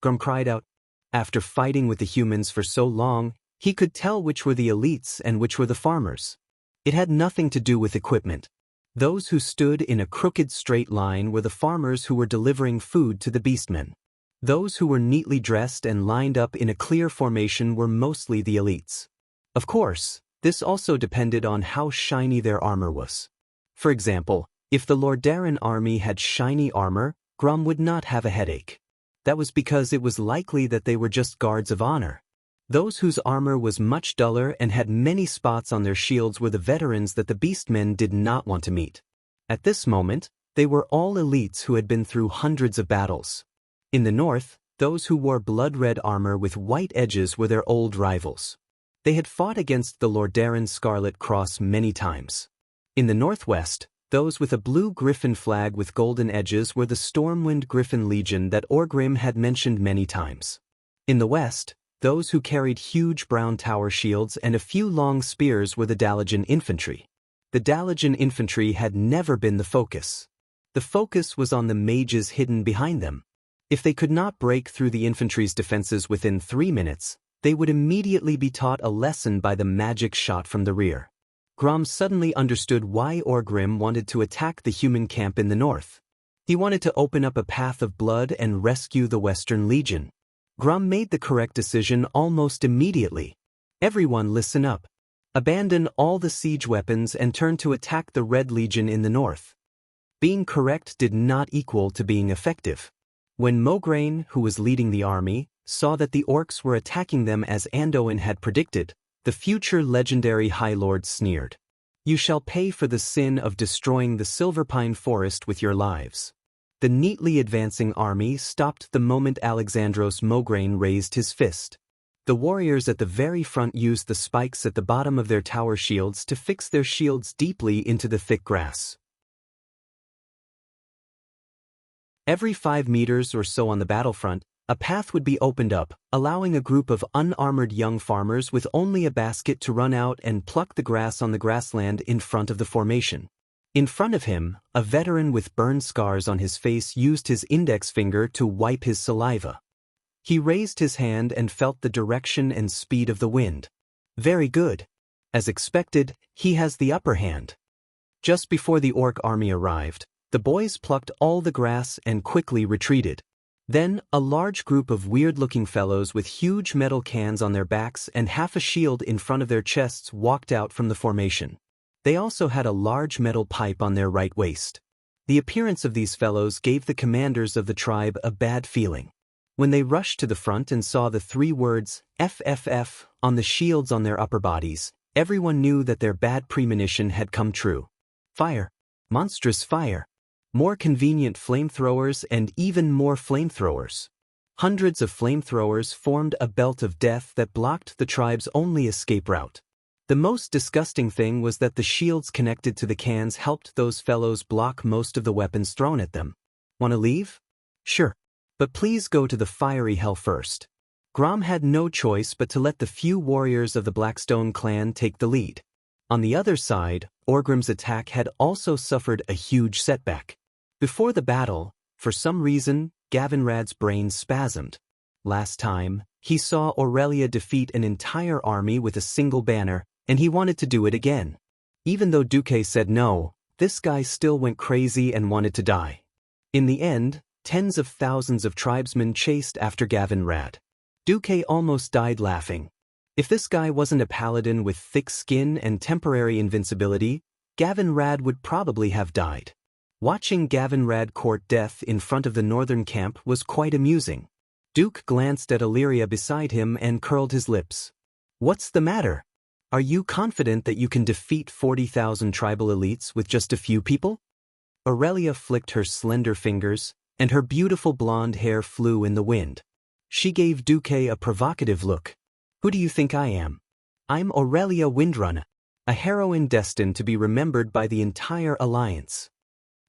S1: Grom cried out. After fighting with the humans for so long, he could tell which were the elites and which were the farmers. It had nothing to do with equipment. Those who stood in a crooked straight line were the farmers who were delivering food to the beastmen. Those who were neatly dressed and lined up in a clear formation were mostly the elites. Of course, this also depended on how shiny their armor was. For example, if the Lordaeron army had shiny armor, Grom would not have a headache. That was because it was likely that they were just guards of honor. Those whose armor was much duller and had many spots on their shields were the veterans that the beastmen did not want to meet. At this moment, they were all elites who had been through hundreds of battles. In the north, those who wore blood-red armor with white edges were their old rivals. They had fought against the Lordaeron Scarlet Cross many times. In the northwest, those with a blue griffin flag with golden edges were the Stormwind Griffin Legion that Orgrim had mentioned many times. In the west, those who carried huge brown tower shields and a few long spears were the Dalajan Infantry. The Dalajan Infantry had never been the focus. The focus was on the mages hidden behind them. If they could not break through the infantry's defenses within 3 minutes, they would immediately be taught a lesson by the magic shot from the rear. Grom suddenly understood why Orgrim wanted to attack the human camp in the north. He wanted to open up a path of blood and rescue the Western Legion. Grom made the correct decision almost immediately. Everyone listen up. Abandon all the siege weapons and turn to attack the Red Legion in the north. Being correct did not equal to being effective. When Mograine, who was leading the army, saw that the orcs were attacking them as Anduin had predicted, the future legendary High Lord sneered. You shall pay for the sin of destroying the Silverpine Forest with your lives. The neatly advancing army stopped the moment Alexandros Mograine raised his fist. The warriors at the very front used the spikes at the bottom of their tower shields to fix their shields deeply into the thick grass. Every 5 meters or so on the battlefront, a path would be opened up, allowing a group of unarmored young farmers with only a basket to run out and pluck the grass on the grassland in front of the formation. In front of him, a veteran with burn scars on his face used his index finger to wipe his saliva. He raised his hand and felt the direction and speed of the wind. Very good. As expected, he has the upper hand. Just before the orc army arrived, the boys plucked all the grass and quickly retreated. Then, a large group of weird-looking fellows with huge metal cans on their backs and half a shield in front of their chests walked out from the formation. They also had a large metal pipe on their right waist. The appearance of these fellows gave the commanders of the tribe a bad feeling. When they rushed to the front and saw the 3 words, FFF, on the shields on their upper bodies, everyone knew that their bad premonition had come true. Fire. Monstrous fire. More convenient flamethrowers and even more flamethrowers. Hundreds of flamethrowers formed a belt of death that blocked the tribe's only escape route. The most disgusting thing was that the shields connected to the cans helped those fellows block most of the weapons thrown at them. Wanna leave? Sure. But please go to the fiery hell first. Grom had no choice but to let the few warriors of the Blackstone clan take the lead. On the other side, Orgrim's attack had also suffered a huge setback. Before the battle, for some reason, Gavinrad's brain spasmed. Last time, he saw Aurelia defeat an entire army with a single banner, and he wanted to do it again. Even though Duque said no, this guy still went crazy and wanted to die. In the end, tens of thousands of tribesmen chased after Gavinrad. Duque almost died laughing. If this guy wasn't a paladin with thick skin and temporary invincibility, Gavinrad would probably have died. Watching Gavinrad court death in front of the northern camp was quite amusing. Duke glanced at Illyria beside him and curled his lips. What's the matter? Are you confident that you can defeat 40,000 tribal elites with just a few people? Aurelia flicked her slender fingers, and her beautiful blonde hair flew in the wind. She gave Duque a provocative look. Who do you think I am? I'm Aurelia Windrun, a heroine destined to be remembered by the entire Alliance.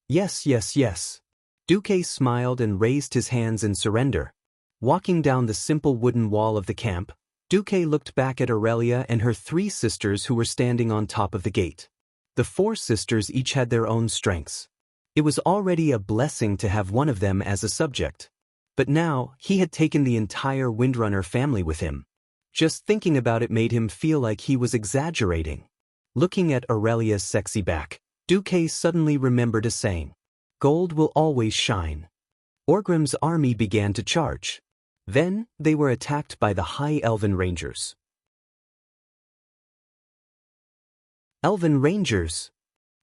S1: Yes, yes, yes. Duque smiled and raised his hands in surrender. Walking down the simple wooden wall of the camp, Duque looked back at Aurelia and her 3 sisters who were standing on top of the gate. The 4 sisters each had their own strengths. It was already a blessing to have one of them as a subject. But now, he had taken the entire Windrunner family with him. Just thinking about it made him feel like he was exaggerating. Looking at Aurelia's sexy back, Duque suddenly remembered a saying. Gold will always shine. Orgrim's army began to charge. Then, they were attacked by the High Elven Rangers. Elven Rangers!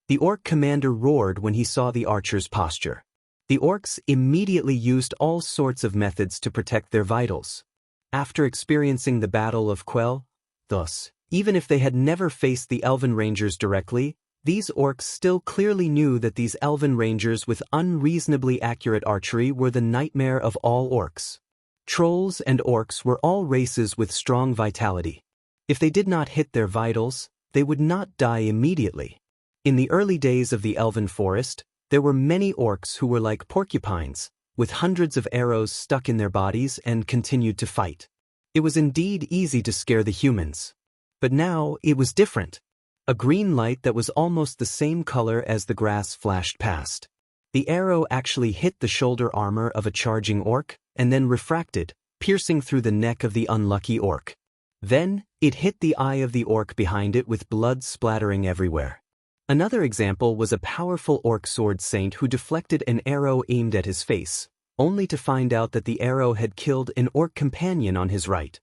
S1: The orc commander roared when he saw the archers' posture. The orcs immediately used all sorts of methods to protect their vitals. After experiencing the Battle of Quell, thus, even if they had never faced the Elven Rangers directly, these orcs still clearly knew that these Elven Rangers with unreasonably accurate archery were the nightmare of all orcs. Trolls and orcs were all races with strong vitality. If they did not hit their vitals, they would not die immediately. In the early days of the Elven Forest, there were many orcs who were like porcupines, with hundreds of arrows stuck in their bodies and continued to fight. It was indeed easy to scare the humans. But now, it was different. A green light that was almost the same color as the grass flashed past. The arrow actually hit the shoulder armor of a charging orc, and then refracted, piercing through the neck of the unlucky orc. Then, it hit the eye of the orc behind it with blood splattering everywhere. Another example was a powerful orc sword saint who deflected an arrow aimed at his face, only to find out that the arrow had killed an orc companion on his right.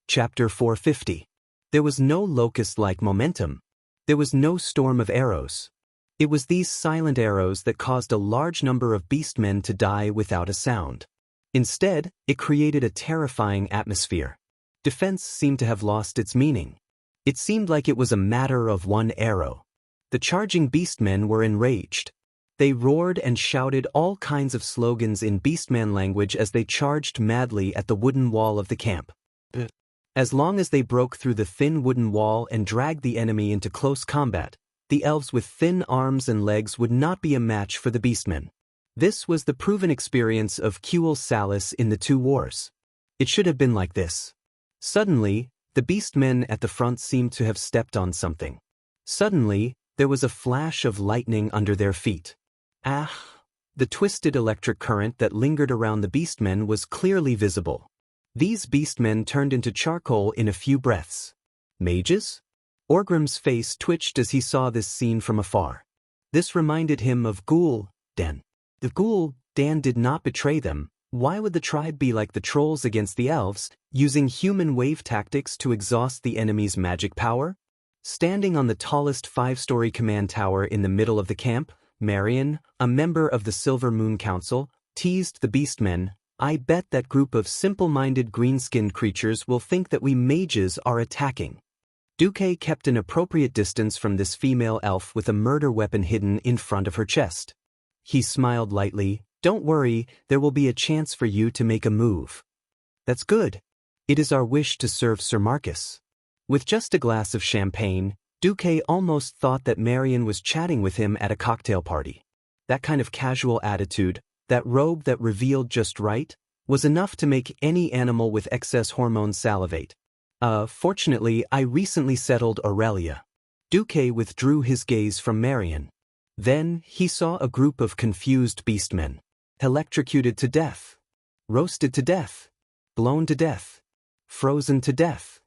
S1: Chapter 450. There was no locust-like momentum. There was no storm of arrows. It was these silent arrows that caused a large number of beastmen to die without a sound. Instead, it created a terrifying atmosphere. Defense seemed to have lost its meaning. It seemed like it was a matter of one arrow. The charging beastmen were enraged. They roared and shouted all kinds of slogans in beastman language as they charged madly at the wooden wall of the camp. As long as they broke through the thin wooden wall and dragged the enemy into close combat, the elves with thin arms and legs would not be a match for the beastmen. This was the proven experience of Quel Salis in the two wars. It should have been like this. Suddenly, the beastmen at the front seemed to have stepped on something. Suddenly, there was a flash of lightning under their feet. Ah! The twisted electric current that lingered around the beastmen was clearly visible. These beastmen turned into charcoal in a few breaths. Mages? Orgrim's face twitched as he saw this scene from afar. This reminded him of Dan. If Dan did not betray them, why would the tribe be like the trolls against the elves, using human wave tactics to exhaust the enemy's magic power? Standing on the tallest 5-story command tower in the middle of the camp, Marion, a member of the Silver Moon Council, teased the beastmen. I bet that group of simple-minded green-skinned creatures will think that we mages are attacking. Duque kept an appropriate distance from this female elf with a murder weapon hidden in front of her chest. He smiled lightly. Don't worry, there will be a chance for you to make a move. That's good. It is our wish to serve Sir Marcus. With just a glass of champagne, Duque almost thought that Marion was chatting with him at a cocktail party. That kind of casual attitude, that robe that revealed just right, was enough to make any animal with excess hormones salivate. Fortunately, I recently settled Aurelia. Duque withdrew his gaze from Marion. Then, he saw a group of confused beastmen. Electrocuted to death. Roasted to death. Blown to death. Frozen to death.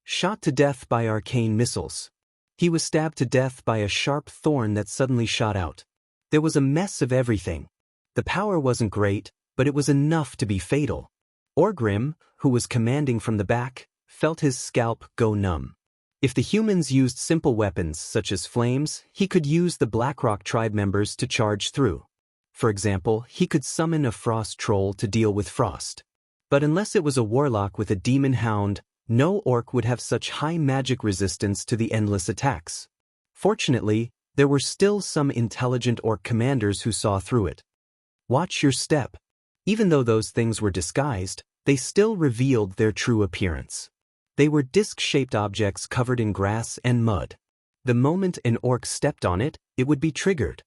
S1: Shot to death by arcane missiles. He was stabbed to death by a sharp thorn that suddenly shot out. There was a mess of everything. The power wasn't great, but it was enough to be fatal. Orgrim, who was commanding from the back, felt his scalp go numb. If the humans used simple weapons such as flames, he could use the Blackrock tribe members to charge through. For example, he could summon a frost troll to deal with frost. But unless it was a warlock with a demon hound, no orc would have such high magic resistance to the endless attacks. Fortunately, there were still some intelligent orc commanders who saw through it. Watch your step. Even though those things were disguised, they still revealed their true appearance. They were disc-shaped objects covered in grass and mud. The moment an orc stepped on it, it would be triggered.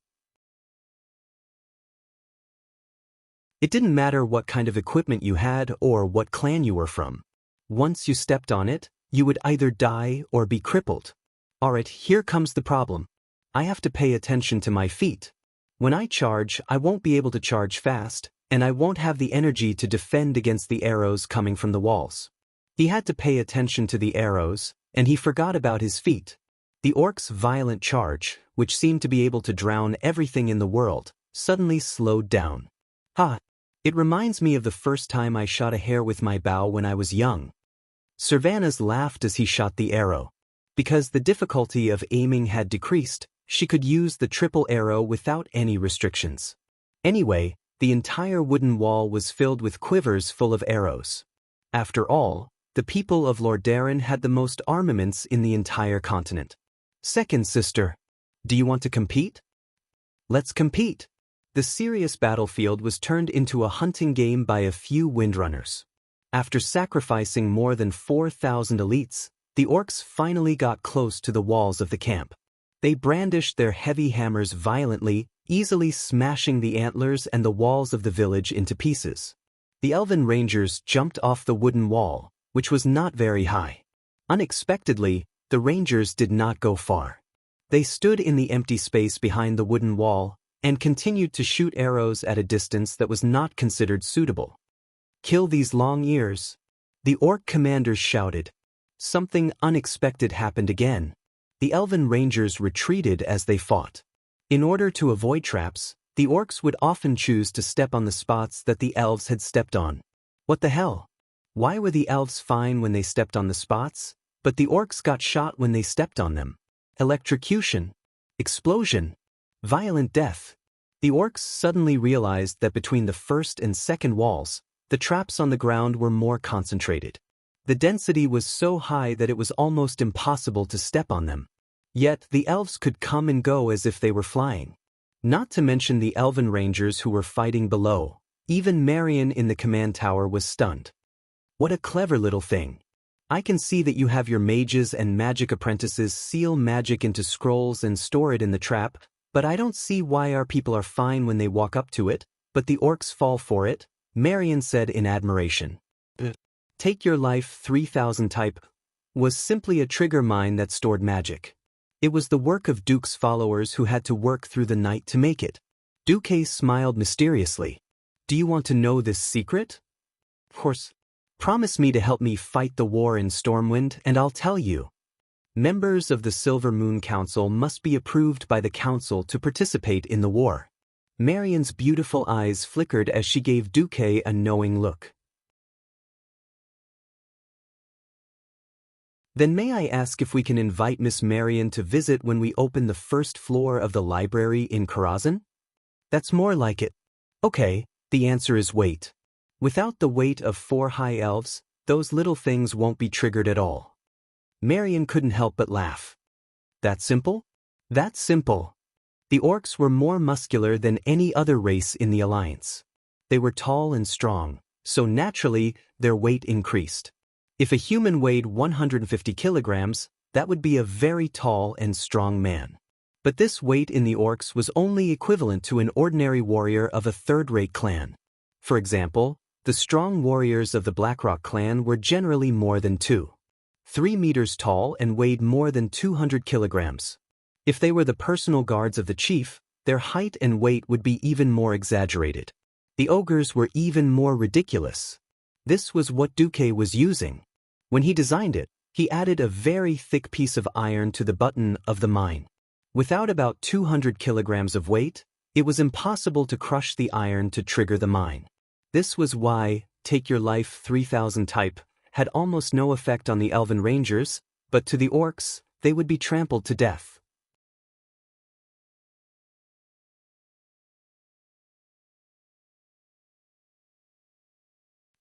S1: It didn't matter what kind of equipment you had or what clan you were from. Once you stepped on it, you would either die or be crippled. Alright, here comes the problem. I have to pay attention to my feet. When I charge, I won't be able to charge fast, and I won't have the energy to defend against the arrows coming from the walls. He had to pay attention to the arrows, and he forgot about his feet. The orc's violent charge, which seemed to be able to drown everything in the world, suddenly slowed down. It reminds me of the first time I shot a hare with my bow when I was young. Servanas laughed as he shot the arrow. Because the difficulty of aiming had decreased, she could use the triple arrow without any restrictions. Anyway, the entire wooden wall was filled with quivers full of arrows. After all, the people of Lordaeron had the most armaments in the entire continent. Second sister, do you want to compete? Let's compete. The serious battlefield was turned into a hunting game by a few windrunners. After sacrificing more than 4,000 elites, the orcs finally got close to the walls of the camp. They brandished their heavy hammers violently, easily smashing the antlers and the walls of the village into pieces. The elven rangers jumped off the wooden wall, which was not very high. Unexpectedly, the rangers did not go far. They stood in the empty space behind the wooden wall and continued to shoot arrows at a distance that was not considered suitable. Kill these long ears. The orc commanders shouted. Something unexpected happened again. The elven rangers retreated as they fought. In order to avoid traps, the orcs would often choose to step on the spots that the elves had stepped on. What the hell? Why were the elves fine when they stepped on the spots, but the orcs got shot when they stepped on them? Electrocution. Explosion. Violent death. The orcs suddenly realized that between the first and second walls, the traps on the ground were more concentrated. The density was so high that it was almost impossible to step on them. Yet the elves could come and go as if they were flying. Not to mention the elven rangers who were fighting below. Even Marion in the command tower was stunned. What a clever little thing. I can see that you have your mages and magic apprentices seal magic into scrolls and store it in the trap, but I don't see why our people are fine when they walk up to it, but the orcs fall for it, Marion said in admiration. Take Your Life 3000 type was simply a trigger mine that stored magic. It was the work of Duke's followers who had to work through the night to make it. Duke smiled mysteriously. Do you want to know this secret? Of course. Promise me to help me fight the war in Stormwind and I'll tell you. Members of the Silver Moon Council must be approved by the council to participate in the war. Marion's beautiful eyes flickered as she gave Duke a knowing look. Then may I ask if we can invite Miss Marion to visit when we open the first floor of the library in Karazhan? That's more like it. Okay, the answer is wait. Without the weight of 4 high elves, those little things won't be triggered at all. Marion couldn't help but laugh. That simple? That's simple. The orcs were more muscular than any other race in the Alliance. They were tall and strong, so naturally, their weight increased. If a human weighed 150 kilograms, that would be a very tall and strong man. But this weight in the orcs was only equivalent to an ordinary warrior of a third-rate clan. For example, the strong warriors of the Blackrock clan were generally more than 3 meters tall and weighed more than 200 kilograms. If they were the personal guards of the chief, their height and weight would be even more exaggerated. The ogres were even more ridiculous. This was what Duque was using. When he designed it, he added a very thick piece of iron to the button of the mine. Without about 200 kilograms of weight, it was impossible to crush the iron to trigger the mine. This was why Take Your Life 3000 type had almost no effect on the elven rangers, but to the orcs, they would be trampled to death.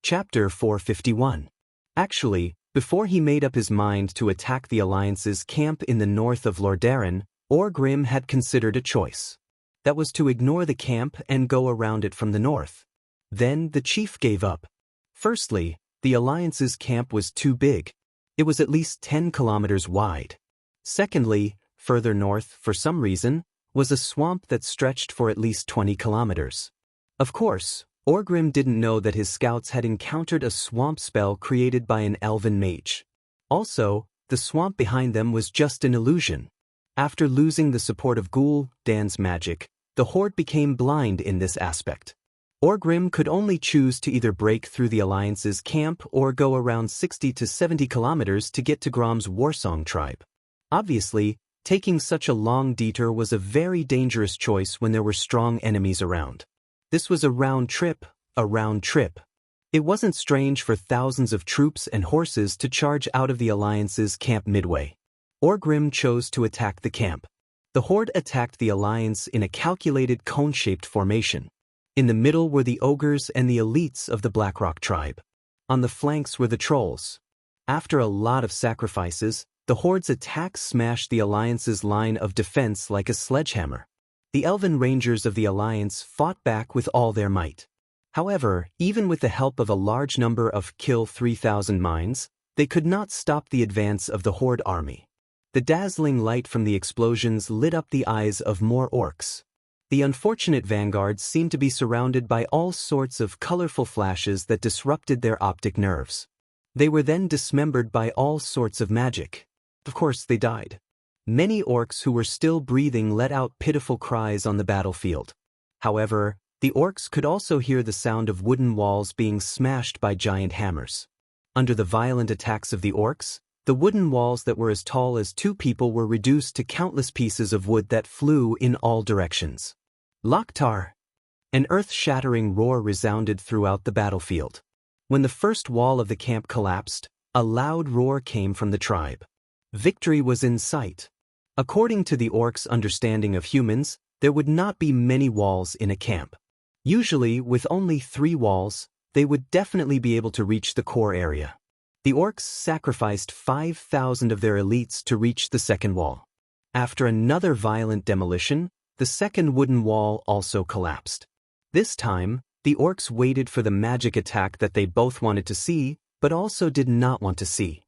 S1: Chapter 451. Actually, before he made up his mind to attack the Alliance's camp in the north of Lordaeron, Orgrim had considered a choice. That was to ignore the camp and go around it from the north. Then the chief gave up. Firstly, the Alliance's camp was too big. It was at least 10 kilometers wide. Secondly, further north, for some reason, was a swamp that stretched for at least 20 kilometers. Of course, Orgrim didn't know that his scouts had encountered a swamp spell created by an elven mage. Also, the swamp behind them was just an illusion. After losing the support of Gul'dan's magic, the Horde became blind in this aspect. Orgrim could only choose to either break through the Alliance's camp or go around 60 to 70 kilometers to get to Grom's Warsong tribe. Obviously, taking such a long detour was a very dangerous choice when there were strong enemies around. This was a round trip. It wasn't strange for thousands of troops and horses to charge out of the Alliance's camp midway. Orgrim chose to attack the camp. The Horde attacked the Alliance in a calculated cone-shaped formation. In the middle were the ogres and the elites of the Blackrock tribe. On the flanks were the trolls. After a lot of sacrifices, the Horde's attack smashed the Alliance's line of defense like a sledgehammer. The elven rangers of the Alliance fought back with all their might. However, even with the help of a large number of Kill 3000 mines, they could not stop the advance of the Horde army. The dazzling light from the explosions lit up the eyes of more orcs. The unfortunate vanguards seemed to be surrounded by all sorts of colorful flashes that disrupted their optic nerves. They were then dismembered by all sorts of magic. Of course, they died. Many orcs who were still breathing let out pitiful cries on the battlefield. However, the orcs could also hear the sound of wooden walls being smashed by giant hammers. Under the violent attacks of the orcs, the wooden walls that were as tall as 2 people were reduced to countless pieces of wood that flew in all directions. Loktar! An earth-shattering roar resounded throughout the battlefield. When the first wall of the camp collapsed, a loud roar came from the tribe. Victory was in sight. According to the orcs' understanding of humans, there would not be many walls in a camp. Usually, with only 3 walls, they would definitely be able to reach the core area. The orcs sacrificed 5,000 of their elites to reach the second wall. After another violent demolition, the second wooden wall also collapsed. This time, the orcs waited for the magic attack that they both wanted to see, but also did not want to see.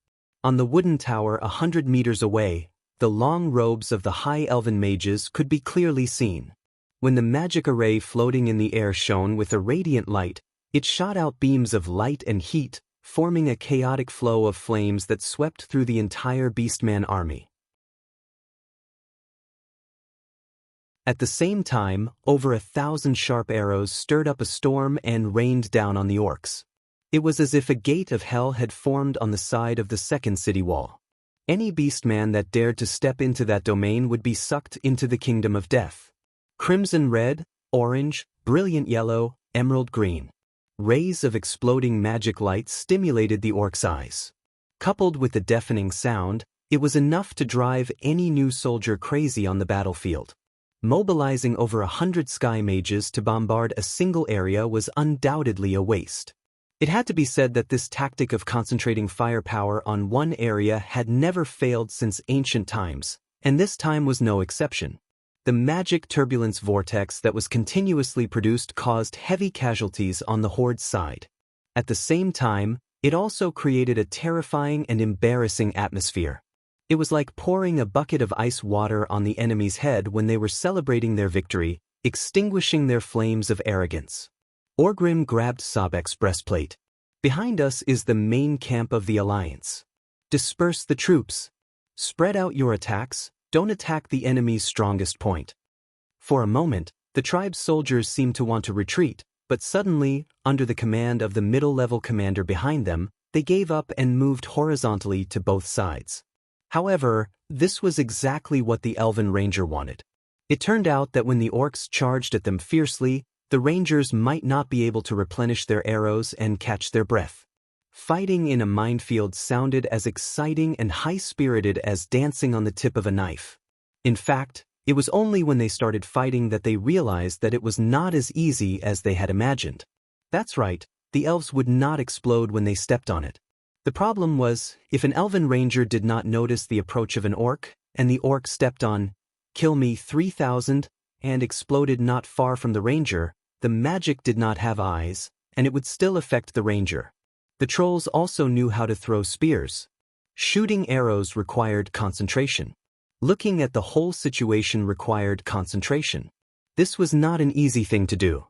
S1: On the wooden tower 100 meters away, the long robes of the high elven mages could be clearly seen. When the magic array floating in the air shone with a radiant light, it shot out beams of light and heat, forming a chaotic flow of flames that swept through the entire Beastman army. At the same time, over 1,000 sharp arrows stirred up a storm and rained down on the orcs. It was as if a gate of hell had formed on the side of the second city wall. Any beastman that dared to step into that domain would be sucked into the kingdom of death. Crimson red, orange, brilliant yellow, emerald green. Rays of exploding magic light stimulated the orcs' eyes. Coupled with the deafening sound, it was enough to drive any new soldier crazy on the battlefield. Mobilizing over 100 sky mages to bombard a single area was undoubtedly a waste. It had to be said that this tactic of concentrating firepower on one area had never failed since ancient times, and this time was no exception. The magic turbulence vortex that was continuously produced caused heavy casualties on the Horde's side. At the same time, it also created a terrifying and embarrassing atmosphere. It was like pouring a bucket of ice water on the enemy's head when they were celebrating their victory, extinguishing their flames of arrogance. Orgrim grabbed Sobek's breastplate. Behind us is the main camp of the Alliance. Disperse the troops. Spread out your attacks, don't attack the enemy's strongest point. For a moment, the tribe's soldiers seemed to want to retreat, but suddenly, under the command of the middle-level commander behind them, they gave up and moved horizontally to both sides. However, this was exactly what the Elven Ranger wanted. It turned out that when the orcs charged at them fiercely, the Rangers might not be able to replenish their arrows and catch their breath. Fighting in a minefield sounded as exciting and high-spirited as dancing on the tip of a knife. In fact, it was only when they started fighting that they realized that it was not as easy as they had imagined. That's right, the elves would not explode when they stepped on it. The problem was, if an Elven Ranger did not notice the approach of an orc, and the orc stepped on, "Kill me 3,000, and exploded not far from the Ranger, the magic did not have eyes, and it would still affect the Ranger. The trolls also knew how to throw spears. Shooting arrows required concentration. Looking at the whole situation required concentration. This was not an easy thing to do.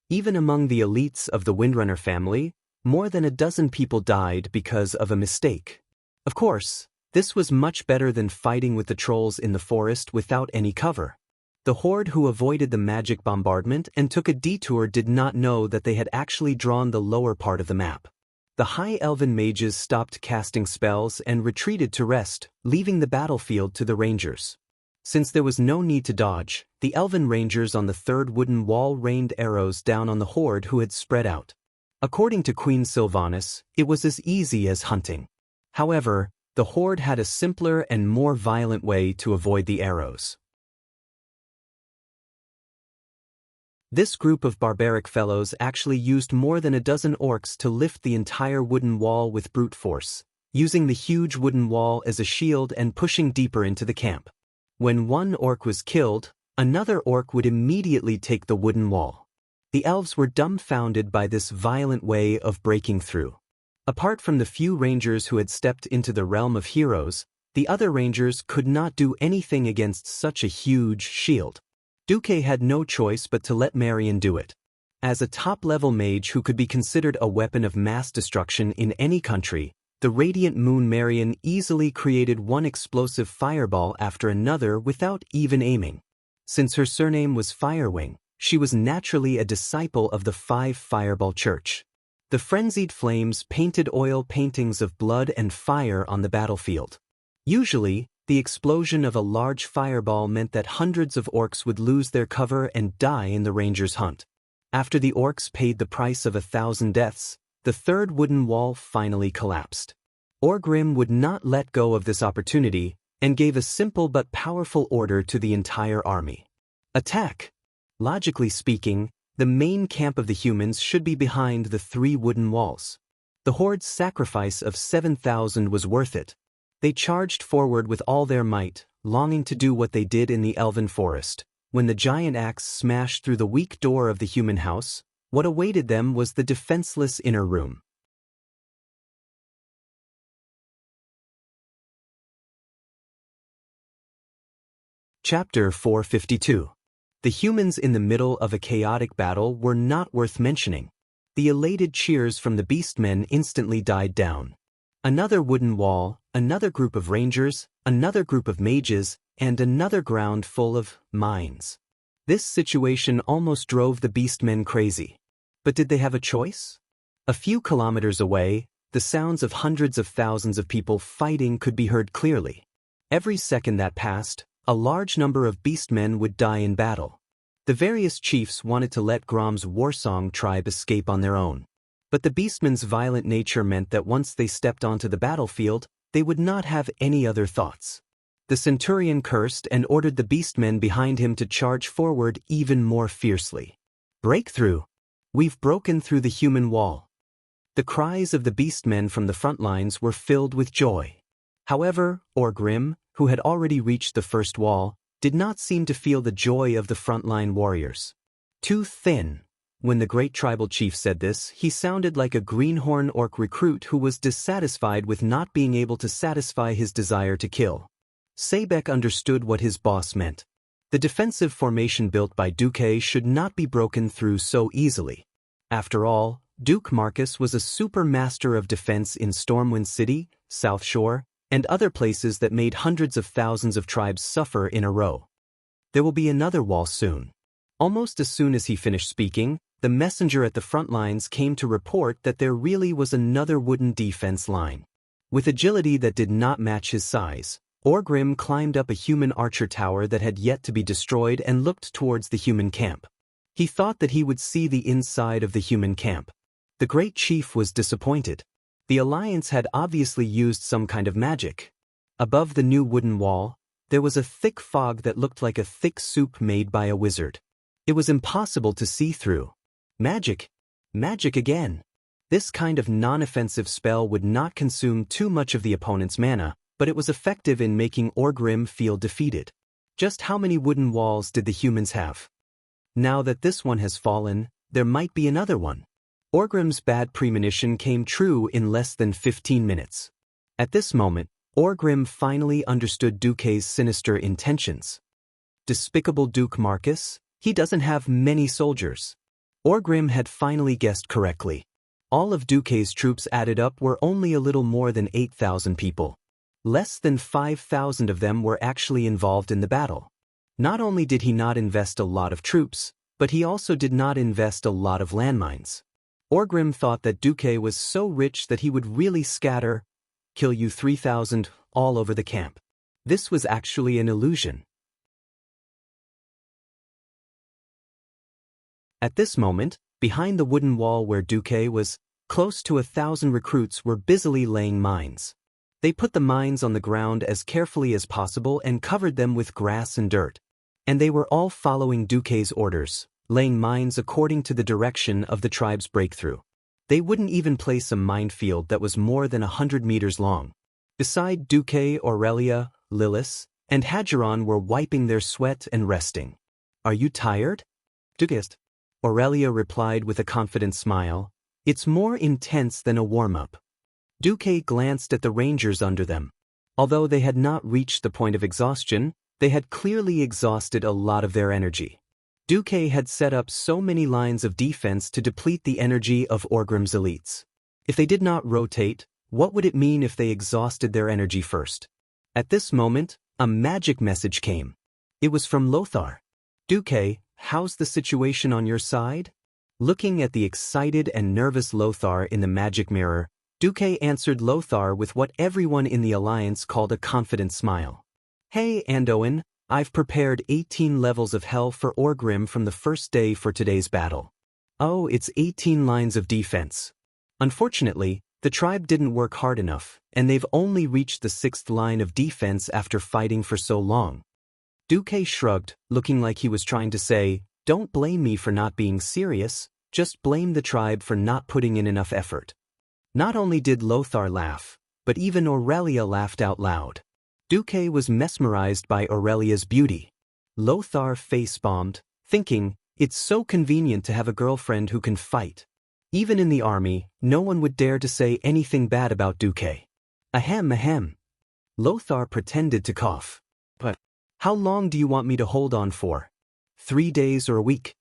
S1: Even among the elites of the Windrunner family, more than a dozen people died because of a mistake. Of course, this was much better than fighting with the trolls in the forest without any cover. The Horde who avoided the magic bombardment and took a detour did not know that they had actually drawn the lower part of the map. The High Elven mages stopped casting spells and retreated to rest, leaving the battlefield to the Rangers. Since there was no need to dodge, the Elven Rangers on the third wooden wall rained arrows down on the Horde who had spread out. According to Queen Sylvanas, it was as easy as hunting. However, the Horde had a simpler and more violent way to avoid the arrows. This group of barbaric fellows actually used more than a dozen orcs to lift the entire wooden wall with brute force, using the huge wooden wall as a shield and pushing deeper into the camp. When one orc was killed, another orc would immediately take the wooden wall. The elves were dumbfounded by this violent way of breaking through. Apart from the few rangers who had stepped into the realm of heroes, the other rangers could not do anything against such a huge shield. Duque had no choice but to let Marion do it. As a top-level mage who could be considered a weapon of mass destruction in any country, the Radiant Moon Marion easily created one explosive fireball after another without even aiming. Since her surname was Firewing, she was naturally a disciple of the Five Fireball Church. The frenzied flames painted oil paintings of blood and fire on the battlefield. Usually, the explosion of a large fireball meant that hundreds of orcs would lose their cover and die in the Rangers' hunt. After the orcs paid the price of 1,000 deaths, the third wooden wall finally collapsed. Orgrim would not let go of this opportunity and gave a simple but powerful order to the entire army. Attack! Logically speaking, the main camp of the humans should be behind the three wooden walls. The horde's sacrifice of 7,000 was worth it. They charged forward with all their might, longing to do what they did in the elven forest. When the giant axe smashed through the weak door of the human house, what awaited them was the defenseless inner room. Chapter 452. The humans in the middle of a chaotic battle were not worth mentioning. The elated cheers from the beastmen instantly died down. Another wooden wall, another group of rangers, another group of mages, and another ground full of mines. This situation almost drove the beastmen crazy. But did they have a choice? A few kilometers away, the sounds of hundreds of thousands of people fighting could be heard clearly. Every second that passed, a large number of beastmen would die in battle. The various chiefs wanted to let Grom's Warsong tribe escape on their own. But the beastmen's violent nature meant that once they stepped onto the battlefield, they would not have any other thoughts. The centurion cursed and ordered the beastmen behind him to charge forward even more fiercely. Breakthrough! We've broken through the human wall. The cries of the beastmen from the front lines were filled with joy. However, Orgrim, who had already reached the first wall, did not seem to feel the joy of the frontline warriors. Too thin. When the great tribal chief said this, he sounded like a greenhorn orc recruit who was dissatisfied with not being able to satisfy his desire to kill. Sebek understood what his boss meant. The defensive formation built by Duque should not be broken through so easily. After all, Duke Marcus was a super master of defense in Stormwind City, South Shore, and other places that made hundreds of thousands of tribes suffer in a row. There will be another wall soon. Almost as soon as he finished speaking, the messenger at the front lines came to report that there really was another wooden defense line. With agility that did not match his size, Orgrim climbed up a human archer tower that had yet to be destroyed and looked towards the human camp. He thought that he would see the inside of the human camp. The great chief was disappointed. The Alliance had obviously used some kind of magic. Above the new wooden wall, there was a thick fog that looked like a thick soup made by a wizard. It was impossible to see through. Magic. Magic again. This kind of non-offensive spell would not consume too much of the opponent's mana, but it was effective in making Orgrim feel defeated. Just how many wooden walls did the humans have? Now that this one has fallen, there might be another one. Orgrim's bad premonition came true in less than 15 minutes. At this moment, Orgrim finally understood Duque's sinister intentions. Despicable Duke Marcus, he doesn't have many soldiers. Orgrim had finally guessed correctly. All of Duque's troops added up were only a little more than 8,000 people. Less than 5,000 of them were actually involved in the battle. Not only did he not invest a lot of troops, but he also did not invest a lot of landmines. Orgrim thought that Duque was so rich that he would really kill you 3,000 all over the camp. This was actually an illusion. At this moment, behind the wooden wall where Duque was, close to 1,000 recruits were busily laying mines. They put the mines on the ground as carefully as possible and covered them with grass and dirt. And they were all following Duque's orders, laying mines according to the direction of the tribe's breakthrough. They wouldn't even place a minefield that was more than 100 meters long. Beside Duque, Aurelia, Lilith, and Hadgeron were wiping their sweat and resting. "Are you tired?" Duqueist. Aurelia replied with a confident smile. "It's more intense than a warm-up." Duque glanced at the rangers under them. Although they had not reached the point of exhaustion, they had clearly exhausted a lot of their energy. Duque had set up so many lines of defense to deplete the energy of Orgrim's elites. If they did not rotate, what would it mean if they exhausted their energy first? At this moment, a magic message came. It was from Lothar. "Duque, how's the situation on your side?" Looking at the excited and nervous Lothar in the magic mirror, Duque answered Lothar with what everyone in the Alliance called a confident smile. "Hey, Andoin, I've prepared 18 levels of hell for Orgrim from the first day for today's battle. Oh, it's 18 lines of defense. Unfortunately, the tribe didn't work hard enough, and they've only reached the 6th line of defense after fighting for so long." Duque shrugged, looking like he was trying to say, "Don't blame me for not being serious, just blame the tribe for not putting in enough effort." Not only did Lothar laugh, but even Aurelia laughed out loud. Duque was mesmerized by Aurelia's beauty. Lothar face-bombed, thinking, it's so convenient to have a girlfriend who can fight. Even in the army, no one would dare to say anything bad about Duque. Ahem ahem. Lothar pretended to cough. But how long do you want me to hold on for? 3 days or a week?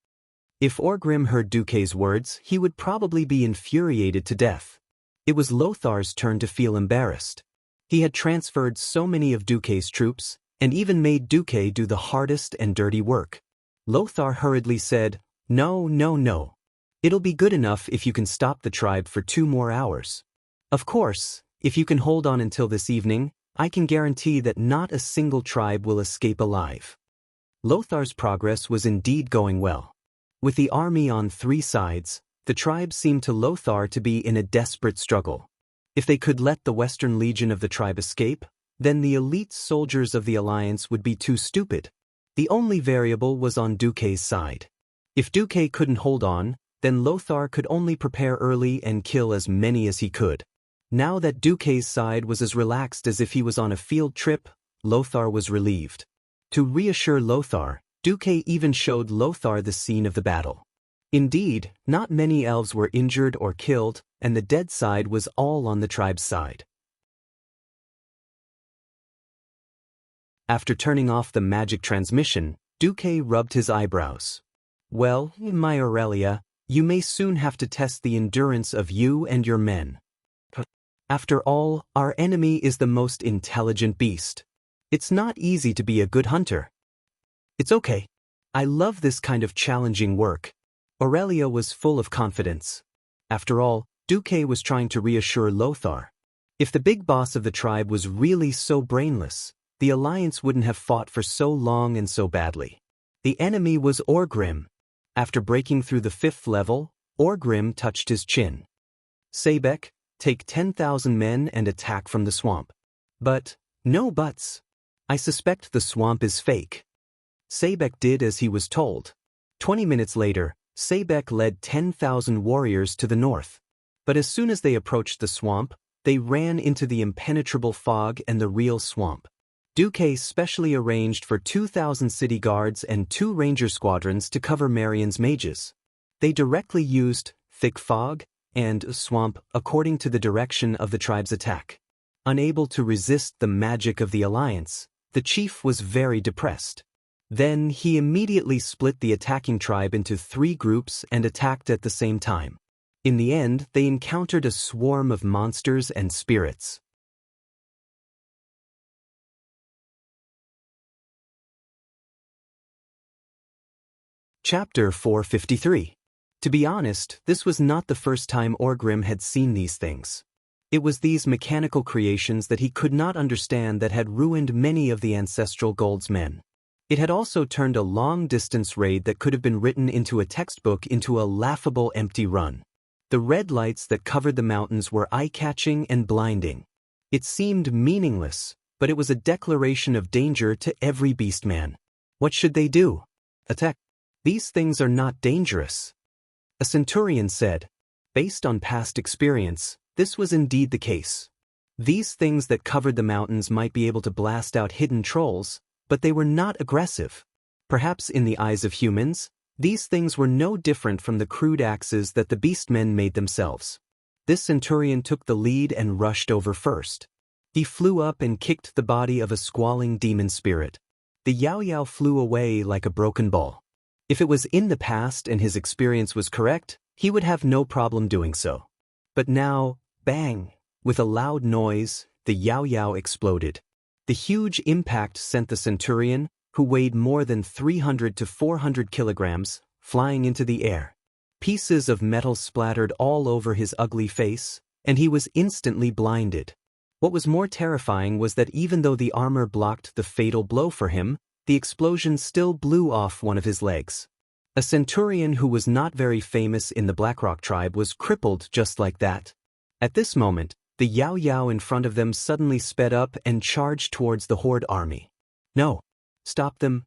S1: If Orgrim heard Duque's words, he would probably be infuriated to death. It was Lothar's turn to feel embarrassed. He had transferred so many of Duque's troops, and even made Duque do the hardest and dirty work. Lothar hurriedly said, No, no, no. It'll be good enough if you can stop the tribe for 2 more hours. Of course, if you can hold on until this evening, I can guarantee that not a single tribe will escape alive. Lothar's progress was indeed going well. With the army on 3 sides, the tribe seemed to Lothar to be in a desperate struggle. If they could let the Western Legion of the tribe escape, then the elite soldiers of the Alliance would be too stupid. The only variable was on Duque's side. If Duque couldn't hold on, then Lothar could only prepare early and kill as many as he could. Now that Duque's side was as relaxed as if he was on a field trip, Lothar was relieved. To reassure Lothar, Duque even showed Lothar the scene of the battle. Indeed, not many elves were injured or killed, and the dead side was all on the tribe's side. After turning off the magic transmission, Duque rubbed his eyebrows. Well, my Aurelia, you may soon have to test the endurance of you and your men. After all, our enemy is the most intelligent beast. It's not easy to be a good hunter. It's okay. I love this kind of challenging work. Aurelia was full of confidence. After all, Duque was trying to reassure Lothar. If the big boss of the tribe was really so brainless, the Alliance wouldn't have fought for so long and so badly. The enemy was Orgrim. After breaking through the 5th level, Orgrim touched his chin. Sebek, take 10,000 men and attack from the swamp. But, no buts. I suspect the swamp is fake. Sebek did as he was told. 20 minutes later, Sebek led 10,000 warriors to the north. But as soon as they approached the swamp, they ran into the impenetrable fog and the real swamp. Duque specially arranged for 2,000 city guards and 2 ranger squadrons to cover Marion's mages. They directly used thick fog and swamp according to the direction of the tribe's attack. Unable to resist the magic of the Alliance, the chief was very depressed. Then he immediately split the attacking tribe into 3 groups and attacked at the same time. In the end, they encountered a swarm of monsters and spirits. Chapter 453. To be honest, this was not the first time Orgrim had seen these things. It was these mechanical creations that he could not understand that had ruined many of the ancestral Gold's men. It had also turned a long-distance raid that could have been written into a textbook into a laughable empty run. The red lights that covered the mountains were eye-catching and blinding. It seemed meaningless, but it was a declaration of danger to every beastman. What should they do? Attack. These things are not dangerous. A centurion said. Based on past experience, this was indeed the case. These things that covered the mountains might be able to blast out hidden trolls, but they were not aggressive. Perhaps in the eyes of humans, these things were no different from the crude axes that the beastmen made themselves. This centurion took the lead and rushed over first. He flew up and kicked the body of a squalling demon spirit. The Yao flew away like a broken ball. If it was in the past and his experience was correct, he would have no problem doing so. But now, bang! With a loud noise, the Yao exploded. The huge impact sent the centurion, who weighed more than 300 to 400 kilograms, flying into the air. Pieces of metal splattered all over his ugly face, and he was instantly blinded. What was more terrifying was that even though the armor blocked the fatal blow for him, the explosion still blew off one of his legs. A centurion who was not very famous in the Blackrock tribe was crippled just like that. At this moment, the Yao in front of them suddenly sped up and charged towards the Horde army. No. Stop them.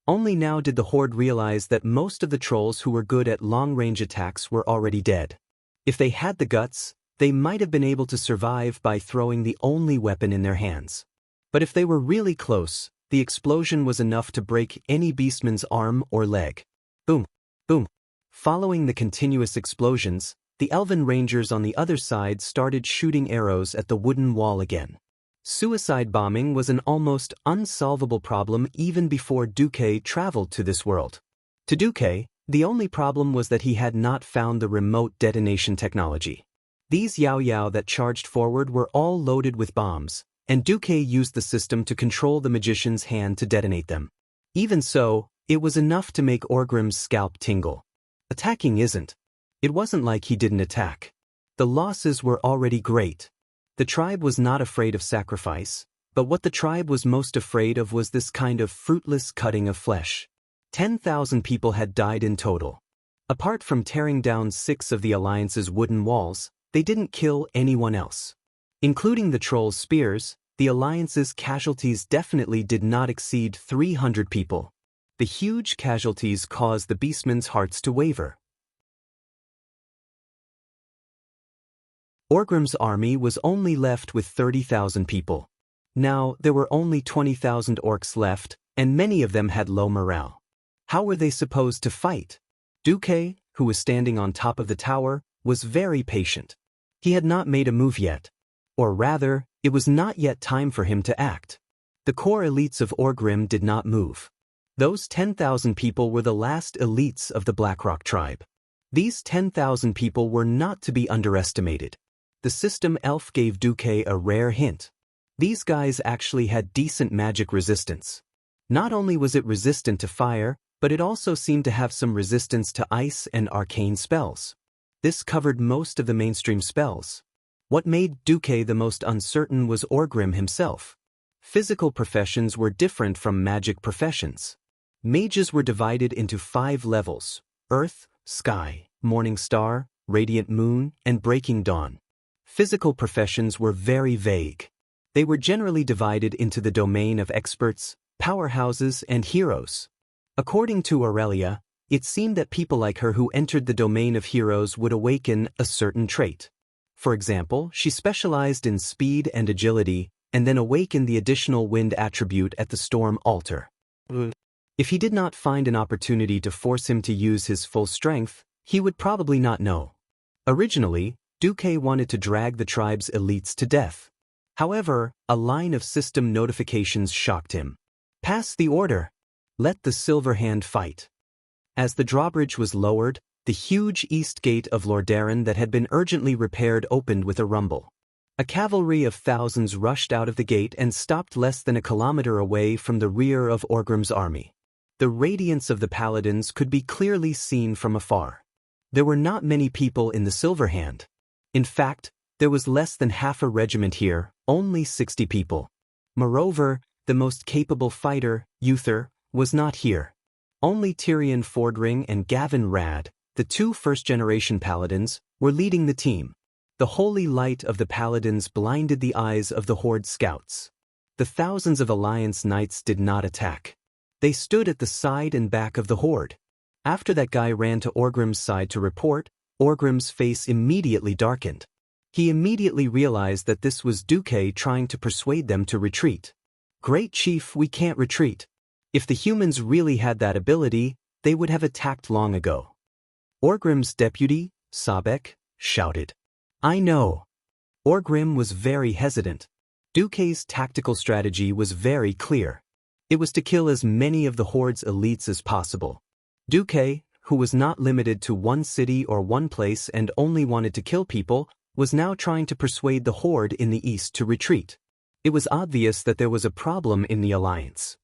S1: Only now did the Horde realize that most of the trolls who were good at long-range attacks were already dead. If they had the guts, they might have been able to survive by throwing the only weapon in their hands. But if they were really close, the explosion was enough to break any beastman's arm or leg. Boom, boom. Following the continuous explosions, the elven rangers on the other side started shooting arrows at the wooden wall again. Suicide bombing was an almost unsolvable problem even before Duque traveled to this world. To Duque, the only problem was that he had not found the remote detonation technology. These Yao that charged forward were all loaded with bombs, and Duque used the system to control the magician's hand to detonate them. Even so, it was enough to make Orgrim's scalp tingle. Attacking isn't. It wasn't like he didn't attack. The losses were already great. The tribe was not afraid of sacrifice, but what the tribe was most afraid of was this kind of fruitless cutting of flesh. 10,000 people had died in total. Apart from tearing down 6 of the Alliance's wooden walls, they didn't kill anyone else. Including the trolls' spears, the Alliance's casualties definitely did not exceed 300 people. The huge casualties caused the beastmen's hearts to waver. Orgrim's army was only left with 30,000 people. Now, there were only 20,000 orcs left, and many of them had low morale. How were they supposed to fight? Duque, who was standing on top of the tower, was very patient. He had not made a move yet. Or rather, it was not yet time for him to act. The core elites of Orgrim did not move. Those 10,000 people were the last elites of the Blackrock tribe. These 10,000 people were not to be underestimated. The system elf gave Duque a rare hint. These guys actually had decent magic resistance. Not only was it resistant to fire, but it also seemed to have some resistance to ice and arcane spells. This covered most of the mainstream spells. What made Duque the most uncertain was Orgrim himself. Physical professions were different from magic professions. Mages were divided into 5 levels: Earth, Sky, Morning Star, Radiant Moon, and Breaking Dawn. Physical professions were very vague. They were generally divided into the domain of experts, powerhouses, and heroes. According to Aurelia, it seemed that people like her who entered the domain of heroes would awaken a certain trait. For example, she specialized in speed and agility, and then awakened the additional wind attribute at the storm altar. If he did not find an opportunity to force him to use his full strength, he would probably not know. Originally, Duque wanted to drag the tribe's elites to death. However, a line of system notifications shocked him. Pass the order. Let the Silver Hand fight. As the drawbridge was lowered, the huge east gate of Lordaeron that had been urgently repaired opened with a rumble. A cavalry of thousands rushed out of the gate and stopped less than a kilometer away from the rear of Orgrim's army. The radiance of the paladins could be clearly seen from afar. There were not many people in the Silver Hand. In fact, there was less than half a regiment here, only 60 people. Moreover, the most capable fighter, Uther, was not here. Only Tyrion Fordring and Gavin Rad, the 2 first-generation paladins, were leading the team. The holy light of the paladins blinded the eyes of the Horde scouts. The thousands of Alliance knights did not attack. They stood at the side and back of the Horde. After that guy ran to Orgrim's side to report, Orgrim's face immediately darkened. He immediately realized that this was Duque trying to persuade them to retreat. Great Chief, we can't retreat. If the humans really had that ability, they would have attacked long ago. Orgrim's deputy, Sabek, shouted. I know. Orgrim was very hesitant. Duque's tactical strategy was very clear. It was to kill as many of the Horde's elites as possible. Duque, who was not limited to one city or one place and only wanted to kill people, was now trying to persuade the Horde in the east to retreat. It was obvious that there was a problem in the Alliance.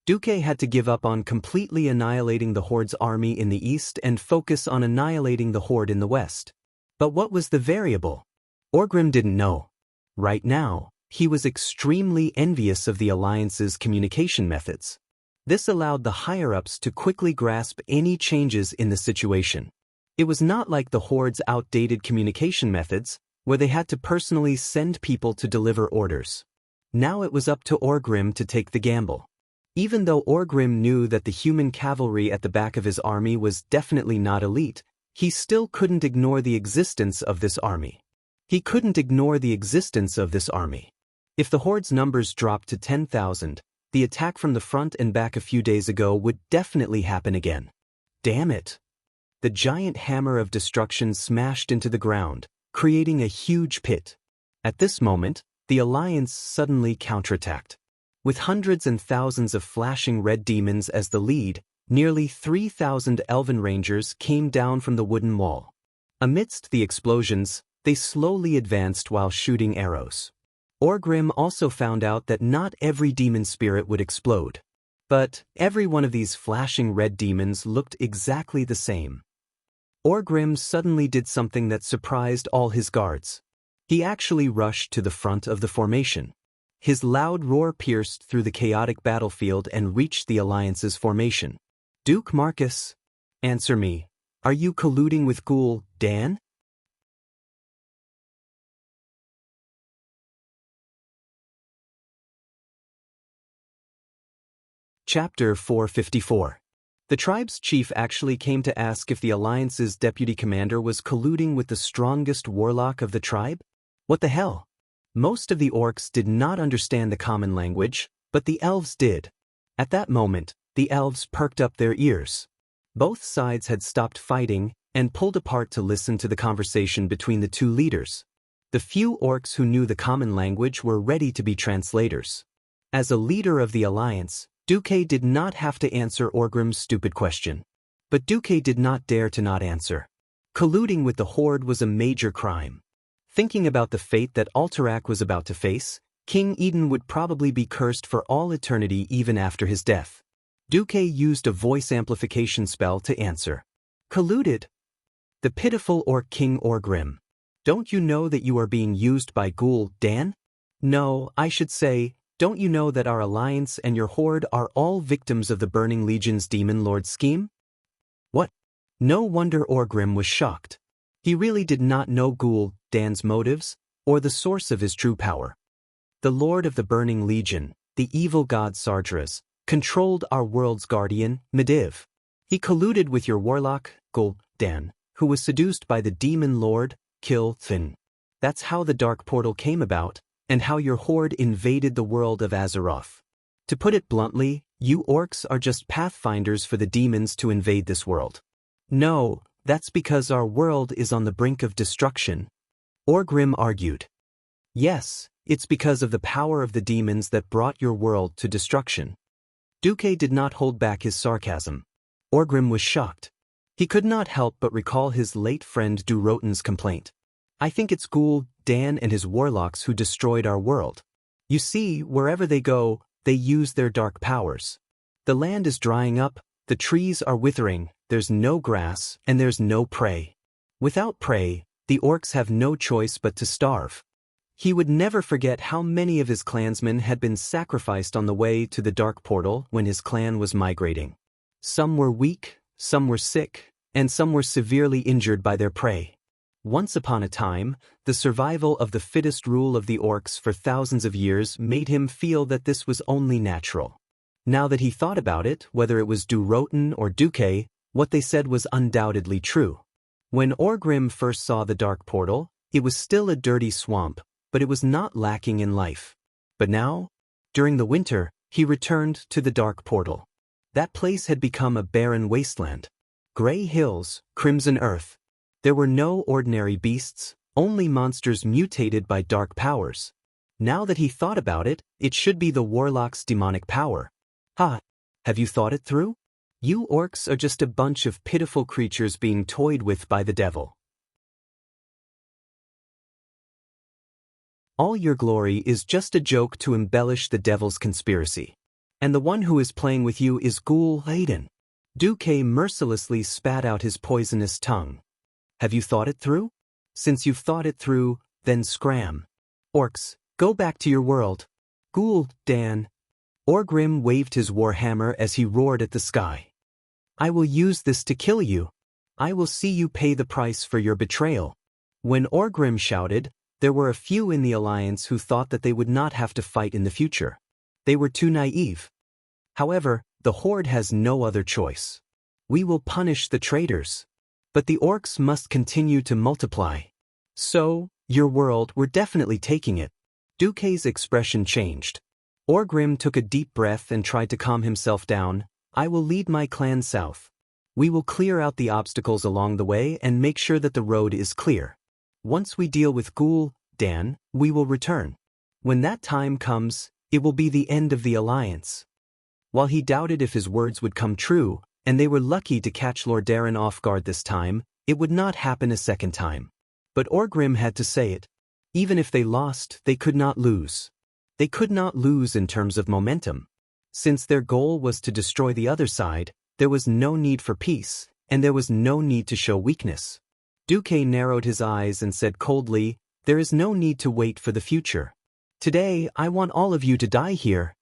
S1: Duque had to give up on completely annihilating the Horde's army in the east and focus on annihilating the Horde in the west. But what was the variable? Orgrim didn't know. Right now, he was extremely envious of the Alliance's communication methods. This allowed the higher-ups to quickly grasp any changes in the situation. It was not like the Horde's outdated communication methods, where they had to personally send people to deliver orders. Now it was up to Orgrim to take the gamble. Even though Orgrim knew that the human cavalry at the back of his army was definitely not elite, he still couldn't ignore the existence of this army. If the horde's numbers dropped to 10,000, the attack from the front and back a few days ago would definitely happen again. Damn it! The giant hammer of destruction smashed into the ground, creating a huge pit. At this moment, the Alliance suddenly counterattacked. With hundreds and thousands of flashing red demons as the lead, nearly 3,000 elven rangers came down from the wooden wall. Amidst the explosions, they slowly advanced while shooting arrows. Orgrim also found out that not every demon spirit would explode. But every one of these flashing red demons looked exactly the same. Orgrim suddenly did something that surprised all his guards. He actually rushed to the front of the formation. His loud roar pierced through the chaotic battlefield and reached the Alliance's formation. Duke Marcus, answer me. Are you colluding with Ghoul Dan? Chapter 454. The tribe's chief actually came to ask if the Alliance's deputy commander was colluding with the strongest warlock of the tribe? What the hell? Most of the orcs did not understand the common language, but the elves did. At that moment, the elves perked up their ears. Both sides had stopped fighting and pulled apart to listen to the conversation between the two leaders. The few orcs who knew the common language were ready to be translators. As a leader of the Alliance, Duque did not have to answer Orgrim's stupid question. But Duque did not dare to not answer. Colluding with the Horde was a major crime. Thinking about the fate that Alterac was about to face, King Eden would probably be cursed for all eternity even after his death. Duque used a voice amplification spell to answer. Colluded? The pitiful Orc King Orgrim. Don't you know that you are being used by Ghoul Dan? No, I should say, don't you know that our Alliance and your Horde are all victims of the Burning Legion's Demon Lord scheme? What? No wonder Orgrim was shocked. He really did not know Ghoul Dan's motives, or the source of his true power. The Lord of the Burning Legion, the evil god Sardras, controlled our world's guardian, Medivh. He colluded with your warlock, Ghoul Dan, who was seduced by the demon lord, Kil'Thun. That's how the Dark Portal came about, and how your Horde invaded the world of Azeroth. To put it bluntly, you orcs are just pathfinders for the demons to invade this world. No, that's because our world is on the brink of destruction. Orgrim argued. Yes, it's because of the power of the demons that brought your world to destruction. Duque did not hold back his sarcasm. Orgrim was shocked. He could not help but recall his late friend Durotan's complaint. I think it's Ghoul Dan and his warlocks who destroyed our world. You see, wherever they go, they use their dark powers. The land is drying up, the trees are withering, there's no grass, and there's no prey. Without prey, the orcs have no choice but to starve. He would never forget how many of his clansmen had been sacrificed on the way to the Dark Portal when his clan was migrating. Some were weak, some were sick, and some were severely injured by their prey. Once upon a time, the survival of the fittest rule of the orcs for thousands of years made him feel that this was only natural. Now that he thought about it, whether it was Durotan or Duque, what they said was undoubtedly true. When Orgrim first saw the Dark Portal, it was still a dirty swamp, but it was not lacking in life. But now, during the winter, he returned to the Dark Portal. That place had become a barren wasteland. Gray hills, crimson earth. There were no ordinary beasts, only monsters mutated by dark powers. Now that he thought about it, it should be the warlock's demonic power. Ha! Have you thought it through? You orcs are just a bunch of pitiful creatures being toyed with by the devil. All your glory is just a joke to embellish the devil's conspiracy. And the one who is playing with you is Ghoul Aiden. Duque mercilessly spat out his poisonous tongue. Have you thought it through? Since you've thought it through, then scram. Orcs, go back to your world. Ghoul Dan. Orgrim waved his warhammer as he roared at the sky. I will use this to kill you. I will see you pay the price for your betrayal. When Orgrim shouted, there were a few in the Alliance who thought that they would not have to fight in the future. They were too naive. However, the horde has no other choice. We will punish the traitors. But the orcs must continue to multiply. So, your world, we're definitely taking it. Duque's expression changed. Orgrim took a deep breath and tried to calm himself down. I will lead my clan south. We will clear out the obstacles along the way and make sure that the road is clear. Once we deal with Ghoul, Dan, we will return. When that time comes, it will be the end of the alliance. While he doubted if his words would come true, and they were lucky to catch Lord Darren off guard this time, it would not happen a second time. But Orgrim had to say it. Even if they lost, they could not lose. They could not lose in terms of momentum. Since their goal was to destroy the other side, there was no need for peace, and there was no need to show weakness. Duque narrowed his eyes and said coldly, there is no need to wait for the future. Today, I want all of you to die here.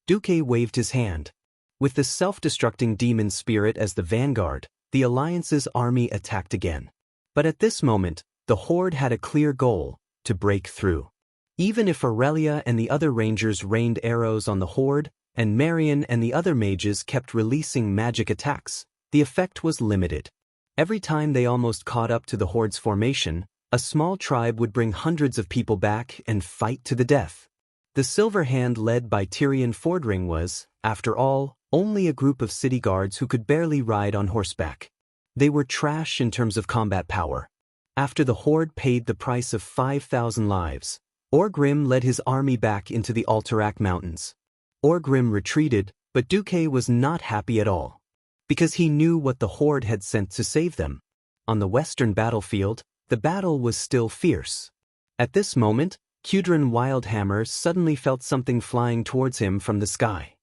S1: Duque waved his hand. With the self-destructing demon spirit as the vanguard, the Alliance's army attacked again. But at this moment, the horde had a clear goal, to break through. Even if Aurelia and the other rangers rained arrows on the horde, and Marion and the other mages kept releasing magic attacks, the effect was limited. Every time they almost caught up to the horde's formation, a small tribe would bring hundreds of people back and fight to the death. The Silver Hand led by Tyrion Fordring was, after all, only a group of city guards who could barely ride on horseback. They were trash in terms of combat power. After the horde paid the price of 5,000 lives, Orgrim led his army back into the Alterac Mountains. Orgrim retreated, but Duque was not happy at all. Because he knew what the horde had sent to save them. On the western battlefield, the battle was still fierce. At this moment, Cudrin Wildhammer suddenly felt something flying towards him from the sky.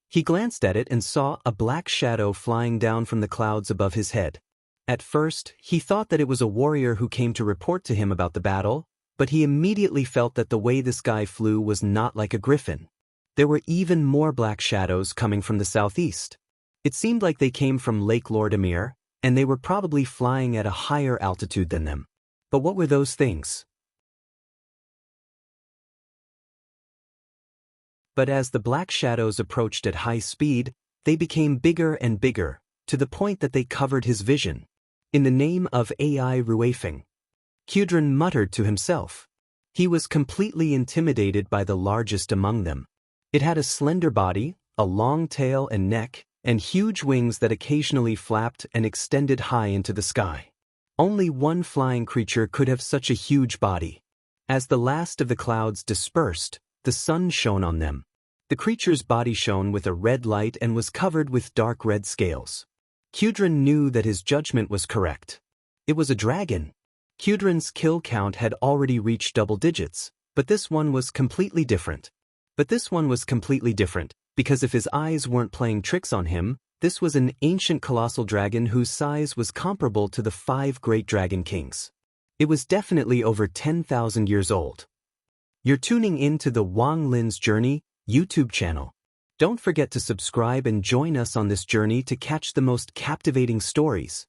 S1: He glanced at it and saw a black shadow flying down from the clouds above his head. At first, he thought that it was a warrior who came to report to him about the battle, but he immediately felt that the way this guy flew was not like a griffin. There were even more black shadows coming from the southeast. It seemed like they came from Lake Lordamere, and they were probably flying at a higher altitude than them. But what were those things? But as the black shadows approached at high speed, they became bigger and bigger, to the point that they covered his vision. In the name of AI Ruefing, Cudrin muttered to himself. He was completely intimidated by the largest among them. It had a slender body, a long tail and neck, and huge wings that occasionally flapped and extended high into the sky. Only one flying creature could have such a huge body. As the last of the clouds dispersed, the sun shone on them. The creature's body shone with a red light and was covered with dark red scales. Cudrin knew that his judgment was correct. It was a dragon. Cudrin's kill count had already reached double digits, but this one was completely different. Because if his eyes weren't playing tricks on him, this was an ancient colossal dragon whose size was comparable to the 5 great dragon kings. It was definitely over 10,000 years old. You're tuning in to the Wang Lin's Journey YouTube channel. Don't forget to subscribe and join us on this journey to catch the most captivating stories.